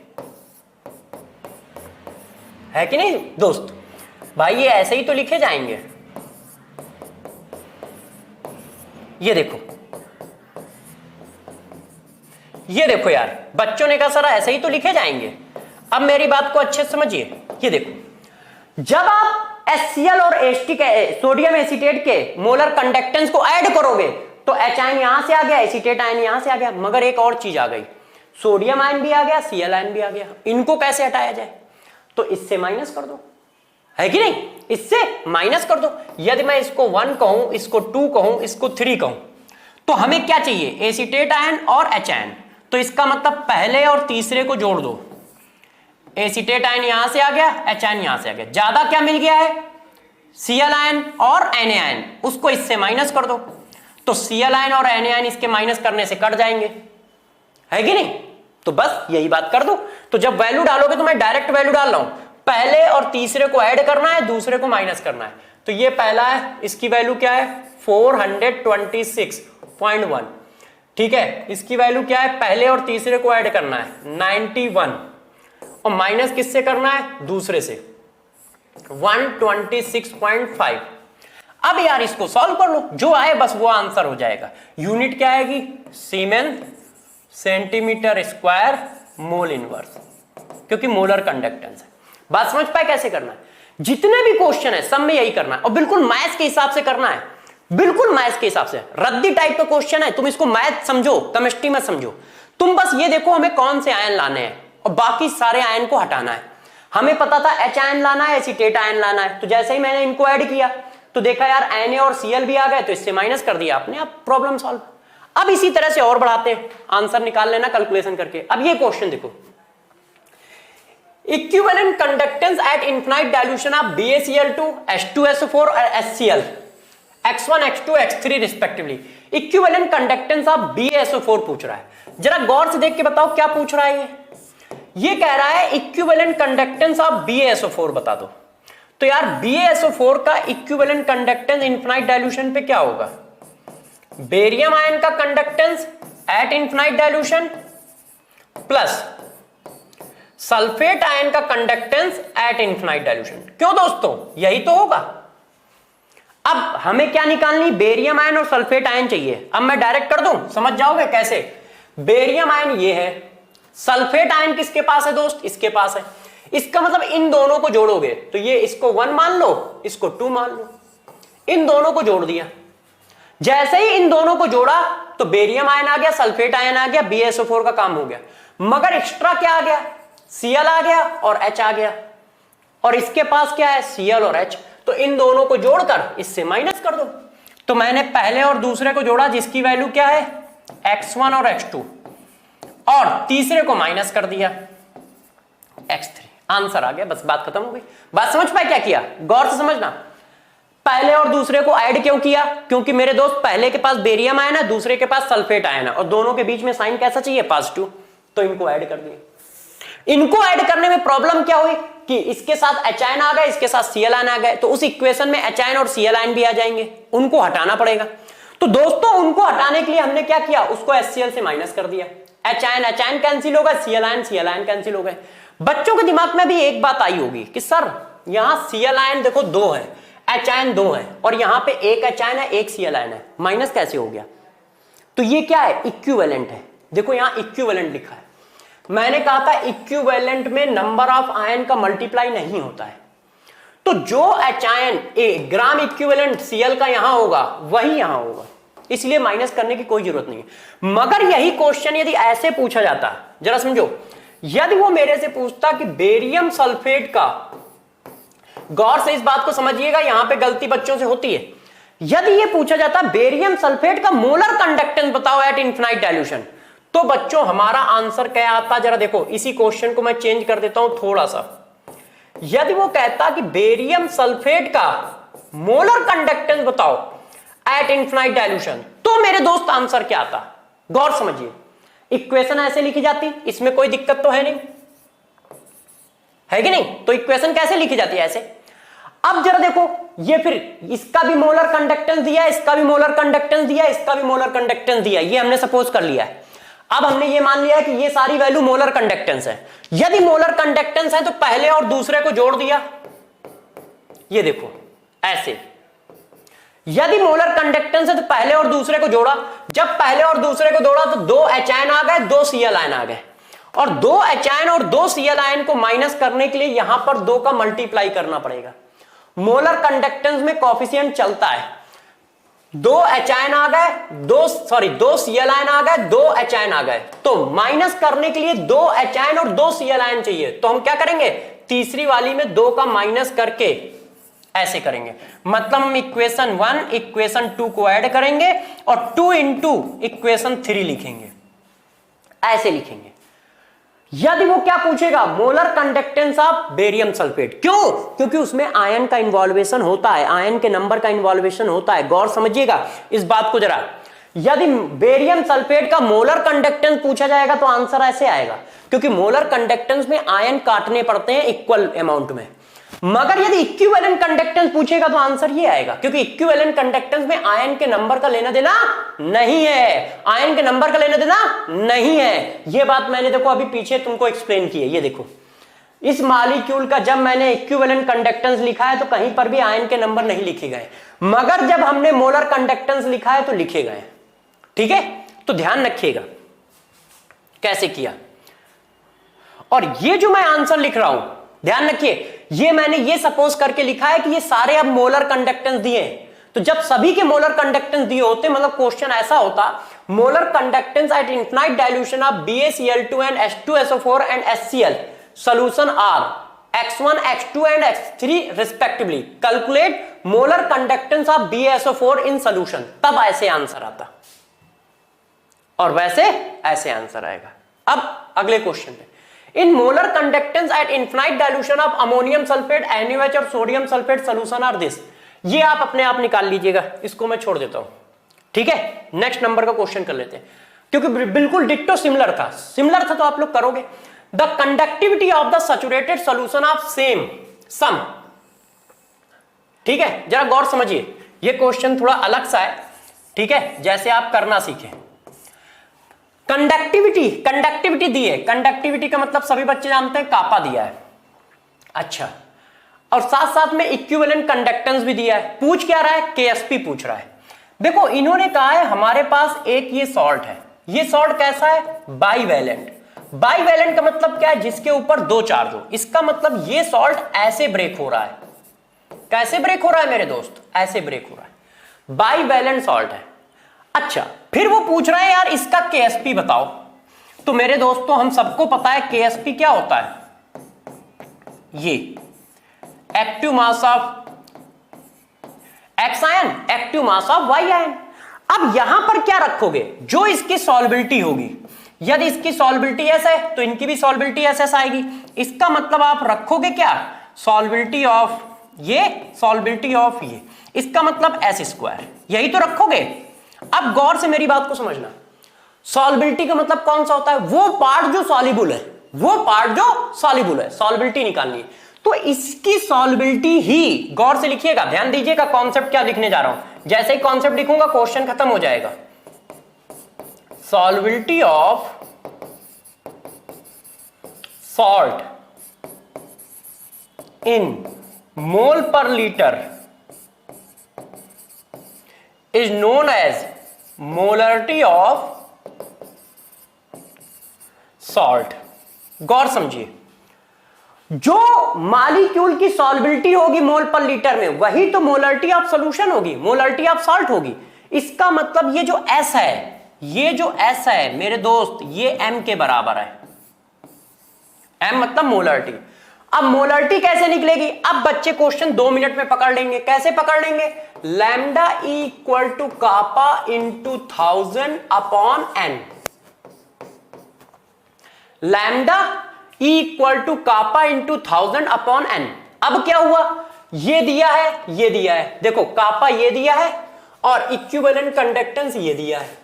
है कि नहीं दोस्त भाई, ये ऐसे ही तो लिखे जाएंगे। ये देखो, ये देखो यार, बच्चों ने कहा सर ऐसे ही तो लिखे जाएंगे। अब मेरी बात को अच्छे से समझिए, ये देखो जब आप HCl और सोडियम एसीटेट के मोलर कंडक्टेंस को ऐड करोगे तो H आयन यहां से आ गया, एसीटेट आयन यहां से आ गया, मगर एक और चीज आ गई, सोडियम आयन भी आ गया, Cl आयन भी आ गया। इनको कैसे हटाया जाए, तो इससे माइनस कर दो, है कि नहीं, इससे माइनस कर दो। यदि मैं इसको 1 कहूं, इसको 2 कहूं, इसको 3 कहूं, तो हमें क्या चाहिए, एसीटेट आयन और H आयन। तो इसका मतलब पहले और तीसरे को जोड़ दो, एसीटेट आयन यहां से आ गया, H आयन यहां से आ गया, ज्यादा क्या मिल गया है, Cl आयन और Na आयन, उसको इससे माइनस कर दो। तो Cl आयन और Na आयन इसके माइनस करने से कट जाएंगे, है कि नहीं? तो बस यही बात कर दो। तो जब वैल्यू डालोगे तो मैं डायरेक्ट वैल्यू डाल रहा हूं, पहले और तीसरे को ऐड करना है, दूसरे को माइनस करना है। तो ये पहला है, इसकी वैल्यू क्या है 426.1, ठीक है। इसकी वैल्यू क्या है, पहले और तीसरे को ऐड करना है 91 और माइनस किससे करना है, दूसरे से 126.5। अब यार इसको सॉल्व कर लो, जो आए बस वो आंसर हो जाएगा। यूनिट क्या आएगी, सीमेन सेंटीमीटर स्क्वायर मोल इनवर्स, क्योंकि मोलर कंडक्टेंस है। बात समझ पाए कैसे करना है? जितने भी क्वेश्चन है सब में यही करना है और बिल्कुल मैथ्स के हिसाब से करना है, बिल्कुल मैथ्स के हिसाब से। रद्दी टाइप का क्वेश्चन है, तुम इसको मैथ समझो, केमिस्ट्री में समझो। तुम बस ये देखो हमें कौन से आयन लाने हैं और बाकी सारे आयन को हटाना है। हमें पता था H आयन लाना है, एसीटेट आयन लाना है, तो जैसे ही मैंने इनको ऐड किया तो देखा यार Na और Cl भी आ गए, तो इससे माइनस कर दिया आपने, अब प्रॉब्लम सॉल्व। अब इसी तरह से और बढ़ाते हैं, आंसर निकाल लेना कैलकुलेशन करके। अब ये क्वेश्चन देखो, equivalent conductance at infinite dilution of BaCl2, H2SO4 और HCl, X1, X2, X3 respectively. Equivalent conductance of BaSO4 पूछ रहा है। जरा गौर से देख के बताओ क्या पूछ रहा है ये कह रहा है इक्विवेलेंट कंडक्टेंस ऑफ BaSO4 बता दो। तो यार BaSO4 का इक्विवेलेंट कंडक्टेंस इनफिनाइट डाइल्यूशन पे क्या होगा, बेरियम आयन का conductance at infinite dilution plus sulphate ion का कंडक्टेंस एट इनफिनाइट डाइल्यूशन। क्यों दोस्तों, यही तो होगा। अब हमें क्या निकालनी, बेरियम आयन और सल्फेट आयन चाहिए। अब मैं डायरेक्ट कर दूं, समझ जाओगे कैसे। बेरियम आयन ये है, सल्फेट आयन किसके पास है दोस्त, इसके पास है। इसका मतलब इन दोनों को जोड़ोगे तो ये इसको 1 मान लो, इसको 2 मान लो, इन दोनों को जोड़ दिया। जैसे ही इन दोनों को जोड़ा तो बेरियम आयन आ गया, सल्फेट आयन आ गया, BaSO4 का काम हो गया। मगर एक्स्ट्रा क्या आ गया, Cl आ गया और H आ गया, और इसके पास क्या है, Cl और H। तो इन दोनों को जोड़कर इससे माइनस कर दो। तो मैंने पहले और दूसरे को जोड़ा, जिसकी वैल्यू क्या है X1 और X2, और तीसरे को माइनस कर दिया X3, आंसर आ गया। बस बात खत्म हो गई। बात समझ पाए क्या किया, गौर से समझना। पहले और दूसरे को ऐड क्यों किया, क्योंकि मेरे दोस्त पहले के पास बेरियम आयन है, दूसरे के पास सल्फेट आयन है, और दोनों के बीच में साइन कैसा चाहिए, पॉजिटिव। तो इनको ऐड कर दिया। इनको ऐड करने में प्रॉब्लम क्या हुई कि इसके साथ H आयन आ गए, इसके साथ Cl आयन आ गए, तो उस इक्वेशन में H आयन और Cl आयन भी आ जाएंगे, उनको हटाना पड़ेगा। तो दोस्तों उनको हटाने के लिए हमने क्या किया, उसको HCl से माइनस कर दिया। H आयन कैंसिल हो गए, Cl आयन कैंसिल हो गए। बच्चों के दिमाग में भी एक बात आई होगी कि सर यहां Cl आयन देखो 2 है, H आयन 2 है, और यहां पे एक H आयन है, एक Cl आयन है, माइनस कैसे हो गया। तो ये क्या है, इक्विवेलेंट है। देखो यहां इक्विवेलेंट लिखा है। मैंने कहा था इक्विवेलेंट में नंबर ऑफ आयन का मल्टीप्लाई नहीं होता है। तो जो H ion gram equivalent Cl का यहां होगा वही यहां होगा, इसलिए माइनस करने की कोई जरूरत नहीं है। मगर यही क्वेश्चन यदि ऐसे पूछा जाता, जरा समझो, यदि वो मेरे से पूछता कि बेरियम सल्फेट का, गौर से इस बात को समझिएगा, यहां पे गलती बच्चों से होती है। यदि ये पूछा जाता बेरियम सल्फेट का मोलर कंडक्टेंस बताओ एट इनफिनाइट डाइल्यूशन, तो बच्चों हमारा आंसर क्या आता, जरा देखो इसी क्वेश्चन को मैं चेंज कर देता हूं थोड़ा सा। यदि वो कहता कि बेरियम सल्फेट का मोलर कंडक्टेंस बताओ एट इनफिनाइट डाइल्यूशन, तो मेरे दोस्त आंसर क्या आता, गौर समझिए। इक्वेशन ऐसे लिखी जाती, इसमें कोई दिक्कत तो है नहीं, है कि नहीं। तो इक्वेशन कैसे लिखी जाती है, ऐसे। अब जरा देखो, ये फिर इसका भी मोलर कंडक्टेंस दिया, इसका भी मोलर कंडक्टेंस दिया, इसका भी मोलर कंडक्टेंस दिया, ये हमने सपोज कर लिया है। अब हमने ये मान लिया है कि ये सारी वैल्यू मोलर कंडक्टेंस है। यदि मोलर कंडक्टेंस है तो पहले और दूसरे को जोड़ दिया, ये देखो ऐसे। यदि मोलर कंडक्टेंस है तो पहले और दूसरे को जोड़ा, जब पहले और दूसरे को जोड़ा तो 2 H आयन आ गए, 2 Cl आयन आ गए, और 2 H आयन और 2 Cl आयन को माइनस करने के लिए यहां पर 2 का मल्टीप्लाई करना पड़ेगा। मोलर कंडक्टेंस में कोएफिशिएंट चलता है, 2 H आयन आ गए, 2 Cl आयन आ गए, 2 H आयन आ गए, तो माइनस करने के लिए 2 H आयन और 2 Cl आयन चाहिए। तो हम क्या करेंगे, तीसरी वाली में 2 का माइनस करके ऐसे करेंगे। मतलब हम इक्वेशन 1 इक्वेशन 2 को ऐड करेंगे और 2 इंटू इक्वेशन 3 लिखेंगे, ऐसे लिखेंगे। यदि वो क्या पूछेगा, molar conductance of barium sulphate, क्यों, क्योंकि उसमें आयन का इन्वॉल्वेशन होता है, आयन के नंबर का इन्वॉल्वेशन होता है। गौर समझिएगा इस बात को जरा। यदि बेरियम सल्फेट का मोलर कंडक्टेंस पूछा जाएगा तो आंसर ऐसे आएगा, क्योंकि मोलर कंडक्टेंस में आयन काटने पड़ते हैं इक्वल अमाउंट में। मगर यदि इक्विवेलेंट कंडक्टेंस पूछेगा तो आंसर ये आएगा, क्योंकि इक्विवेलेंट कंडक्टेंस में आयन के नंबर का लेना देना नहीं है, आयन के नंबर का लेना देना नहीं है। यह बात मैंने देखो अभी पीछे तुमको एक्सप्लेन की है। ये देखो इस मॉलिक्यूल का जब मैंने इक्विवेलेंट कंडक्टेंस लिखा है तो कहीं पर भी आयन के नंबर नहीं लिखे गए, मगर जब हमने मोलर कंडक्टेंस लिखा है तो लिखे गए। ठीक है, तो ध्यान रखिएगा कैसे किया। और ये जो मैं आंसर लिख रहा हूं, ध्यान रखिए, ये मैंने ये सपोज करके लिखा है कि ये सारे अब मोलर कंडक्टेंस दिए हैं। तो जब सभी के मोलर कंडक्टेंस दिए होते, मतलब क्वेश्चन ऐसा होता, molar conductance at infinite dilution of BaCl2 and H2SO4 and HCl solution are X1, X2 and X3 respectively. Calculate molar conductance of BaSO4 in solution. तब ऐसे आंसर आता, और वैसे ऐसे आंसर आएगा। अब अगले क्वेश्चन पे, in molar conductance at infinite dilution of ammonium sulphate, NaOH और sodium sulphate solution are this. ये आप अपने आप निकाल लीजिएगा, इसको मैं छोड़ देता हूं। ठीक है, नेक्स्ट नंबर का क्वेश्चन कर लेते हैं, क्योंकि बिल्कुल डिट्टो सिमिलर था तो आप लोग करोगे। The conductivity of the saturated solution of same sum. ठीक है, जरा गौर समझिए, ये क्वेश्चन थोड़ा अलग सा है। ठीक है, जैसे आप करना सीखें। कंडक्टिविटी दी है, कंडक्टिविटी का मतलब सभी बच्चे जानते हैं, कापा दिया है। अच्छा, और साथ साथ में इक्विवेलेंट कंडक्टेंस भी दिया है। पूछ क्या रहा है? KSP पूछ रहा है। देखो इन्होंने कहा है हमारे पास एक ये सॉल्ट है, ये सॉल्ट कैसा है? बाईवैलेंट। बाईवैलेंट का मतलब क्या है? जिसके ऊपर दो चार्ज हो। इसका मतलब ये सॉल्ट ऐसे ब्रेक हो रहा है। कैसे ब्रेक हो रहा है मेरे दोस्त? ऐसे ब्रेक हो रहा है, बाईवैलेंट सॉल्ट है। अच्छा, फिर वो पूछ रहा है यार इसका KSP बताओ। तो मेरे दोस्तों हम सबको पता है KSP क्या होता है, ये active mass of X ion, active mass of Y ion. अब यहां पर क्या रखोगे? जो इसकी सॉल्बिलिटी होगी, यदि इसकी सॉल्बिलिटी S है तो इनकी भी सॉल्बिलिटी SS आएगी। इसका मतलब आप रखोगे क्या? सॉल्बिलिटी ऑफ ये, सॉल्बिलिटी ऑफ ये, इसका मतलब S², यही तो रखोगे। अब गौर से मेरी बात को समझना, सॉल्बिलिटी का मतलब कौन सा होता है? वो पार्ट जो सॉल्युबल है, वो पार्ट जो सॉल्युबल है, सॉल्बिलिटी निकालनी है। तो इसकी सॉल्बिलिटी ही, गौर से लिखिएगा, ध्यान दीजिएगा कॉन्सेप्ट क्या लिखने जा रहा हूं। जैसे ही कॉन्सेप्ट लिखूंगा क्वेश्चन खत्म हो जाएगा। सॉल्बिलिटी ऑफ सॉल्ट इन मोल पर litre is known as molarity of salt। गौर समझिए, जो मॉलिक्यूल की सॉल्बिलिटी होगी मोल पर लीटर में, वही तो मोलरिटी ऑफ सॉल्यूशन होगी, मोलरिटी ऑफ सॉल्ट होगी। इसका मतलब ये जो S है, ये जो S है मेरे दोस्त, ये M के बराबर है। M मतलब मोलरिटी। अब मोलरिटी कैसे निकलेगी? अब बच्चे क्वेश्चन 2 मिनट में पकड़ लेंगे। कैसे पकड़ लेंगे? Lambda equal to kappa into 1000 upon n। Lambda equal to kappa into 1000 upon n। अब क्या हुआ? ये दिया है, ये दिया है, देखो कापा ये दिया है और इक्विवेलेंट कंडक्टेंस ये दिया है।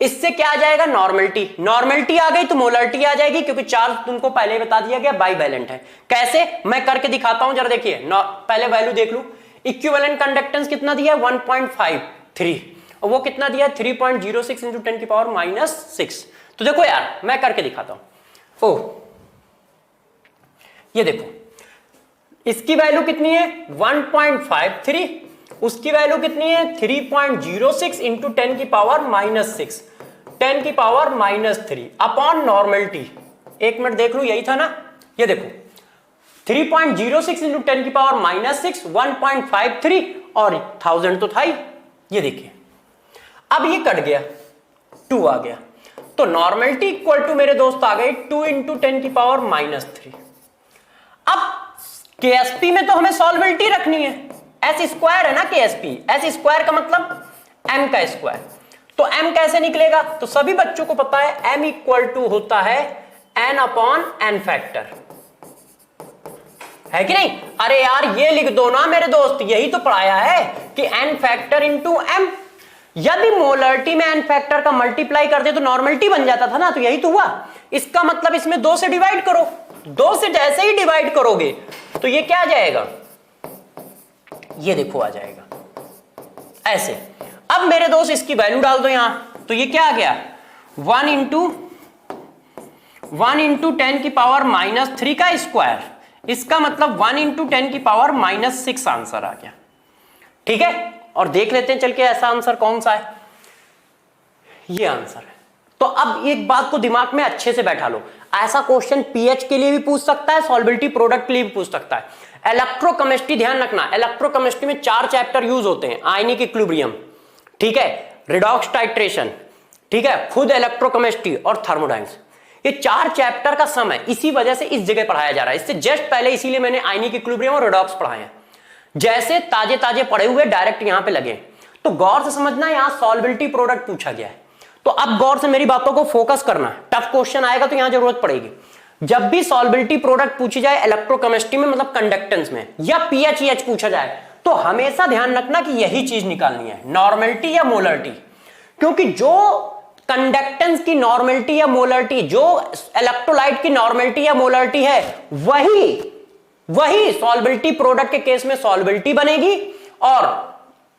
इससे क्या आ जाएगा? नॉर्मलिटी। नॉर्मलिटी आ गई तो मोलरिटी आ जाएगी, क्योंकि चार्ज तुमको पहले ही बता दिया गया बाईवैलेंट है। कैसे? मैं करके दिखाता हूं, जरा देखिए। पहले वैल्यू देख लूं। इक्विवेलेंट कंडक्टेंस कितना दिया है? 1.53, और वो कितना दिया है? 3.06 इंटू 10⁻⁻⁶। तो देखो यार मैं करके दिखाता हूं। ओ ये देखो, इसकी वैल्यू कितनी है? 1.53, उसकी वैल्यू कितनी है? 3.06 इंटू 10⁻⁻⁶, 10⁻³ अपॉन नॉर्मलिटी। एक मिनट देख लू, यही था ना? ये देखो 3.06 इंटू 10⁻⁻⁶, 1.53 और 1000 तो था ही। ये देखिए, अब ये कट गया, 2 आ गया, तो नॉर्मलिटी इक्वल टू मेरे दोस्त आ गई 2 इंटू 10⁻⁻3। अब KSP में तो हमें सॉल्बिलिटी रखनी है, S² है ना KSP। S² का मतलब M का स्क्वायर। तो M कैसे निकलेगा? तो सभी बच्चों को पता है M इक्वल टू होता है N अपॉन N फैक्टर, है कि नहीं? अरे यार ये लिख दो ना मेरे दोस्त, यही तो पढ़ाया है कि N फैक्टर इंटू M। यदि मोलरिटी में एन फैक्टर का मल्टीप्लाई कर दे तो नॉर्मलिटी बन जाता था ना, तो यही तो हुआ। इसका मतलब इसमें 2 से डिवाइड करो, 2 से जैसे ही डिवाइड करोगे तो ये क्या आ जाएगा, ये देखो आ जाएगा ऐसे। अब मेरे दोस्त इसकी वैल्यू डाल दो यहां, तो ये क्या आ गया 1 इंटू 10 की पावर -3 का स्क्वायर, इसका मतलब 1 इंटू 10 की पावर -6 आंसर आ गया। ठीक है, और देख लेते हैं चल के ऐसा आंसर कौन सा है, ये आंसर है। तो अब एक बात को दिमाग में अच्छे से बैठा लो, ऐसा क्वेश्चन पीएच के लिए भी पूछ सकता है, सॉल्बिलिटी प्रोडक्ट के लिए भी पूछ सकता है। इलेक्ट्रोकेमिस्ट्री ध्यान रखना, इलेक्ट्रोकेमिस्ट्री में 4 चैप्टर यूज होते हैं, आयनिक इक्विलिब्रियम, ठीक है, रिडॉक्स टाइट्रेशन, ठीक है, खुद इलेक्ट्रोकेमिस्ट्री और थर्मोडायनेमिक्स। ये 4 चैप्टर का सम है, इसी वजह से इस जगह पढ़ाया जा रहा है। इससे जस्ट पहले इसीलिए मैंने आयनिक इक्विलिब्रियम और रिडॉक्स पढ़ाए हैं, जैसे ताजे ताजे पढ़े हुए डायरेक्ट यहां पे लगे। तो गौर से समझना, यहां सॉल्बिलिटी प्रोडक्ट पूछा गया है, तो अब गौर से मेरी बातों को फोकस करना। टफ क्वेश्चन आएगा तो यहां जरूरत पड़ेगी। जब भी सॉल्बिलिटी प्रोडक्ट पूछी जाए इलेक्ट्रोकेमिस्ट्री में, मतलब कंडक्टेंस में, या पीएच पूछा जाए, तो हमेशा ध्यान रखना कि यही चीज निकालनी है, नॉर्मलिटी या मोलरिटी। क्योंकि जो कंडक्टेंस की नॉर्मलिटी या मोलरिटी, जो इलेक्ट्रोलाइट की नॉर्मलिटी या मोलरिटी है, वही सॉल्बिलिटी प्रोडक्ट के केस में सॉल्बिलिटी बनेगी, और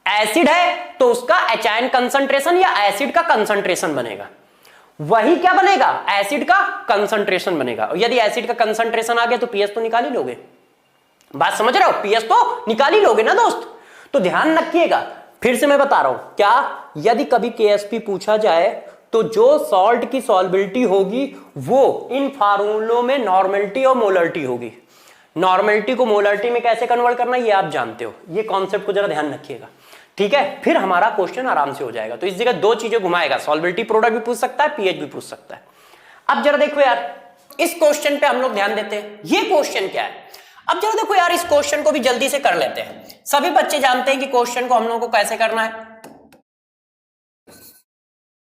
एसिड है तो उसका एचायन कंसंट्रेशन या एसिड का कंसंट्रेशन बनेगा। वही क्या बनेगा, एसिड का कंसंट्रेशन बनेगा। और यदि एसिड का कंसंट्रेशन आ गया तो पीएच तो निकाल ही लोगे। बात समझ रहे हो, पीएच तो निकाल ही लोगे ना दोस्त। तो ध्यान रखिएगा, फिर से मैं बता रहा हूं, क्या यदि कभी केएसपी पूछा जाए तो जो सॉल्ट की सॉल्बिलिटी होगी वो इन फार्मूलों में नॉर्मलिटी और मोलरिटी होगी। नॉर्मलिटी को मोलरिटी में कैसे कन्वर्ट करना ये आप जानते हो, ये कॉन्सेप्ट को जरा ध्यान रखिएगा, ठीक है। फिर हमारा क्वेश्चन आराम से हो जाएगा। तो इस जगह 2 चीजें घुमाएगा, सॉल्बिलिटी प्रोडक्ट भी पूछ सकता है, पीएच भी पूछ सकता है। अब जरा देखो यार, इस क्वेश्चन पे हम लोग ध्यान देते हैं, ये क्वेश्चन क्या है। अब जरा देखो यार, इस क्वेश्चन को भी जल्दी से कर लेते हैं। सभी बच्चे जानते हैं कि क्वेश्चन को हम लोगों को कैसे करना है।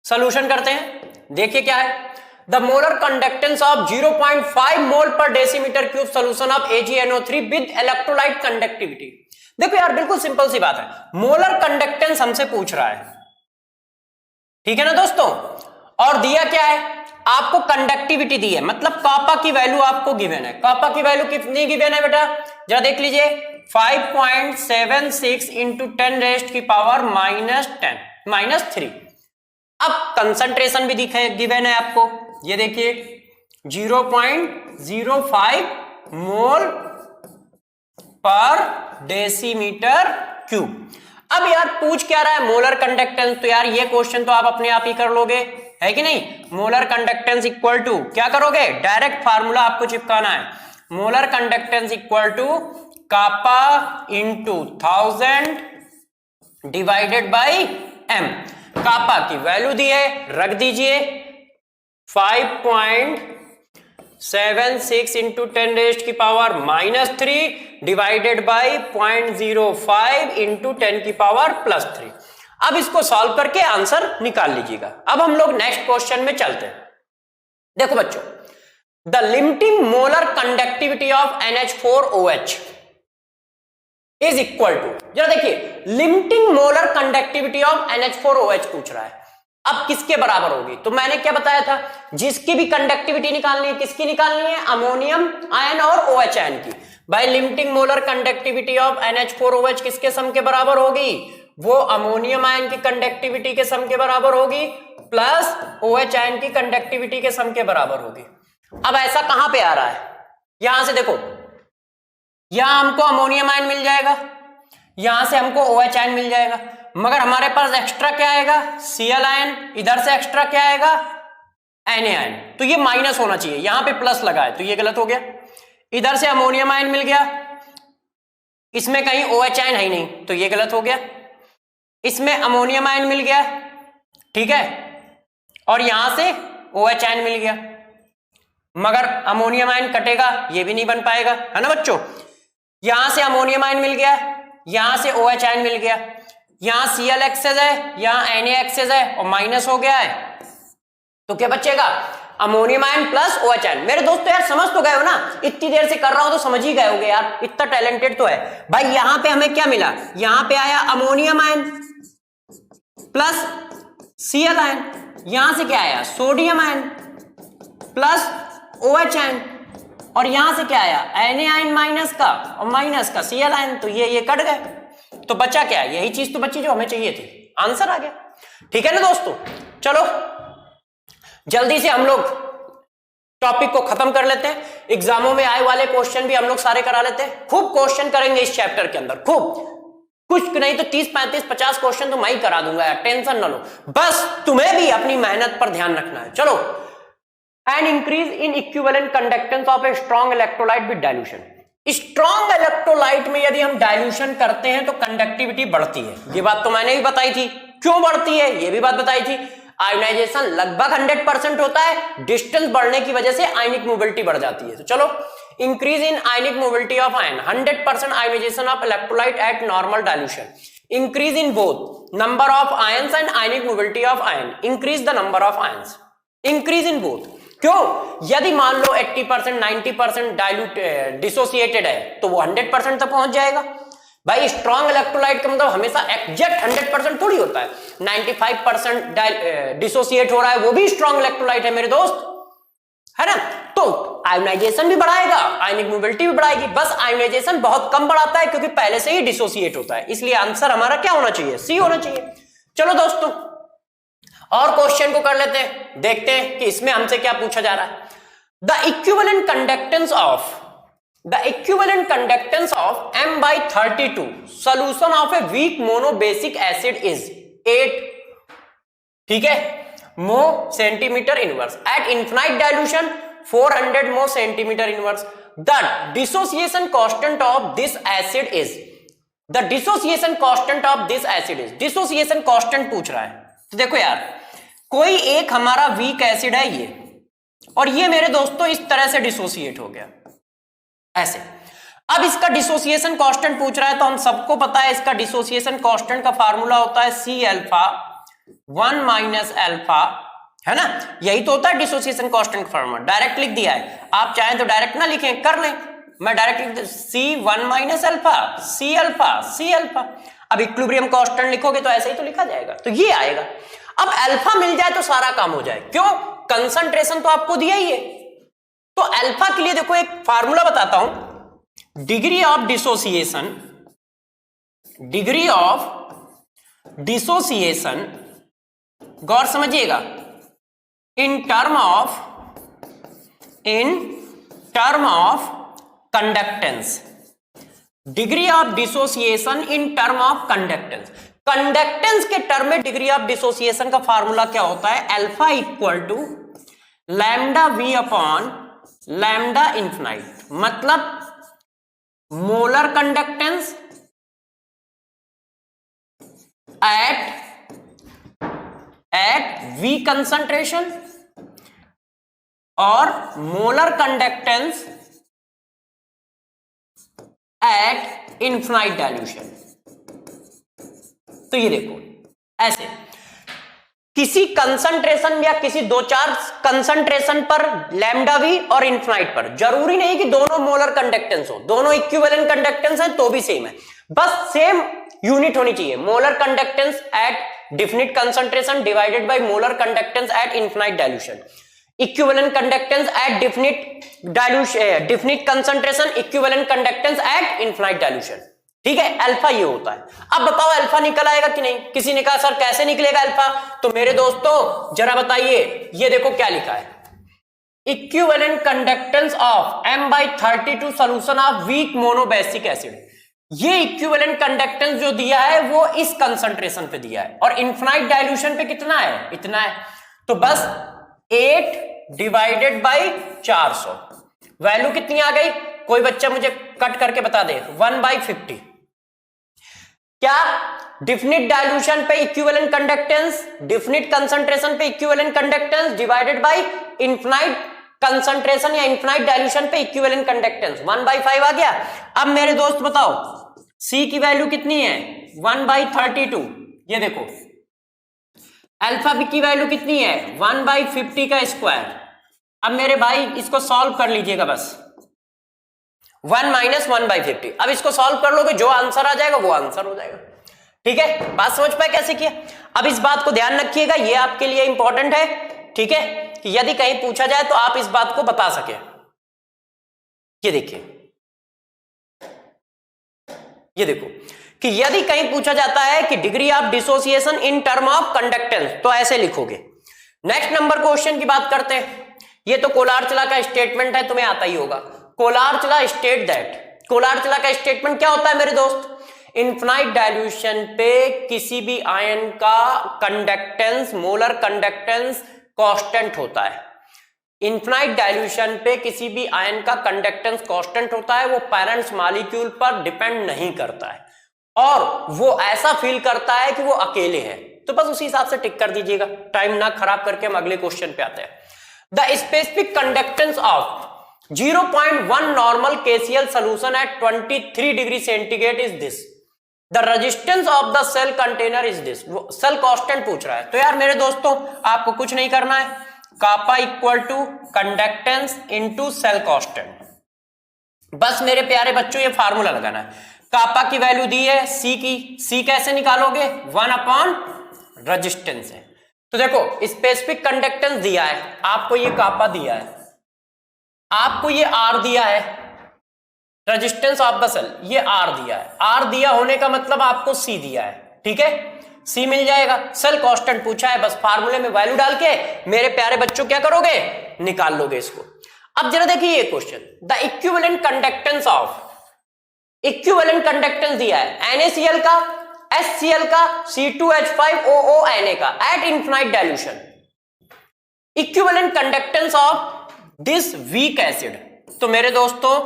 सॉल्यूशन करते हैं, देखिए क्या है। द मोलर कंडक्टेंस ऑफ 0.5 मोल पर decimetre cube solution of AgNO3 with electrolyte conductivity. देखो यार, बिल्कुल सिंपल सी बात है, मोलर कंडक्टेंस हमसे पूछ रहा है, ठीक है ना दोस्तों। और दिया क्या है, आपको कंडक्टिविटी दी है, मतलब कापा की वैल्यू आपको गिवन है। कापा की वैल्यू कितनी गिवन है बेटा, जरा देख लीजिए, 5.76 इंटू 10 रेस्ट की पावर -3। अब कंसंट्रेशन भी गिवन है आपको, ये देखिए 0.05 मोल पर डेसीमीटर क्यूब। अब यार पूछ क्या रहा है, मोलर कंडक्टेंस। तो यार ये क्वेश्चन तो आप अपने आप ही कर लोगे, है कि नहीं। मोलर कंडक्टेंस इक्वल टू क्या करोगे, डायरेक्ट फार्मूला आपको चिपकाना है। Molar conductance equal to kappa into 1000 divided by M. Kappa की वैल्यू दी है, रख दीजिए 5.76 इंटू 10 रेस्ट की पावर -3 डिवाइडेड बाई 0.05 इंटू 10 की पावर +3। अब इसको सॉल्व करके आंसर निकाल लीजिएगा। अब हम लोग नेक्स्ट क्वेश्चन में चलते हैं। देखो बच्चों, the limiting molar conductivity of NH4OH is equal to, जरा देखिए, limiting molar conductivity of NH4OH पूछ रहा है। अब किसके बराबर होगी, तो मैंने क्या बताया था, जिसकी भी कंडक्टिविटी निकालनी है, किसकी निकालनी है, अमोनियम आयन और OH आयन की। By limiting molar conductivity of NH4OH किसके सम के बराबर होगी, वो अमोनियम आयन की कंडक्टिविटी के सम के बराबर होगी प्लस OH आयन की कंडक्टिविटी के सम के बराबर होगी। अब ऐसा कहां पे आ रहा है, यहां से देखो, यहां हमको अमोनियम आयन मिल जाएगा, यहां से हमको OH आयन मिल जाएगा, मगर हमारे पास एक्स्ट्रा क्या आएगा, Cl आयन, इधर से एक्स्ट्रा क्या आएगा, Na आयन। तो ये माइनस होना चाहिए, यहां पे प्लस लगा है तो ये गलत हो गया। इधर से अमोनियम आयन मिल गया, इसमें कहीं OH आयन है ही नहीं तो ये गलत हो गया। इसमें अमोनियम आयन मिल गया, ठीक है, और यहां से OH आयन मिल गया, मगर अमोनियम आयन कटेगा, ये भी नहीं बन पाएगा, है ना बच्चों। यहां से अमोनियम आयन मिल गया, यहां से OH आयन मिल गया, यहां Cl एक्सेस है, यहां Na एक्सेस है और माइनस हो गया है, तो क्या बचेगा, ammonium ion plus OH ion. मेरे दोस्तों यार समझ तो गए हो ना, इतनी देर से कर रहा हूं तो समझ ही गए होगे यार, इतना टैलेंटेड तो है भाई। यहां पे हमें क्या मिला, यहां पे आया ammonium ion, plus Cl ion, यहां से क्या आया sodium ion plus OH ion, और यहां से क्या आया Na आयन माइनस का और माइनस का Cl आयन, तो ये कट गए, तो बचा क्या, यही चीज तो बची जो हमें चाहिए थी, आंसर आ गया। ठीक है ना दोस्तों, चलो जल्दी से हम लोग टॉपिक को खत्म कर लेते हैं। एग्जामों में आए वाले क्वेश्चन भी हम लोग सारे करा लेते हैं, खूब क्वेश्चन करेंगे इस चैप्टर के अंदर, खूब, कुछ नहीं तो 30 35 50 क्वेश्चन तो मैं ही करा दूंगा यार, टेंशन ना लो, बस तुम्हें भी अपनी मेहनत पर ध्यान रखना है। चलो, an increase in equivalent conductance of a strong electrolyte with dilution. Strong electrolyte में यदि हम डाइल्यूशन करते हैं तो कंडक्टिविटी बढ़ती है, ये बात तो मैंने भी बताई थी। क्यों बढ़ती है ये भी बात बताई थी। आयोनाइजेशन लगभग 100% होता है, डिस्टेंस बढ़ने की वजह से आयनिक मोबिलिटी बढ़ जाती है। तो चलो, increase in ionic mobility of ion, 100% ionisation of electrolyte at normal dilution, increase in both number of ions and ionic mobility of ion, increase the number of ions, increase in both. क्यों, यदि मान लो 80% 90% dilute dissociated है तो वो 100% तक पहुंच जाएगा। भाई स्ट्रॉन्ग इलेक्ट्रोलाइट का मतलब हमेशा एग्जैक्ट 100% थोड़ी होता है, 95% डिसोसिएट हो रहा है वो भी स्ट्रॉन्ग इलेक्ट्रोलाइट है मेरे दोस्त, है ना। तो आयोनाइजेशन भी बढ़ाएगा, आयनिक मोबिलिटी भी बढ़ाएगी, बस आयोनाइजेशन बहुत कम बढ़ाता है क्योंकि पहले से ही डिसोसिएट होता है, इसलिए आंसर हमारा क्या होना चाहिए, सी होना चाहिए। चलो दोस्तों, और क्वेश्चन को कर लेते हैं, देखते हैं कि इसमें हमसे क्या पूछा जा रहा है। The equivalent conductance of M/32 solution of a weak monobasic acid is 8, ठीक है, mho centimeter inverse at infinite dilution 400 mho centimeter inverse. The dissociation constant of this acid is, dissociation constant पूछ रहा है। तो देखो यार, कोई एक हमारा वीक एसिड है ये, और ये मेरे दोस्तों इस तरह से डिसोसिएट हो गया ऐसे। अब इसका डिसोसिएशन कांस्टेंट पूछ रहा है, तो हम सबको पता है इसका डिसोसिएशन कांस्टेंट का फार्मूला होता है C अल्फा 1 माइनस अल्फा, है ना, यही तो होता है डिसोसिएशन कांस्टेंट का फार्मूला। डायरेक्ट लिख दिया है, आप चाहें तो डायरेक्ट ना लिखें, कर लें, मैं डायरेक्ट लिख C1 minus alpha C alpha. अब इक्विलिब्रियम कांस्टेंट लिखोगे तो ऐसे ही तो लिखा जाएगा, तो ये आएगा। अब अल्फा मिल जाए तो सारा काम हो जाए, क्यों, कंसंट्रेशन तो आपको दिया ही है। तो अल्फा के लिए देखो एक फार्मूला बताता हूं, डिग्री ऑफ डिसोसिएशन, गौर समझिएगा, in term of conductance, degree of dissociation in term of conductance. Conductance के टर्म में डिग्री ऑफ डिसोसिएशन का फार्मूला क्या होता है, alpha equal to lambda V upon lambda infinite, मतलब molar conductance at V concentration और molar conductance at infinite dilution. तो ये देखो ऐसे किसी कंसंट्रेशन या किसी 2-4 कंसंट्रेशन पर लैम्डा वी और इन्फिनाइट पर, जरूरी नहीं कि दोनों मोलर कंडक्टेंस हो, दोनों इक्विवेलेंट कंडक्टेंस है तो भी सेम है, बस सेम यूनिट होनी चाहिए। Molar conductance at definite concentration divided by molar conductance at infinite dilution, equivalent conductance at definite concentration, equivalent conductance at infinite dilution, ठीक है। अल्फा ये होता है। अब बताओ अल्फा निकल आएगा कि नहीं, किसी ने कहा सर कैसे निकलेगा अल्फा, तो मेरे दोस्तों जरा बताइए, ये देखो क्या लिखा है, equivalent conductance of M/32 solution of weak monobasic acid. ये इक्विवेलेंट कंडक्टेंस जो दिया है वो इस कंसंट्रेशन पे दिया है, और इन्फिनाइट डाइल्यूशन पे कितना है, इतना है, तो बस 8 डिवाइडेड बाई 400, वैल्यू कितनी आ गई, कोई बच्चा मुझे कट करके बता दे, 1/50। क्या डिफिनिट डाइल्यूशन पे इक्विवेलेंट कंडक्टेंस, डिफिनिट कंसंट्रेशन पे equivalent conductance divided by infinite concentration या इन्फिनाइट डाइल्यूशन पे इक्विवेलेंट कंडक्टेंस, 1/5 आ गया। अब मेरे दोस्त बताओ C की वैल्यू कितनी है, 1/32, ये देखो अल्फा बी की वैल्यू कितनी है, 1/50 का स्क्वायर। अब मेरे भाई इसको सॉल्व कर लीजिएगा बस, 1 - 1/50। अब इसको सॉल्व कर लोगे, जो आंसर आ जाएगा वो आंसर हो जाएगा। ठीक है, बात समझ पाए कैसे किया। अब इस बात को ध्यान रखिएगा, ये आपके लिए इंपॉर्टेंट है, ठीक है, कि यदि कहीं पूछा जाए तो आप इस बात को बता सके। ये देखिए, ये देखो कि यदि कहीं पूछा जाता है कि degree of dissociation in term of conductance, तो ऐसे लिखोगे। नेक्स्ट नंबर क्वेश्चन की बात करते हैं। ये तो कोलार्चला का स्टेटमेंट है, तुम्हें आता ही होगा। कोलार्चला स्टेट दैट, कोलार्चला का स्टेटमेंट क्या होता है मेरे दोस्त, इनफिनाइट डाइल्यूशन पे किसी भी आयन का कंडक्टेंस, मोलर कंडक्टेंस कांस्टेंट होता है। इनफिनाइट डाइल्यूशन पे किसी भी आयन का कंडक्टेंस कांस्टेंट होता है, वो पेरेंट्स मॉलिक्यूल पर डिपेंड नहीं करता है और वो ऐसा फील करता है कि वो अकेले है। तो बस उसी हिसाब से टिक कर दीजिएगा, टाइम ना खराब करके हम अगले क्वेश्चन पे आते हैं। The specific conductance of 0.1 normal KCl solution at 23 degree centigrade is this. The resistance of the cell container is this. Cell constant पूछ रहा है। तो यार मेरे दोस्तों आपको कुछ नहीं करना है, kappa equal to conductance into cell constant. बस मेरे प्यारे बच्चों ये फार्मूला लगाना है। कापा की वैल्यू दी है सी की, सी कैसे निकालोगे, 1 रेजिस्टेंस है। तो देखो स्पेसिफिक कंडक्टेंस दिया है, आपको ये कापा दिया है, आपको ये आर दिया है, रेजिस्टेंस ऑफ द सेल ये आर दिया है। आर दिया होने का मतलब आपको सी दिया है, ठीक है, सी मिल जाएगा। सेल कांस्टेंट पूछा है, बस फार्मूले में वैल्यू डाल के मेरे प्यारे बच्चों क्या करोगे, निकाल लोगे इसको। अब जरा देखिए ये question, the equivalent conductance of, equivalent conductance दिया है NaCl का, HCl का, C2H5OO Na का at infinite dilution. Equivalent conductance of this weak acid. तो मेरे दोस्तों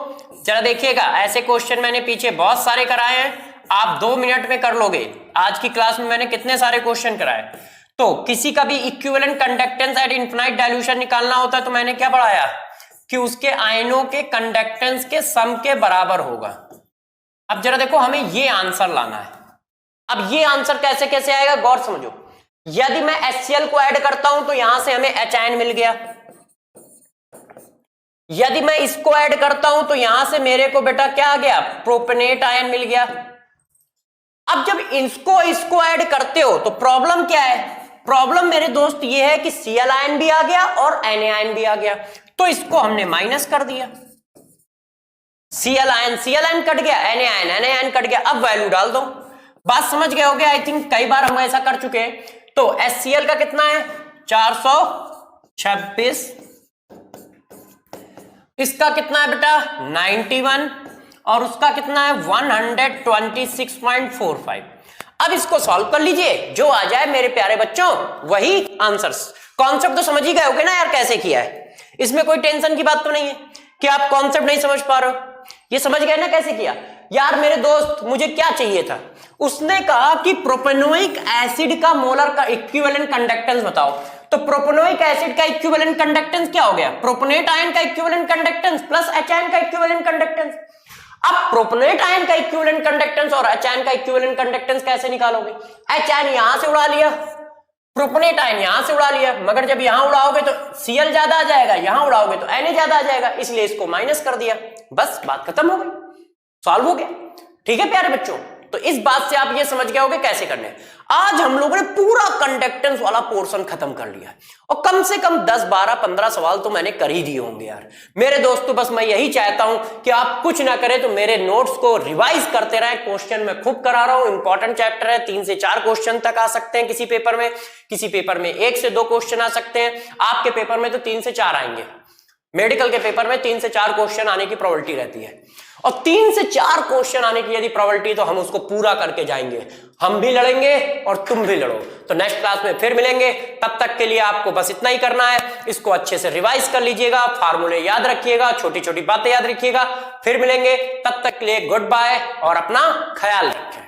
जरा देखिएगा, ऐसे क्वेश्चन मैंने पीछे बहुत सारे कराए हैं, आप 2 मिनट में कर लोगे। आज की क्लास में मैंने कितने सारे क्वेश्चन कराए। तो किसी का भी equivalent conductance at infinite dilution निकालना होता है तो मैंने क्या पढ़ाया कि उसके आयनों के कंडक्टेंस के सम के बराबर होगा। अब जरा देखो हमें ये आंसर लाना है। अब ये आंसर कैसे कैसे आएगा गौर समझो। यदि मैं HCl को ऐड करता हूं तो यहां से हमें H आयन मिल गया, यदि मैं इसको ऐड करता हूं तो यहां से मेरे को बेटा क्या आ गया, प्रोपेनेट आयन मिल गया। अब जब इसको ऐड करते हो तो प्रॉब्लम क्या है, प्रॉब्लम मेरे दोस्त ये है कि Cl आयन भी आ गया और Na आयन भी आ गया, तो इसको हमने माइनस कर दिया। Cl आयन कट गया, Na आयन कट गया। अब वैल्यू डाल दो, बात समझ गए होगे। आई थिंक कई बार हम ऐसा कर चुके हैं। तो HCl का कितना है 426, इसका कितना है बेटा 91 और उसका कितना है 126.45। अब इसको सॉल्व कर लीजिए, जो आ जाए मेरे प्यारे बच्चों वही आंसर्स। कॉन्सेप्ट तो समझ ही गए होगे ना यार कैसे किया है, इसमें कोई टेंशन की बात तो नहीं है कि आप कॉन्सेप्ट नहीं समझ पा रहे हो। ये समझ गए ना कैसे किया। यार मेरे दोस्त मुझे क्या चाहिए था, उसने कहा कि प्रोपेनोइक एसिड का मोलर का इक्विवेलेंट कंडक्टेंस बताओ। तो प्रोपेनोइक एसिड का इक्विवेलेंट कंडक्टेंस क्या हो गया, प्रोपेनेट आयन का equivalent conductance plus H ion का इक्विवेलेंट कंडक्टेंस। अब प्रोपेनेट आयन का इक्विवेलेंट कंडक्टेंस और H आयन का इक्विवेलेंट कंडक्टेंस कैसे निकालोगे। H आयन यहां से उड़ा लिया, प्रोपेनेट आयन यहां से उड़ा लिया, मगर जब यहां उड़ाओगे तो Cl ज्यादा आ जाएगा, यहां उड़ाओगे तो Na ज्यादा आ जाएगा, इसलिए इसको माइनस कर दिया। बस बात खत्म हो गई, सॉल्व हो गया। ठीक है प्यारे बच्चों, तो इस बात से आप ये समझ गए होगे कैसे करने। आज हम लोगों ने पूरा कंडक्टेंस वाला पोर्शन खत्म कर लिया और कम से कम 10, 12, 15 सवाल तो मैंने कर ही दिए होंगे यार मेरे दोस्तों। बस मैं यही चाहता हूं कि आप कुछ ना करें तो मेरे नोट्स को रिवाइज करते रहें। क्वेश्चन मैं खूब करा रहा हूं, इंपॉर्टेंट चैप्टर है, 3 से 4 क्वेश्चन तक आ सकते हैं किसी पेपर में, किसी पेपर में 1 से 2 क्वेश्चन आ सकते हैं। आपके पेपर में तो 3 से 4 आएंगे, मेडिकल के पेपर में 3 से 4 क्वेश्चन आने की प्रोबेबिलिटी रहती है और 3 से 4 क्वेश्चन आने की यदि प्रोबेबिलिटी तो हम उसको पूरा करके जाएंगे। हम भी लड़ेंगे और तुम भी लड़ो। तो नेक्स्ट क्लास में फिर मिलेंगे, तब तक के लिए आपको बस इतना ही करना है, इसको अच्छे से रिवाइज कर लीजिएगा, फार्मूले याद रखिएगा, छोटी छोटी बातें याद रखिएगा। फिर मिलेंगे, तब तक के लिए गुड बाय और अपना ख्याल रखें।